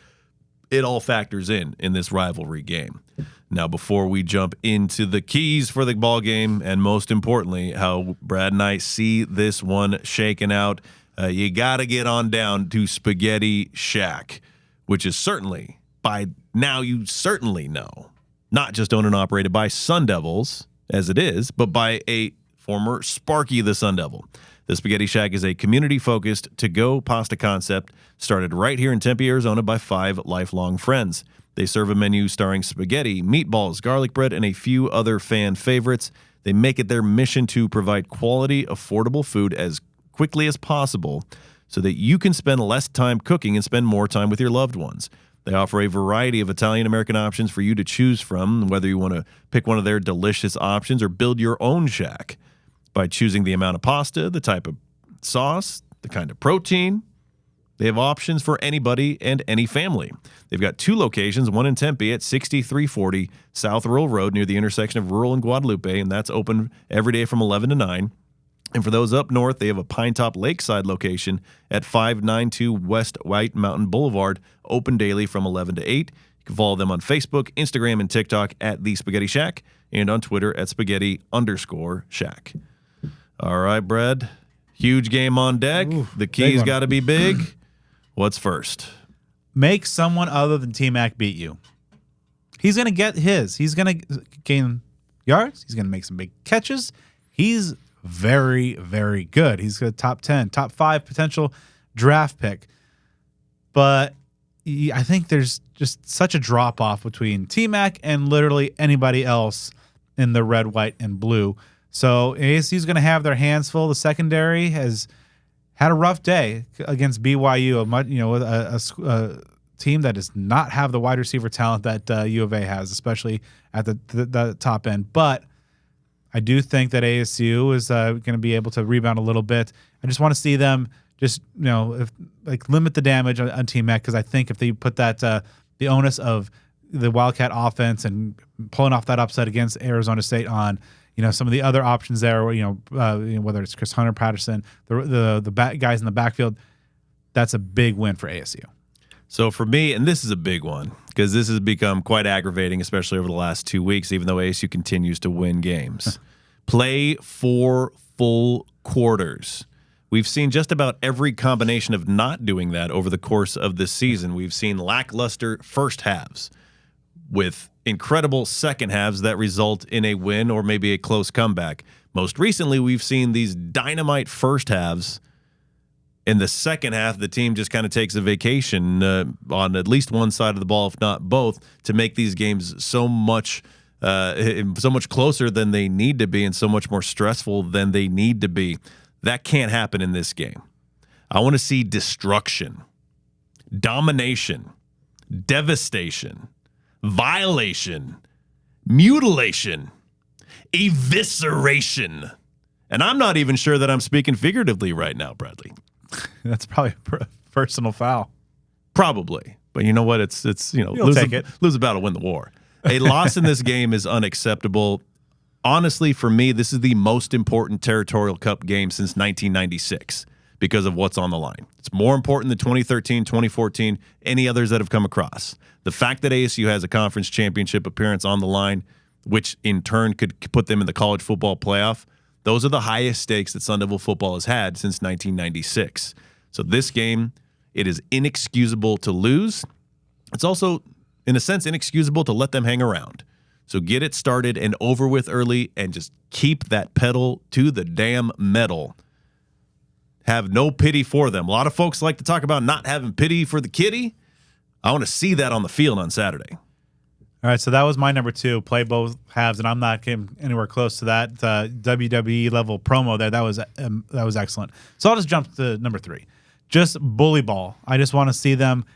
It all factors in this rivalry game. Now, before we jump into the keys for the ball game, and most importantly, how Brad and I see this one shaken out, you got to get on down to Spaghetti Shack, which is certainly, by now you certainly know, not just owned and operated by Sun Devils, as it is, but by a former Sparky the Sun Devil. The Spaghetti Shack is a community-focused to-go pasta concept started right here in Tempe, Arizona by 5 lifelong friends. They serve a menu starring spaghetti, meatballs, garlic bread, and a few other fan favorites. They make it their mission to provide quality, affordable food as quickly as possible so that you can spend less time cooking and spend more time with your loved ones. They offer a variety of Italian-American options for you to choose from, whether you want to pick one of their delicious options or build your own shack. By choosing the amount of pasta, the type of sauce, the kind of protein, they have options for anybody and any family. They've got 2 locations, one in Tempe at 6340 South Rural Road near the intersection of Rural and Guadalupe, and that's open every day from 11 to 9. And for those up north, they have a Pinetop Lakeside location at 592 West White Mountain Boulevard, open daily from 11 to 8. You can follow them on Facebook, Instagram, and TikTok at The Spaghetti Shack, and on Twitter at Spaghetti_Shack. All right, Brad. Huge game on deck. Ooh, the key's got to be big. What's first? Make someone other than T-Mac beat you. He's going to get his. He's going to gain yards. He's going to make some big catches. He's very, very good. He's a top 10, top 5 potential draft pick. But I think there's just such a drop-off between T-Mac and literally anybody else in the red, white, and blue. So ASU's going to have their hands full. The secondary has had a rough day against BYU, a team that does not have the wide receiver talent that U of A has, especially at the top end. But I do think that ASU is going to be able to rebound a little bit. I just want to see them just limit the damage on T-Mac, because I think if they put that the onus of the Wildcat offense and pulling off that upset against Arizona State on some of the other options there, whether it's Chris Hunter, Patterson, the guys in the backfield, that's a big win for ASU. So for me, and this is a big one, because this has become quite aggravating, especially over the last 2 weeks, even though ASU continues to win games. Play 4 full quarters. We've seen just about every combination of not doing that over the course of this season. We've seen lackluster first halves with incredible second halves that result in a win or maybe a close comeback. Most recently, we've seen these dynamite first halves. In the second half, the team just kind of takes a vacation on at least one side of the ball, if not both, to make these games so much closer than they need to be and so much more stressful than they need to be. That can't happen in this game. I want to see destruction, domination, devastation, violation, mutilation, evisceration. And I'm not even sure that I'm speaking figuratively right now, Bradley. That's probably a personal foul. Probably. But you know what? It's lose a battle, win the war. A loss in this game is unacceptable. Honestly, for me, this is the most important Territorial Cup game since 1996 because of what's on the line. It's more important than 2013, 2014, any others that have come across. The fact that ASU has a conference championship appearance on the line, which in turn could put them in the college football playoff, those are the highest stakes that Sun Devil football has had since 1996. So this game, it is inexcusable to lose. It's also, in a sense, inexcusable to let them hang around. So get it started and over with early and just keep that pedal to the damn metal. Have no pity for them. A lot of folks like to talk about not having pity for the kitty. I want to see that on the field on Saturday. All right, so that was my number 2. Play both halves, and I'm not getting anywhere close to that WWE level promo there. That was excellent. So I'll just jump to number 3. Just bully ball. I just want to see them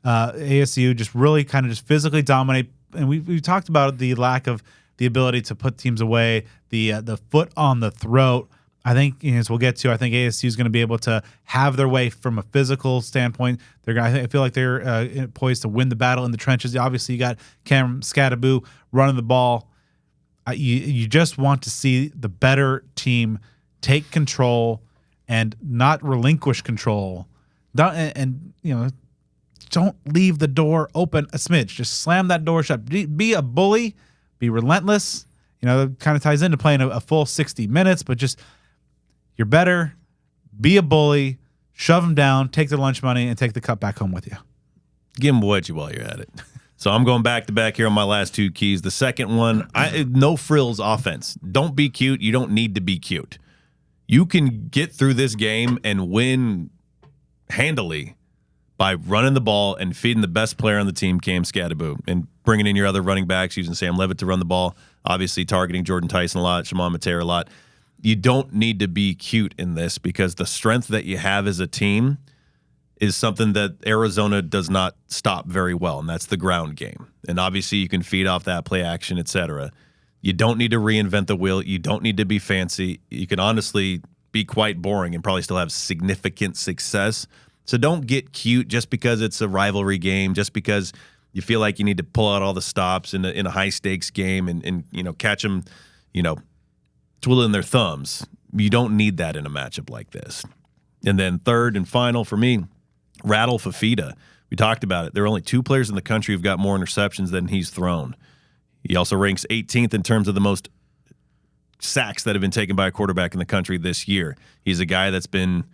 ASU just really kind of just physically dominate. And we've talked about the lack of the ability to put teams away, the foot on the throat. I think, as we'll get to, I think ASU is going to be able to have their way from a physical standpoint. I feel like they're poised to win the battle in the trenches. Obviously, you got Cam Scadaboo running the ball. You just want to see the better team take control and not relinquish control. Don't leave the door open a smidge. Just slam that door shut. Be a bully. Be relentless. That kind of ties into playing a full 60 minutes, but just you're better. Be a bully. Shove them down. Take their lunch money and take the cup back home with you. Give them wedgie while you're at it. So I'm going back to back here on my last two keys. The second one, no frills offense. Don't be cute. You don't need to be cute. You can get through this game and win handily by running the ball and feeding the best player on the team, Cam Scadaboo, and bringing in your other running backs, using Sam Levitt to run the ball, obviously targeting Jordan Tyson a lot, Shimon Matera a lot. You don't need to be cute in this because the strength that you have as a team is something that Arizona does not stop very well, and that's the ground game. And obviously you can feed off that, play action, etc. You don't need to reinvent the wheel. You don't need to be fancy. You can honestly be quite boring and probably still have significant success. So don't get cute just because it's a rivalry game, just because you feel like you need to pull out all the stops in a high-stakes game and catch them, twiddling their thumbs. You don't need that in a matchup like this. And then third and final for me, Rattle Fafita. We talked about it. There are only two players in the country who've got more interceptions than he's thrown. He also ranks 18th in terms of the most sacks that have been taken by a quarterback in the country this year. He's a guy that's been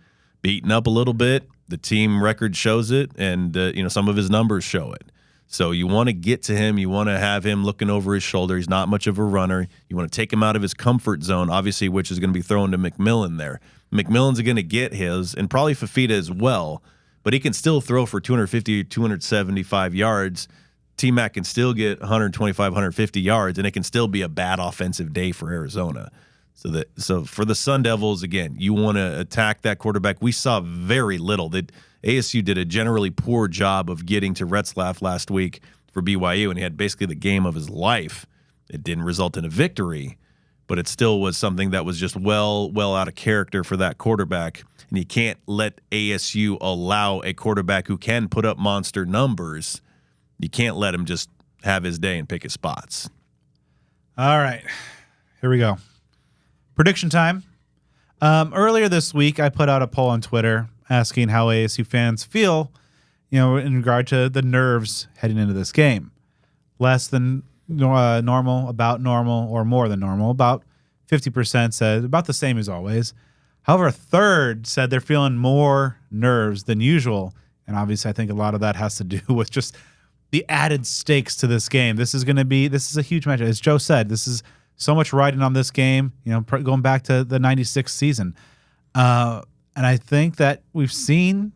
beaten up a little bit. The team record shows it, and some of his numbers show it. So you want to get to him. You want to have him looking over his shoulder. He's not much of a runner. You want to take him out of his comfort zone, obviously, which is going to be thrown to McMillan there. McMillan's going to get his, and probably Fafita as well, but he can still throw for 250, 275 yards. T-Mac can still get 125, 150 yards, and it can still be a bad offensive day for Arizona. So for the Sun Devils, again, you want to attack that quarterback. We saw very little. ASU did a generally poor job of getting to Retzlaff last week for BYU, and he had basically the game of his life. It didn't result in a victory, but it still was something that was just well out of character for that quarterback. And you can't let ASU allow a quarterback who can put up monster numbers. You can't let him just have his day and pick his spots. All right, here we go. Prediction time. Earlier this week, I put out a poll on Twitter asking how ASU fans feel, in regard to the nerves heading into this game. Less than normal, about normal, or more than normal. About 50% said about the same as always. However, a third said they're feeling more nerves than usual. And obviously, I think a lot of that has to do with just the added stakes to this game. This is a huge match. As Joe said, this is so much riding on this game, going back to the 96 season. And I think that we've seen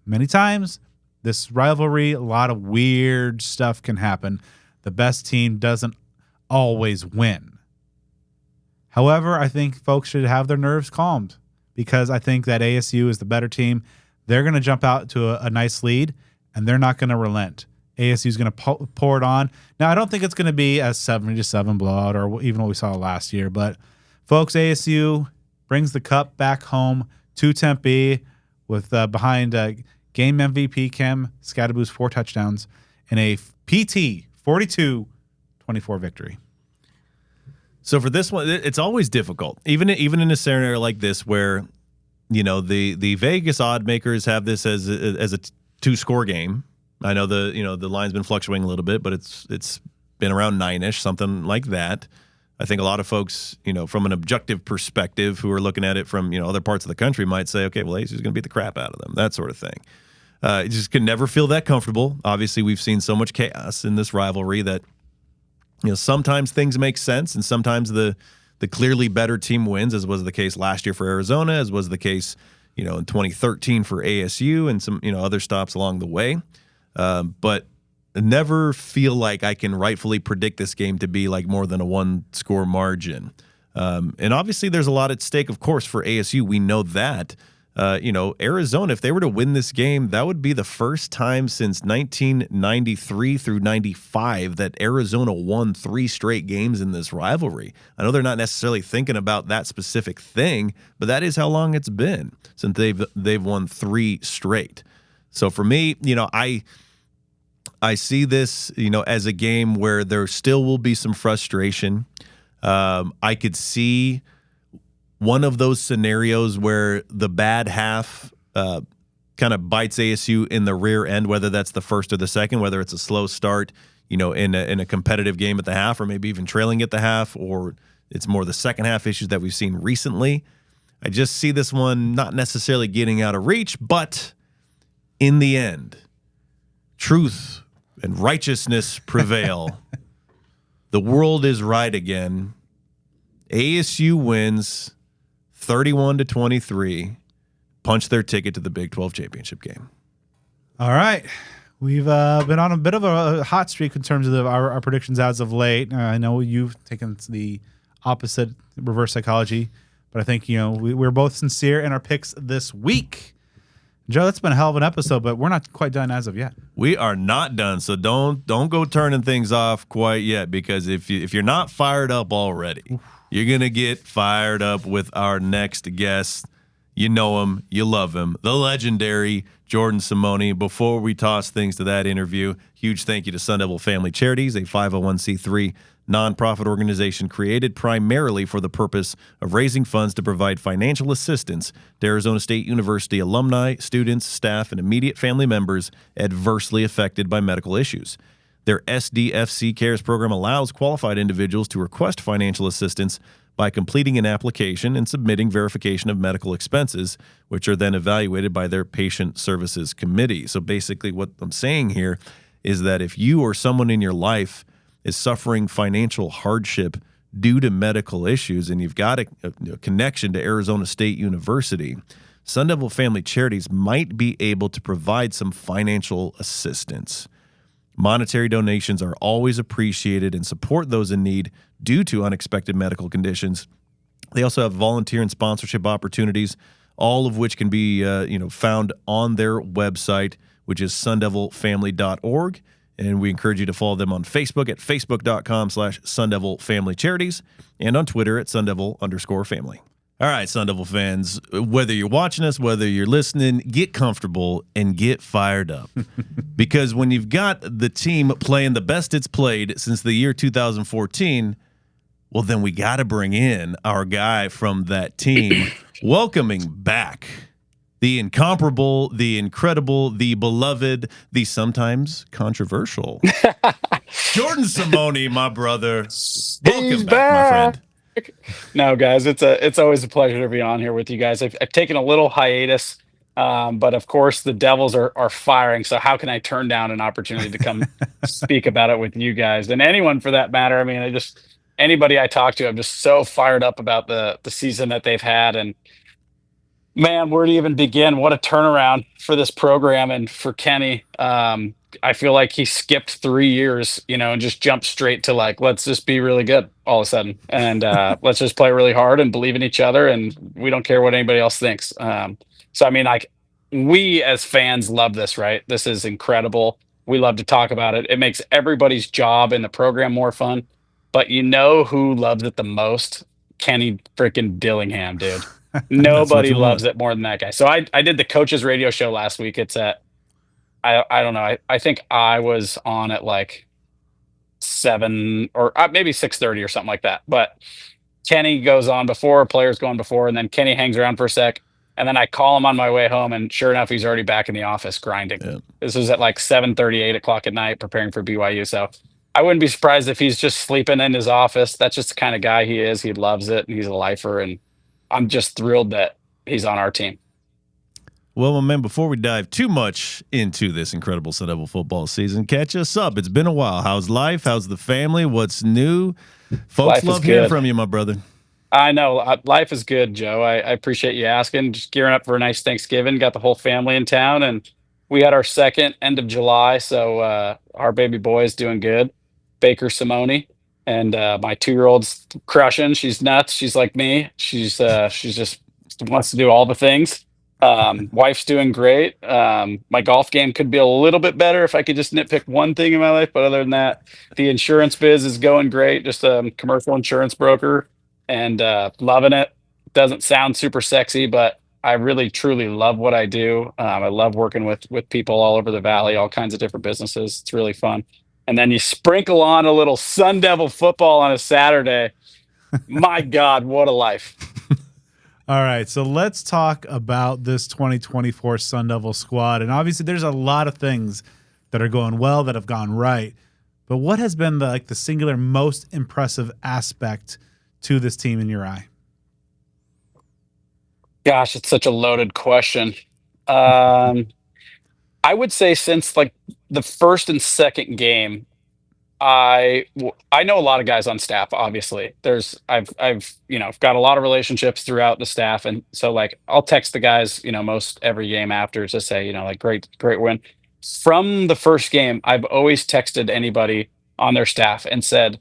many times this rivalry, a lot of weird stuff can happen. The best team doesn't always win. However, I think folks should have their nerves calmed because I think that ASU is the better team. They're going to jump out to a nice lead, and they're not going to relent. ASU is going to pour it on. Now, I don't think it's going to be a 70-7 blowout or even what we saw last year. But, folks, ASU brings the cup back home to Tempe with behind game MVP Cam Scadaboo's 4 touchdowns and a PT 42-24 victory. So for this one, it's always difficult, even in a scenario like this where the Vegas odd makers have this as a 2-score game. I know the line's been fluctuating a little bit, but it's been around 9-ish, something like that. I think a lot of folks, from an objective perspective, who are looking at it from other parts of the country, might say, okay, well, ASU's going to beat the crap out of them, that sort of thing. You just can never feel that comfortable. Obviously, we've seen so much chaos in this rivalry that sometimes things make sense, and sometimes the clearly better team wins, as was the case last year for Arizona, as was the case in 2013 for ASU, and some other stops along the way. But never feel like I can rightfully predict this game to be like more than a 1-score margin. And obviously there's a lot at stake, of course, for ASU. We know that. Arizona, if they were to win this game, that would be the first time since 1993 through 95 that Arizona won 3 straight games in this rivalry. I know they're not necessarily thinking about that specific thing, but that is how long it's been since they've won 3 straight. So for me, I see this, as a game where there still will be some frustration. I could see one of those scenarios where the bad half kind of bites ASU in the rear end, whether that's the first or the second, whether it's a slow start, in a competitive game at the half, or maybe even trailing at the half, or it's more the second half issues that we've seen recently. I just see this one not necessarily getting out of reach, but in the end, truth and righteousness prevail. The world is right again. ASU wins 31-23, punch their ticket to the Big 12 championship game. All right. We've been on a bit of a hot streak in terms of our predictions as of late. I know you've taken the opposite reverse psychology, but I think, we're both sincere in our picks this week. Joe, that's been a hell of an episode, but we're not quite done as of yet. We are not done, so don't go turning things off quite yet, because if you're not fired up already, you're going to get fired up with our next guest. You know him, you love him, the legendary Jordan Simone. Before we toss things to that interview, huge thank you to Sun Devil Family Charities, a 501c3 nonprofit organization created primarily for the purpose of raising funds to provide financial assistance to Arizona State University alumni, students, staff, and immediate family members adversely affected by medical issues. Their SDFC Cares program allows qualified individuals to request financial assistance by completing an application and submitting verification of medical expenses, which are then evaluated by their patient services committee. So basically what I'm saying here is that if you or someone in your life is suffering financial hardship due to medical issues and you've got a connection to Arizona State University, Sun Devil Family Charities might be able to provide some financial assistance. Monetary donations are always appreciated and support those in need due to unexpected medical conditions. They also have volunteer and sponsorship opportunities, all of which can be found on their website, which is sundevilfamily.org. And we encourage you to follow them on Facebook at facebook.com/SunDevilFamilyCharities and on Twitter at SunDevil_family. All right, Sun Devil fans, whether you're watching us, whether you're listening, get comfortable and get fired up. Because when you've got the team playing the best it's played since the year 2014, well, then we got to bring in our guy from that team, welcoming back the incomparable, the incredible, the beloved, the sometimes controversial Jordan Simone, my brother. Welcome back, my friend. No, guys, it's always a pleasure to be on here with you guys. I've taken a little hiatus, but of course the Devils are firing. So how can I turn down an opportunity to come speak about it with you guys and anyone for that matter? I mean, anybody I talk to, I'm just so fired up about the season that they've had. And man, where to even begin? What a turnaround for this program and for Kenny. I feel like he skipped 3 years, and just jumped straight to let's just be really good all of a sudden. And let's just play really hard and believe in each other. And we don't care what anybody else thinks. So, I mean, we as fans love this, right? This is incredible. We love to talk about it. It makes everybody's job in the program more fun. But who loves it the most? Kenny freaking Dillingham, dude. Nobody loves it more than that guy. So I did the coaches radio show last week. It's at, I don't know. I think I was on at 7 or maybe 6:30 or something like that. But Kenny goes on before, players go on before, and then Kenny hangs around for a sec. And then I call him on my way home, and sure enough, he's already back in the office grinding. Yeah. This was at 7:30, 8 o'clock at night, preparing for BYU. So I wouldn't be surprised if he's just sleeping in his office. That's just the kind of guy he is. He loves it, and he's a lifer. And I'm just thrilled that he's on our team. Well, my man, before we dive too much into this incredible Sun Devil football season, catch us up. It's been a while. How's life? How's the family? What's new? Folks love hearing from you, my brother. I know. Life is good, Joe. I appreciate you asking. Just gearing up for a nice Thanksgiving. Got the whole family in town, and we had our second end of July, so our baby boy is doing good. Baker Simone. And my 2-year-old's crushing. She's nuts. She's like me. She's just wants to do all the things. Wife's doing great. My golf game could be a little bit better if I could just nitpick one thing in my life. But other than that, the insurance biz is going great. Just a commercial insurance broker and loving it. Doesn't sound super sexy, but I really truly love what I do. I love working with people all over the valley, all kinds of different businesses. It's really fun. And then you sprinkle on a little Sun Devil football on a Saturday. My God, what a life. All right, so let's talk about this 2024 Sun Devil squad. And obviously there's a lot of things that are going well, that have gone right. But what has been the singular most impressive aspect to this team in your eye? Gosh, it's such a loaded question. I would say since the first and second game, I know a lot of guys on staff. Obviously, I've got a lot of relationships throughout the staff, and so I'll text the guys most every game after to say great win. From the first game, I've always texted anybody on their staff and said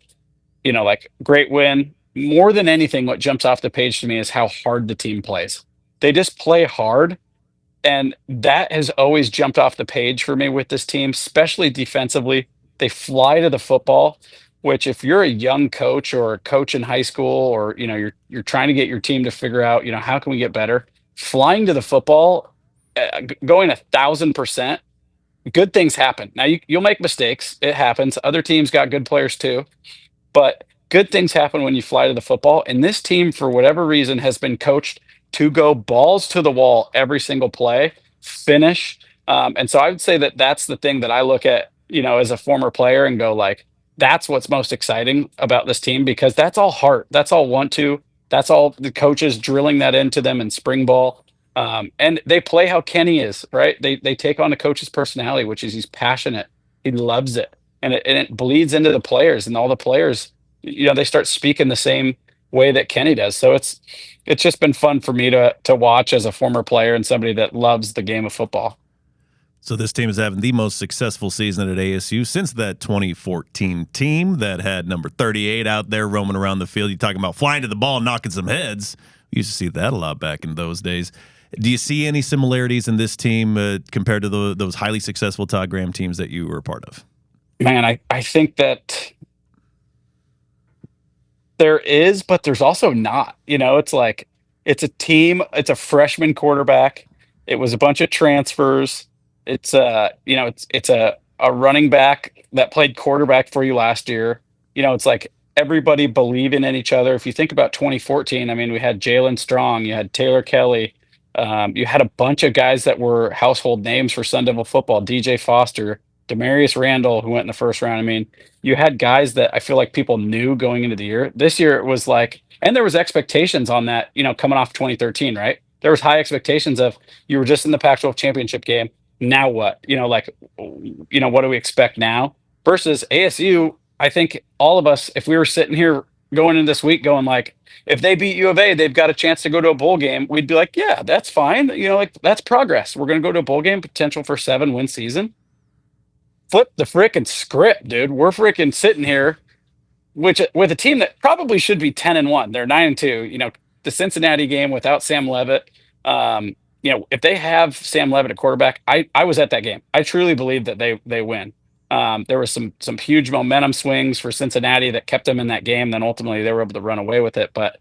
great win. More than anything, what jumps off the page to me is how hard the team plays. They just play hard. And that has always jumped off the page for me with this team, especially defensively. They fly to the football, which if you're a young coach or a coach in high school, or you're trying to get your team to figure out how can we get better, flying to the football, going 1,000%, good things happen. Now you'll make mistakes. It happens. Other teams got good players too, but good things happen when you fly to the football. And this team, for whatever reason, has been coached to go balls to the wall every single play, finish. And so I would say that that's the thing that I look at, as a former player and go that's what's most exciting about this team, because that's all heart. That's all want to. That's all the coaches drilling that into them in spring ball. And they play how Kenny is, right? They take on the coach's personality, which is he's passionate. He loves it. And it bleeds into the players, and all the players, they start speaking the same way that Kenny does. So it's just been fun for me to watch as a former player and somebody that loves the game of football. So this team is having the most successful season at ASU since that 2014 team that had number 38 out there roaming around the field. You're talking about flying to the ball, knocking some heads. We used to see that a lot back in those days. Do you see any similarities in this team compared to those highly successful Todd Graham teams that you were a part of? Man, I think that there is, but there's also not. It's a team, it's a freshman quarterback. It was a bunch of transfers. It's it's a running back that played quarterback for you last year. It's everybody believing in each other. If you think about 2014, I mean, we had Jalen Strong, you had Taylor Kelly, you had a bunch of guys that were household names for Sun Devil football, DJ Foster, Demarius Randall, who went in the first round. I mean, you had guys that I feel like people knew going into the year. This year it was and there was expectations on that, coming off 2013, right? There was high expectations of you were just in the Pac-12 championship game. Now what? What do we expect now? Versus ASU, I think all of us, if we were sitting here going into this week going if they beat U of A, they've got a chance to go to a bowl game, we'd be yeah, that's fine. That's progress. We're going to go to a bowl game, potential for 7-win season. Flip the frickin' script, dude. We're freaking sitting here with a team that probably should be 10-1. They're 9-2. The Cincinnati game without Sam Leavitt. If they have Sam Leavitt at quarterback, I was at that game. I truly believe that they win. There was some huge momentum swings for Cincinnati that kept them in that game. Then ultimately they were able to run away with it. But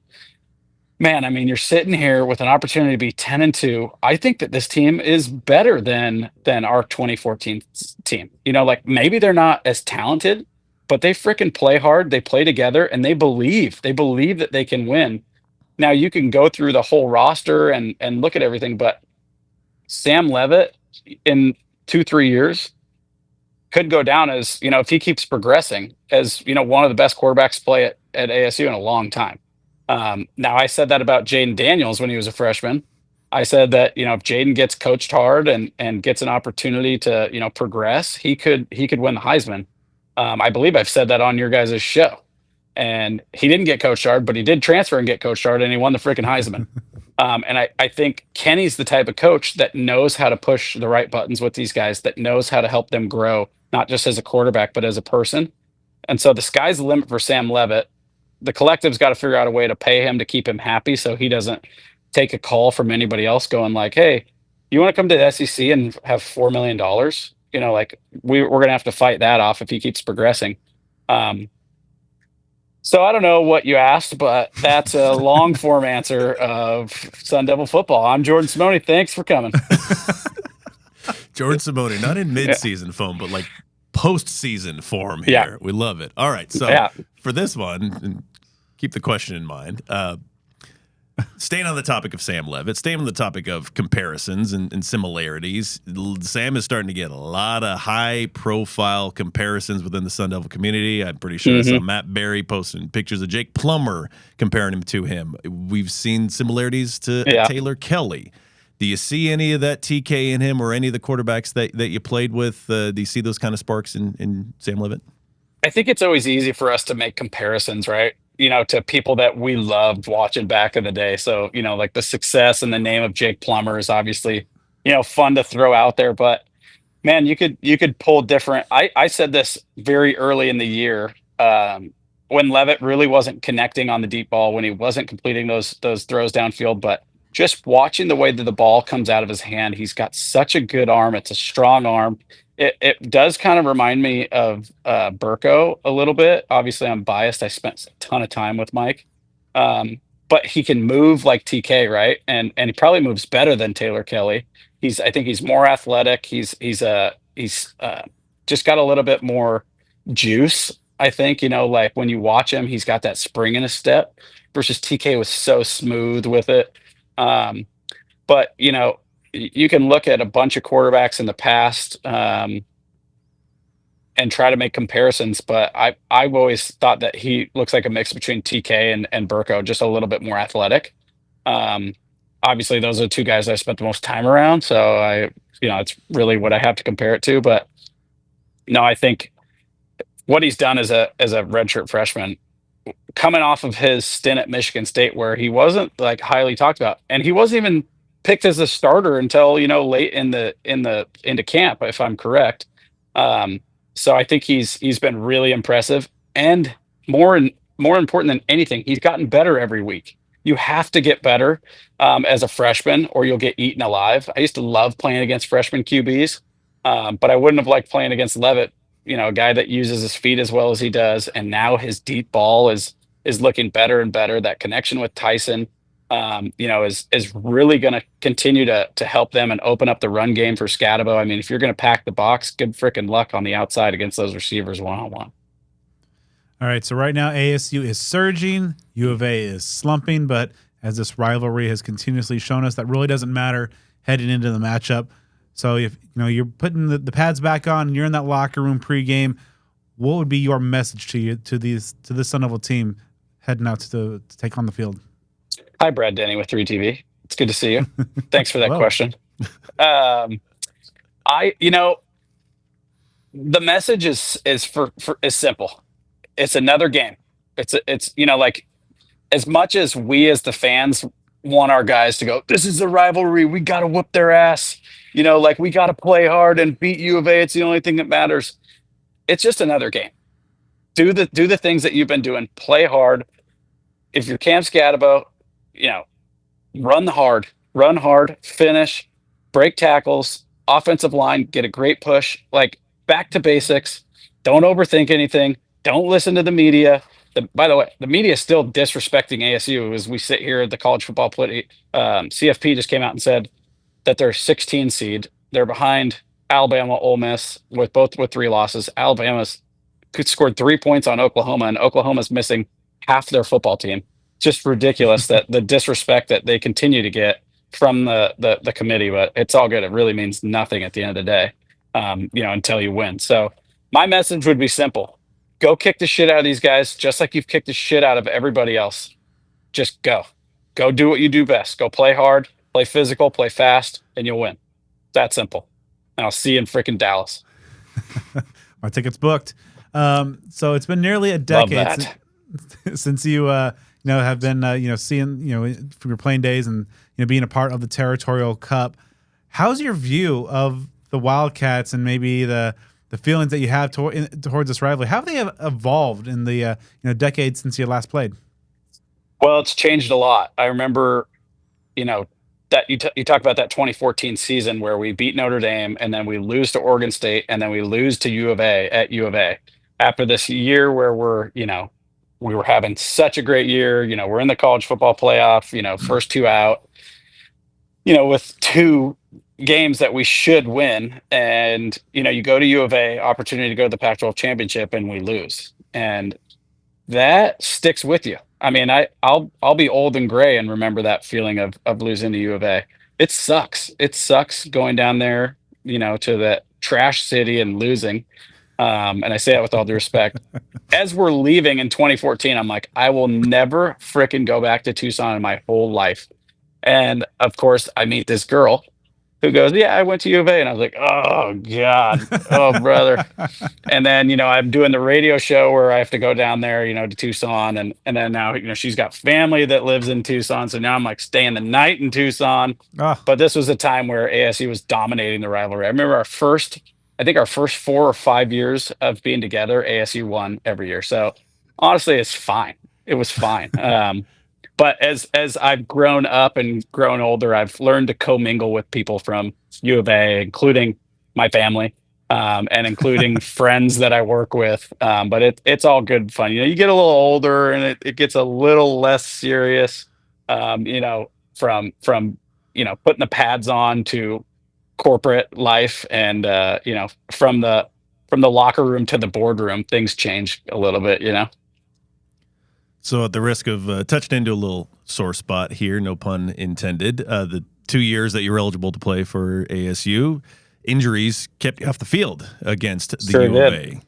man, I mean, you're sitting here with an opportunity to be 10-2. I think that this team is better than our 2014 team. Maybe they're not as talented, but they freaking play hard. They play together, and they believe that they can win. Now you can go through the whole roster and look at everything, but Sam Leavitt in 2-3 years could go down as, if he keeps progressing, as, one of the best quarterbacks to play at ASU in a long time. Now I said that about Jaden Daniels when he was a freshman. I said that, if Jaden gets coached hard and gets an opportunity to, progress, he could win the Heisman. I believe I've said that on your guys' show. And he didn't get coached hard, but he did transfer and get coached hard, and he won the freaking Heisman. And I think Kenny's the type of coach that knows how to push the right buttons with these guys, that knows how to help them grow, not just as a quarterback, but as a person. And so the sky's the limit for Sam Leavitt. The collective's got to figure out a way to pay him to keep him happy so he doesn't take a call from anybody else going like, hey, you want to come to the SEC and have $4 million? Like we're going to have to fight that off if he keeps progressing. So I don't know what you asked, but that's a long form answer of Sun Devil football. I'm Jordan Simone. Thanks for coming. Jordan Simone, not in mid-season form, but like postseason form here. Yeah. We love it. All right, so for this one, and keep the question in mind, staying on the topic of Sam Levitt, staying on the topic of comparisons and similarities, Sam is starting to get a lot of high-profile comparisons within the Sun Devil community. I'm pretty sure I saw Matt Berry posting pictures of Jake Plummer comparing him to him. We've seen similarities to Taylor Kelly. Do you see any of that TK in him or any of the quarterbacks that you played with? Do you see those kind of sparks in Sam Levitt? I think it's always easy for us to make comparisons, right? To people that we loved watching back in the day. So, like the success and the name of Jake Plummer is obviously, fun to throw out there. But man, you could pull different. I said this very early in the year when Levitt really wasn't connecting on the deep ball, when he wasn't completing those throws downfield. But just watching the way that the ball comes out of his hand, he's got such a good arm. It's a strong arm. It does kind of remind me of Burko a little bit. Obviously, I'm biased. I spent a ton of time with Mike, but he can move like TK, right? And he probably moves better than Taylor Kelly. I think he's more athletic. He's just got a little bit more juice. I think like when you watch him, he's got that spring in his step. Versus TK was so smooth with it. But you can look at a bunch of quarterbacks in the past and try to make comparisons, but I've always thought that he looks like a mix between TK and Burko, just a little bit more athletic. Obviously, those are two guys I spent the most time around, so it's really what I have to compare it to. But no, I think what he's done as a redshirt freshman, coming off of his stint at Michigan State, where he wasn't like highly talked about, and he wasn't even picked as a starter until late into camp, if I'm correct. So I think he's been really impressive, and more important than anything, he's gotten better every week. You have to get better as a freshman, or you'll get eaten alive. I used to love playing against freshman QBs, but I wouldn't have liked playing against Levitt. A guy that uses his feet as well as he does, and now his deep ball is looking better and better. That connection with Tyson, is really going to continue to help them and open up the run game for Scatabo. I mean, if you're going to pack the box, good freaking luck on the outside against those receivers one-on-one. All right, so right now ASU is surging, U of A is slumping, but as this rivalry has continuously shown us, that really doesn't matter heading into the matchup. So if you're putting the pads back on and you're in that locker room pregame, what would be your message to this Sun Devil team heading out to take on the field? Hi, Brad Denny with 3TV. It's good to see you. Thanks for that question. The message is simple. It's another game. It's like as much as we as the fans want our guys to go, this is a rivalry, we got to whoop their ass. Like we got to play hard and beat U of A. It's the only thing that matters. It's just another game. Do the things that you've been doing. Play hard. If you're Cam Scatabo, run hard, finish, break tackles, offensive line, get a great push, like back to basics. Don't overthink anything. Don't listen to the media. By the way, the media is still disrespecting ASU as we sit here at the college football CFP just came out and said that they're 16 seed. They're behind Alabama, Ole Miss with 3 losses. Alabama's scored 3 points on Oklahoma, and Oklahoma's missing half their football team. Just ridiculous that the disrespect that they continue to get from the committee, but it's all good. It really means nothing at the end of the day, until you win. So my message would be simple. Go kick the shit out of these guys, just like you've kicked the shit out of everybody else. Just go do what you do best. Go play hard, play physical, play fast, and you'll win. That simple. And I'll see you in freaking Dallas. My ticket's booked. So it's been nearly a decade since you have been seeing from your playing days and being a part of the Territorial Cup. How's your view of the Wildcats and maybe the feelings that you have towards this rivalry? How have they evolved in the decade since you last played? Well, it's changed a lot. I remember that you talk about that 2014 season where we beat Notre Dame and then we lose to Oregon State and then we lose to U of A at U of A after this year where we were having such a great year. We're in the college football playoff, first two out, with two games that we should win. And, you go to U of A, opportunity to go to the Pac-12 championship, and we lose. And that sticks with you. I mean, I'll be old and gray and remember that feeling of losing to U of A. It sucks. It sucks going down there, to that trash city and losing. And I say that with all due respect. As we're leaving in 2014, I'm like, I will never fricking go back to Tucson in my whole life. And of course, I meet this girl who goes, "Yeah, I went to U of A." And I was like, "Oh, God. Oh, brother." And then, I'm doing the radio show where I have to go down there, to Tucson. And then now, she's got family that lives in Tucson. So now I'm like staying the night in Tucson. Ah. But this was a time where ASU was dominating the rivalry. I remember our first 4 or 5 years of being together, ASU won every year. So honestly, it's fine. It was fine. But as I've grown up and grown older, I've learned to commingle with people from U of A, including my family, and including friends that I work with. But it's all good fun. You get a little older and it gets a little less serious. From putting the pads on to corporate life, and from the locker room to the boardroom, things change a little bit. So at the risk of touching into a little sore spot here, no pun intended, the 2 years that you were eligible to play for ASU, injuries kept you off the field against the Sure U of did.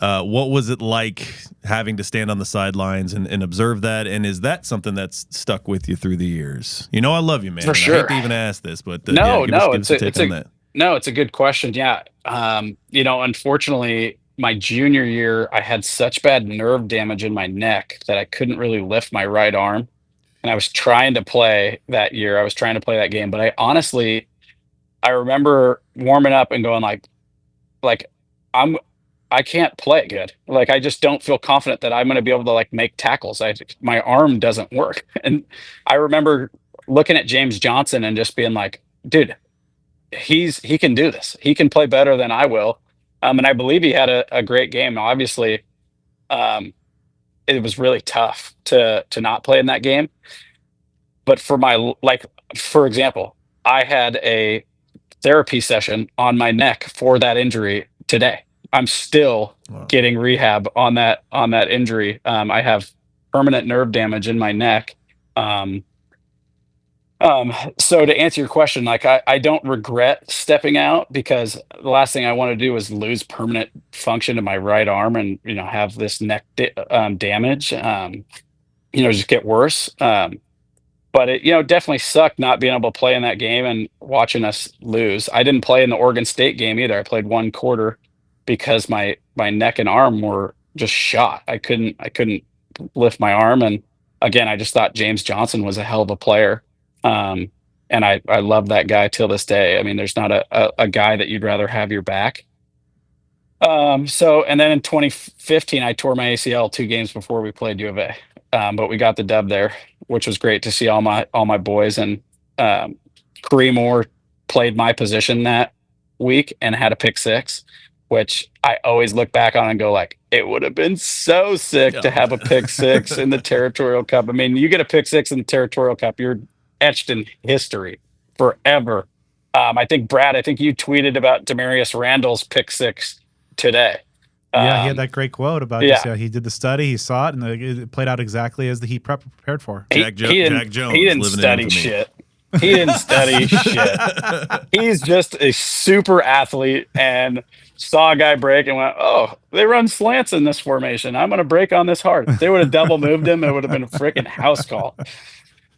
A. What was it like having to stand on the sidelines and observe that? And is that something that's stuck with you through the years? I love you, man. For and sure. I hate to even ask this, but Give us a take on that. No, it's a good question. Yeah. Unfortunately, my junior year, I had such bad nerve damage in my neck that I couldn't really lift my right arm. And I was trying to play that year. I was trying to play that game, but I remember warming up and going like I can't play good. Like, I just don't feel confident that I'm going to be able to make tackles. My arm doesn't work. And I remember looking at James Johnson and just being like, dude, he can do this. He can play better than I will. And I believe he had a great game. Obviously, it was really tough to not play in that game. But for example, I had a therapy session on my neck for that injury today. I'm still getting rehab on that injury. I have permanent nerve damage in my neck. So to answer your question, I don't regret stepping out, because the last thing I want to do is lose permanent function to my right arm and have this neck damage. Just get worse. But it definitely sucked not being able to play in that game and watching us lose. I didn't play in the Oregon State game either. I played one quarter because my neck and arm were just shot. I couldn't lift my arm, and again, I just thought James Johnson was a hell of a player. And I love that guy till this day. I mean, there's not a guy that you'd rather have your back. And then in 2015, I tore my ACL 2 games before we played U of A. But we got the dub there, which was great to see all my boys. And Kareem Moore played my position that week and had a pick six, which I always look back on and go it would have been so sick to have a pick six in the Territorial Cup. I mean, you get a pick six in the Territorial Cup, you're etched in history forever. I think Brad, you tweeted about Demarius Randall's pick six today. Yeah, he had that great quote about just how he did the study, he saw it, and it played out exactly as he prepared for. Jack Jones. He didn't study shit. He didn't study shit. He's just a super athlete and saw a guy break and went, "Oh, they run slants in this formation. I'm going to break on this hard." If they would have double moved him, it would have been a freaking house call.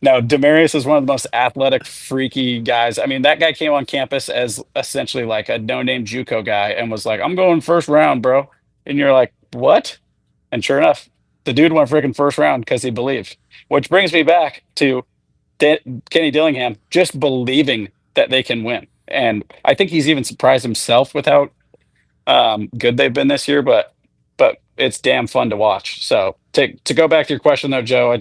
Now, Demarius is one of the most athletic, freaky guys. I mean, that guy came on campus as essentially a no-name JUCO guy and was like, "I'm going first round, bro." And you're like, "What?" And sure enough, the dude went freaking first round because he believed. Which brings me back to Kenny Dillingham just believing that they can win. And I think he's even surprised himself with how good they've been this year, but it's damn fun to watch. So to go back to your question though, Joe,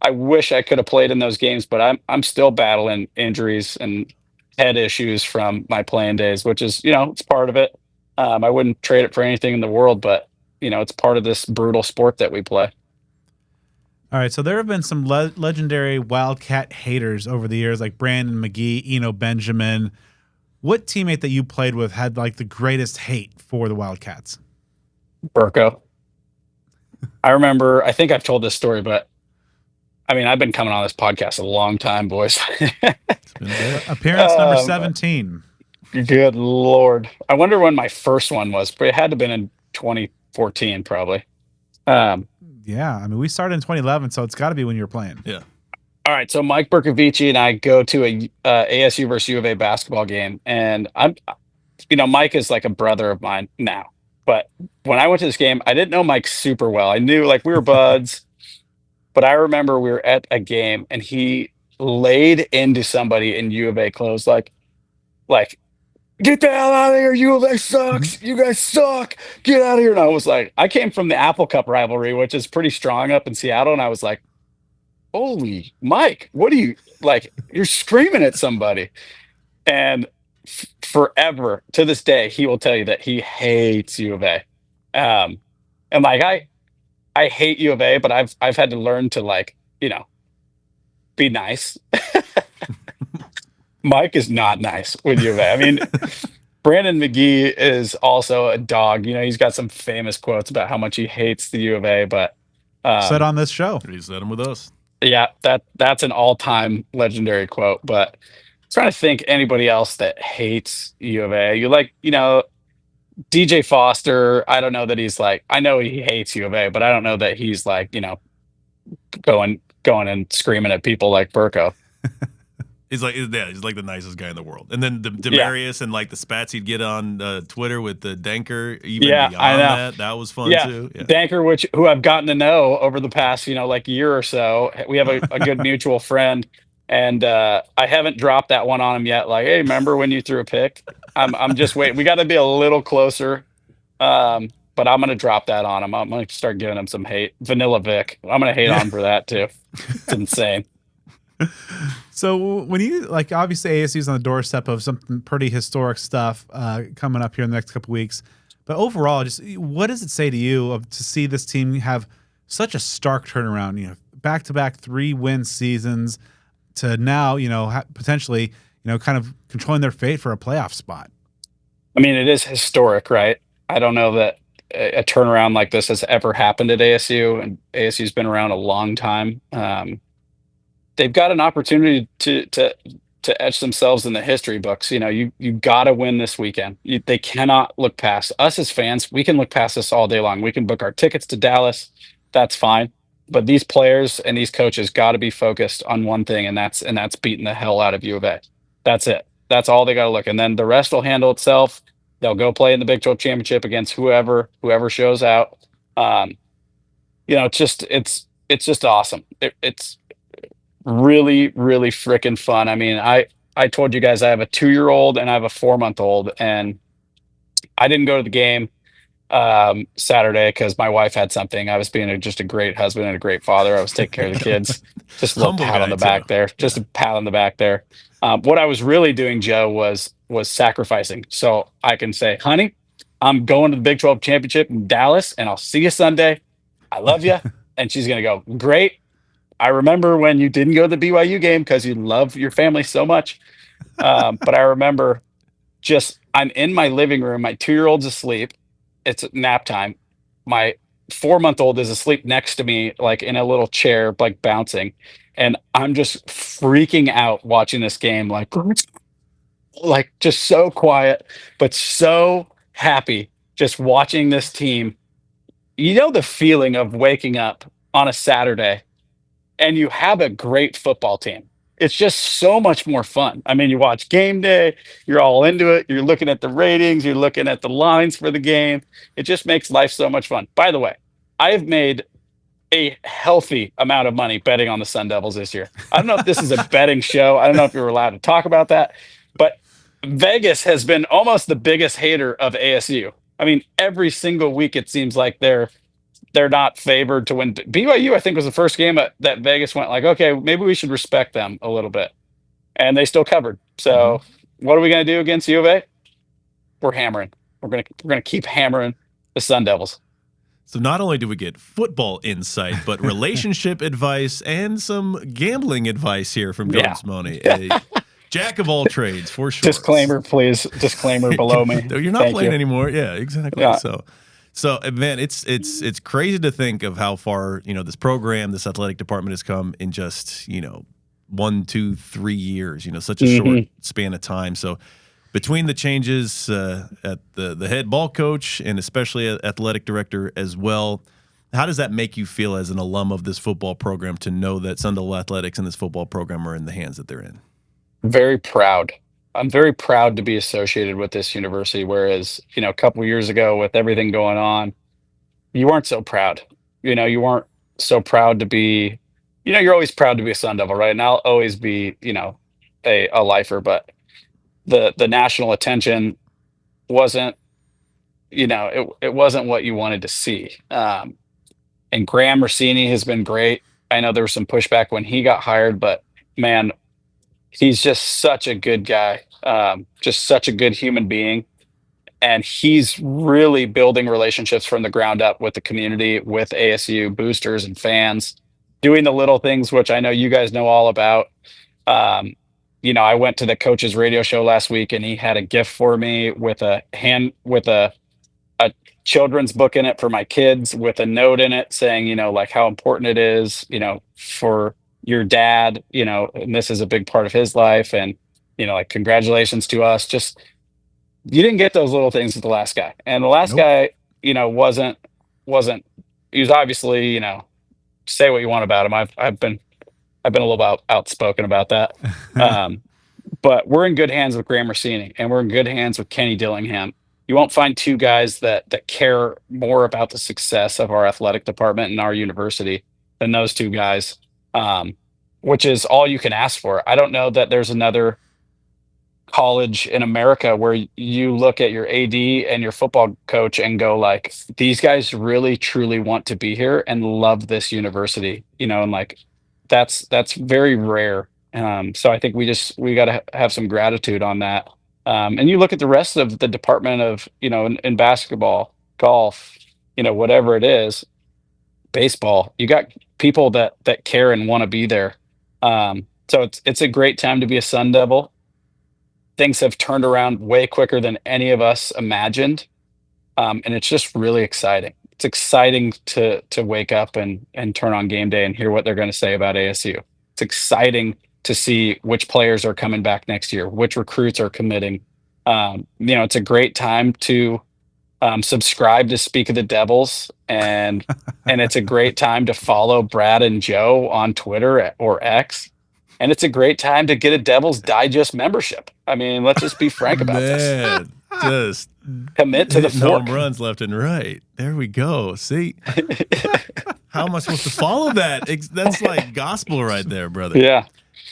I wish I could have played in those games, but I'm still battling injuries and head issues from my playing days, which is, it's part of it. I wouldn't trade it for anything in the world, but it's part of this brutal sport that we play. All right, so there have been some legendary Wildcat haters over the years, like Brandon McGee, Eno Benjamin. What teammate that you played with had like the greatest hate for the Wildcats? Burko. I remember, I think I've told this story, but I mean, I've been coming on this podcast a long time, boys. Appearance number 17. Good Lord. I wonder when my first one was, but it had to have been in 2014, probably. Yeah, I mean, we started in 2011, so it's got to be when you were playing. Yeah. All right, so Mike Bercovici and I go to a ASU versus U of A basketball game, and Mike is like a brother of mine now. But when I went to this game, I didn't know Mike super well. I knew like we were buds, but I remember we were at a game and he laid into somebody in U of A clothes, like, get the hell out of here. U of A sucks. You guys suck. Get out of here. And I was like, I came from the Apple Cup rivalry, which is pretty strong up in Seattle. And I was like, holy Mike, what are you like? You're screaming at somebody. And forever to this day, he will tell you that he hates U of A. And like, I hate U of A, but I've had to learn to like, be nice. Mike is not nice with U of A. I mean, Brandon McGee is also a dog. He's got some famous quotes about how much he hates the U of A, but said on this show. He said them with us. Yeah, that's an all-time legendary quote. But I'm trying to think anybody else that hates U of A. You like, DJ Foster. I don't know that he's like. I know he hates U of A, but I don't know that he's like, going and screaming at people like Burko. He's like the nicest guy in the world. And then Demarius and like the spats he'd get on Twitter with the Danker. Even beyond that was fun too. Yeah. Danker, who I've gotten to know over the past, like year or so. We have a good mutual friend, and I haven't dropped that one on him yet. Like, hey, remember when you threw a pick? I'm just waiting. We got to be a little closer, but I'm gonna drop that on him. I'm gonna start giving him some hate. Vanilla Vic. I'm gonna hate on him for that too. It's insane. So when you like, obviously ASU's on the doorstep of something pretty historic stuff coming up here in the next couple weeks, but overall, just what does it say to you to see this team have such a stark turnaround? Back-to-back 3-win seasons to now, potentially, kind of controlling their fate for a playoff spot. I mean, it is historic, right? I don't know that a turnaround like this has ever happened at ASU, and ASU's been around a long time. They've got an opportunity to etch themselves in the history books. You got to win this weekend. They cannot look past us as fans. We can look past this all day long. We can book our tickets to Dallas. That's fine. But these players and these coaches got to be focused on one thing, and that's beating the hell out of U of A. That's it. That's all they got to look. And then the rest will handle itself. They'll go play in the Big 12 championship against whoever shows out. It's just awesome. It's really, really freaking fun. I mean, I told you guys I have a 2-year-old and I have a 4-month-old, and I didn't go to the game Saturday because my wife had something. I was being just a great husband and a great father. I was taking care of the kids. Just a little pat on the back there. Just a pat on the back there. What I was really doing, Joe, was sacrificing. So I can say, honey, I'm going to the Big 12 championship in Dallas, and I'll see you Sunday. I love you. And she's going to go, great. I remember when you didn't go to the BYU game because you love your family so much. But I remember I'm in my living room. My 2-year-old's asleep. It's nap time. My 4-month-old is asleep next to me, like in a little chair, like bouncing. And I'm just freaking out watching this game, like just so quiet, but so happy just watching this team. The feeling of waking up on a Saturday and you have a great football team. It's just so much more fun. I mean, you watch game day, you're all into it. You're looking at the ratings, you're looking at the lines for the game. It just makes life so much fun. By the way, I have made a healthy amount of money betting on the Sun Devils this year. I don't know if this is a betting show. I don't know if you're allowed to talk about that, but Vegas has been almost the biggest hater of ASU. I mean, every single week it seems like they're they're not favored to win. BYU, I think, was the first game that Vegas went like, okay, maybe we should respect them a little bit, and they still covered. So, what are we going to do against U of A? We're hammering. We're gonna keep hammering the Sun Devils. So not only do we get football insight, but relationship advice and some gambling advice here from Jordan Simone. A jack of all trades, for sure. Disclaimer, please. Disclaimer below me. You're not playing anymore. Yeah, exactly. Yeah. So man, it's crazy to think of how far, this program, this athletic department has come in just, 1, 2, 3 years, such a short span of time. So between the changes at the head ball coach and especially athletic director as well, how does that make you feel as an alum of this football program to know that Sun Devil Athletics and this football program are in the hands that they're in? Very proud. I'm very proud to be associated with this university, whereas, a couple of years ago with everything going on, you weren't so proud. You weren't so proud to be, you're always proud to be a Sun Devil, right? And I'll always be, a lifer, but the national attention wasn't, it wasn't what you wanted to see. And Graham Rossini has been great. I know there was some pushback when he got hired, but man, he's just such a good guy, just such a good human being. And he's really building relationships from the ground up with the community, with ASU boosters and fans, doing the little things, which I know you guys know all about. I went to the coach's radio show last week and he had a gift for me with a children's book in it for my kids with a note in it saying, like how important it is, for your dad, and this is a big part of his life. And, like, congratulations to us. Just, you didn't get those little things with the last guy. And the last guy, wasn't, he was obviously, say what you want about him. I've been a little outspoken about that. But we're in good hands with Graham Rossini and we're in good hands with Kenny Dillingham. You won't find two guys that care more about the success of our athletic department and our university than those two guys, which is all you can ask for. I don't know that there's another college in America where you look at your AD and your football coach and go like, these guys really truly want to be here and love this university, and like that's very rare. So I think we got to have some gratitude on that. And you look at the rest of the department of, in basketball, golf, whatever it is, baseball, you got people that care and want to be there. So it's a great time to be a Sun Devil. Things have turned around way quicker than any of us imagined. And it's just really exciting. It's exciting to wake up and turn on game day and hear what they're going to say about ASU. It's exciting to see which players are coming back next year, which recruits are committing. It's a great time to subscribe to Speak of the Devils, and it's a great time to follow Brad and Joe on Twitter or X. And it's a great time to get a Devil's Digest membership. I mean, let's just be frank about this. Just commit to the fork. Home runs left and right. There we go. See, how am I supposed to follow that? That's like gospel right there, brother. Yeah.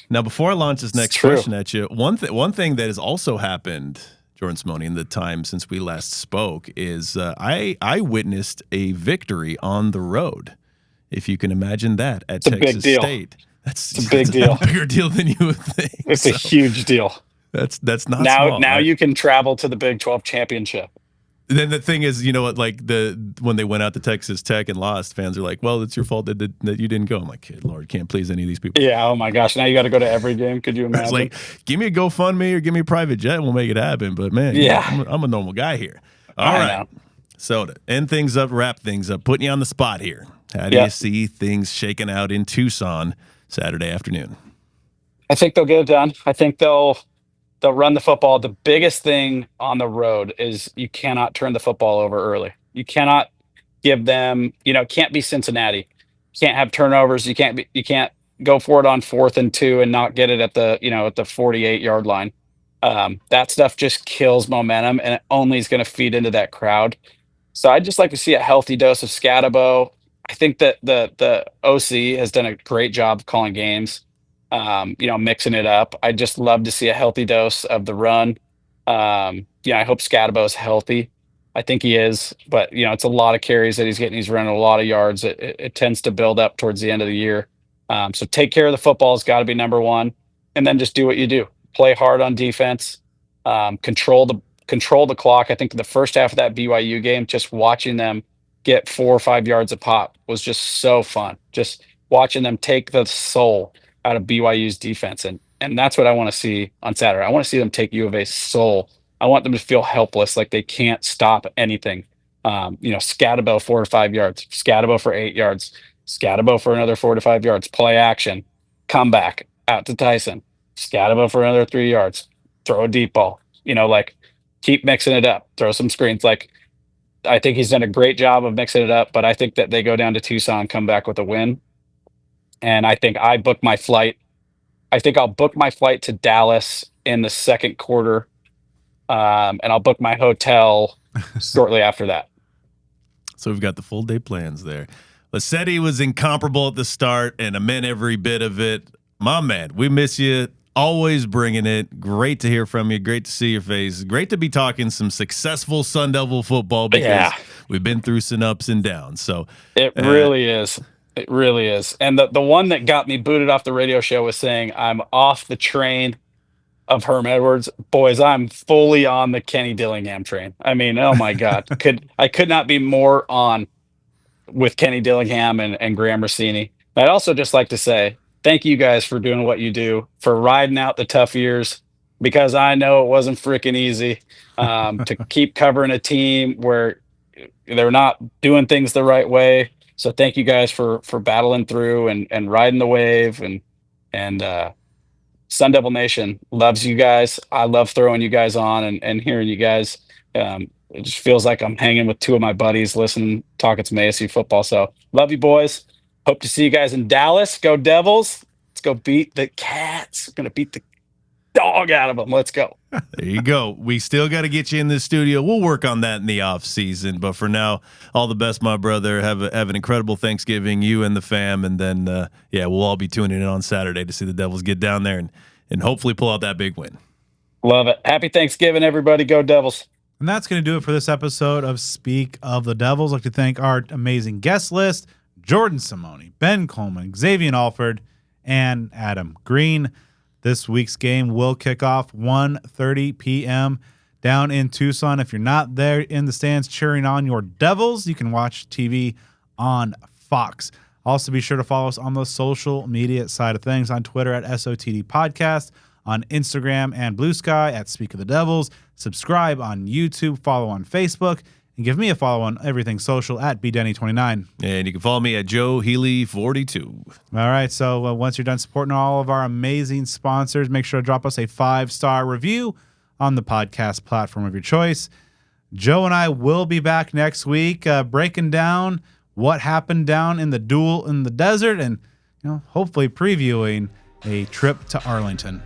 Now, before I launch this next question at you, one thing that has also happened, Jordan Simone, in the time since we last spoke is I witnessed a victory on the road. If you can imagine that at Texas State. It's a big deal. A bigger deal than you would think. It's a huge deal. That's not now. small, now right? you can travel to the Big 12 championship. Then the thing is, like when they went out to Texas Tech and lost, fans are like, "Well, it's your fault that you didn't go." I'm like, "Kid, Lord, can't please any of these people." Yeah. Oh my gosh. Now you got to go to every game. Could you imagine? It's like, give me a GoFundMe or give me a private jet, and we'll make it happen. But man, I'm a normal guy here. All right. So to end things up, wrap things up, putting you on the spot here. How do you see things shaking out in Tucson Saturday afternoon? I think they'll get it done. I think they'll run the football. The biggest thing on the road is you cannot turn the football over early. You cannot give them, can't be Cincinnati. You can't have turnovers. You can't go for it on 4th and 2 and not get it at the 48-yard line. That stuff just kills momentum and it only is going to feed into that crowd. So I'd just like to see a healthy dose of Scatabo. I think that the OC has done a great job of calling games. Mixing it up. I just love to see a healthy dose of the run. I hope Scatabo is healthy. I think he is, but it's a lot of carries that he's getting. He's running a lot of yards. It tends to build up towards the end of the year. So take care of the football has got to be number one, and then just do what you do. Play hard on defense. Control the clock. I think the first half of that BYU game, just watching them get 4 or 5 yards a pop was just so fun. Just watching them take the soul out of BYU's defense, and that's what I want to see on Saturday. I want to see them take U of A's soul. I want them to feel helpless, like they can't stop anything. Scatabo 4 or 5 yards, Scatabo for 8 yards, Scatabo for another 4 to 5 yards, play action, come back out to Tyson, Scatabo for another 3 yards, throw a deep ball. Keep mixing it up, throw some screens. I think he's done a great job of mixing it up, but I think that they go down to Tucson, come back with a win. And I think I book my flight. I think I'll book my flight to Dallas in the second quarter. And I'll book my hotel shortly after that. So we've got the full day plans there. Lassetti was incomparable at the start, and I meant every bit of it. My man, we miss you. Always bringing it. Great to hear from you. Great to see your face. Great to be talking some successful Sun Devil football because we've been through some ups and downs. So it really is. It really is. And the one that got me booted off the radio show was saying I'm off the train of Herm Edwards. Boys, I'm fully on the Kenny Dillingham train. I mean, oh my God. I could not be more on with Kenny Dillingham and Graham Rossini. I'd also just like to say thank you guys for doing what you do, for riding out the tough years, because I know it wasn't freaking easy to keep covering a team where they're not doing things the right way. So thank you guys for battling through and riding the wave and Sun Devil Nation loves you guys. I love throwing you guys on and hearing you guys. It just feels like I'm hanging with two of my buddies, listening, talking some ASU football. So love you boys. Hope to see you guys in Dallas. Go Devils. Let's go beat the Cats. We're going to beat the dog out of them. Let's go. There you go. We still got to get you in the studio. We'll work on that in the off season. But for now, all the best, my brother. Have an incredible Thanksgiving, you and the fam. And then, we'll all be tuning in on Saturday to see the Devils get down there and hopefully pull out that big win. Love it. Happy Thanksgiving, everybody. Go Devils. And that's going to do it for this episode of Speak of the Devils. I'd like to thank our amazing guest list, Jordan Simone, Ben Coleman, Xavion Alford, and Adam Green. This week's game will kick off 1:30 p.m. down in Tucson. If you're not there in the stands cheering on your Devils, you can watch TV on Fox. Also, be sure to follow us on the social media side of things on Twitter at SOTD Podcast, on Instagram and Blue Sky at Speak of the Devils. Subscribe on YouTube, follow on Facebook, and give me a follow on everything social at BDenny29. And you can follow me at Joe Healy 42. All right, so once you're done supporting all of our amazing sponsors, make sure to drop us a 5-star review on the podcast platform of your choice. Joe and I will be back next week breaking down what happened down in the Duel in the desert and hopefully previewing a trip to Arlington.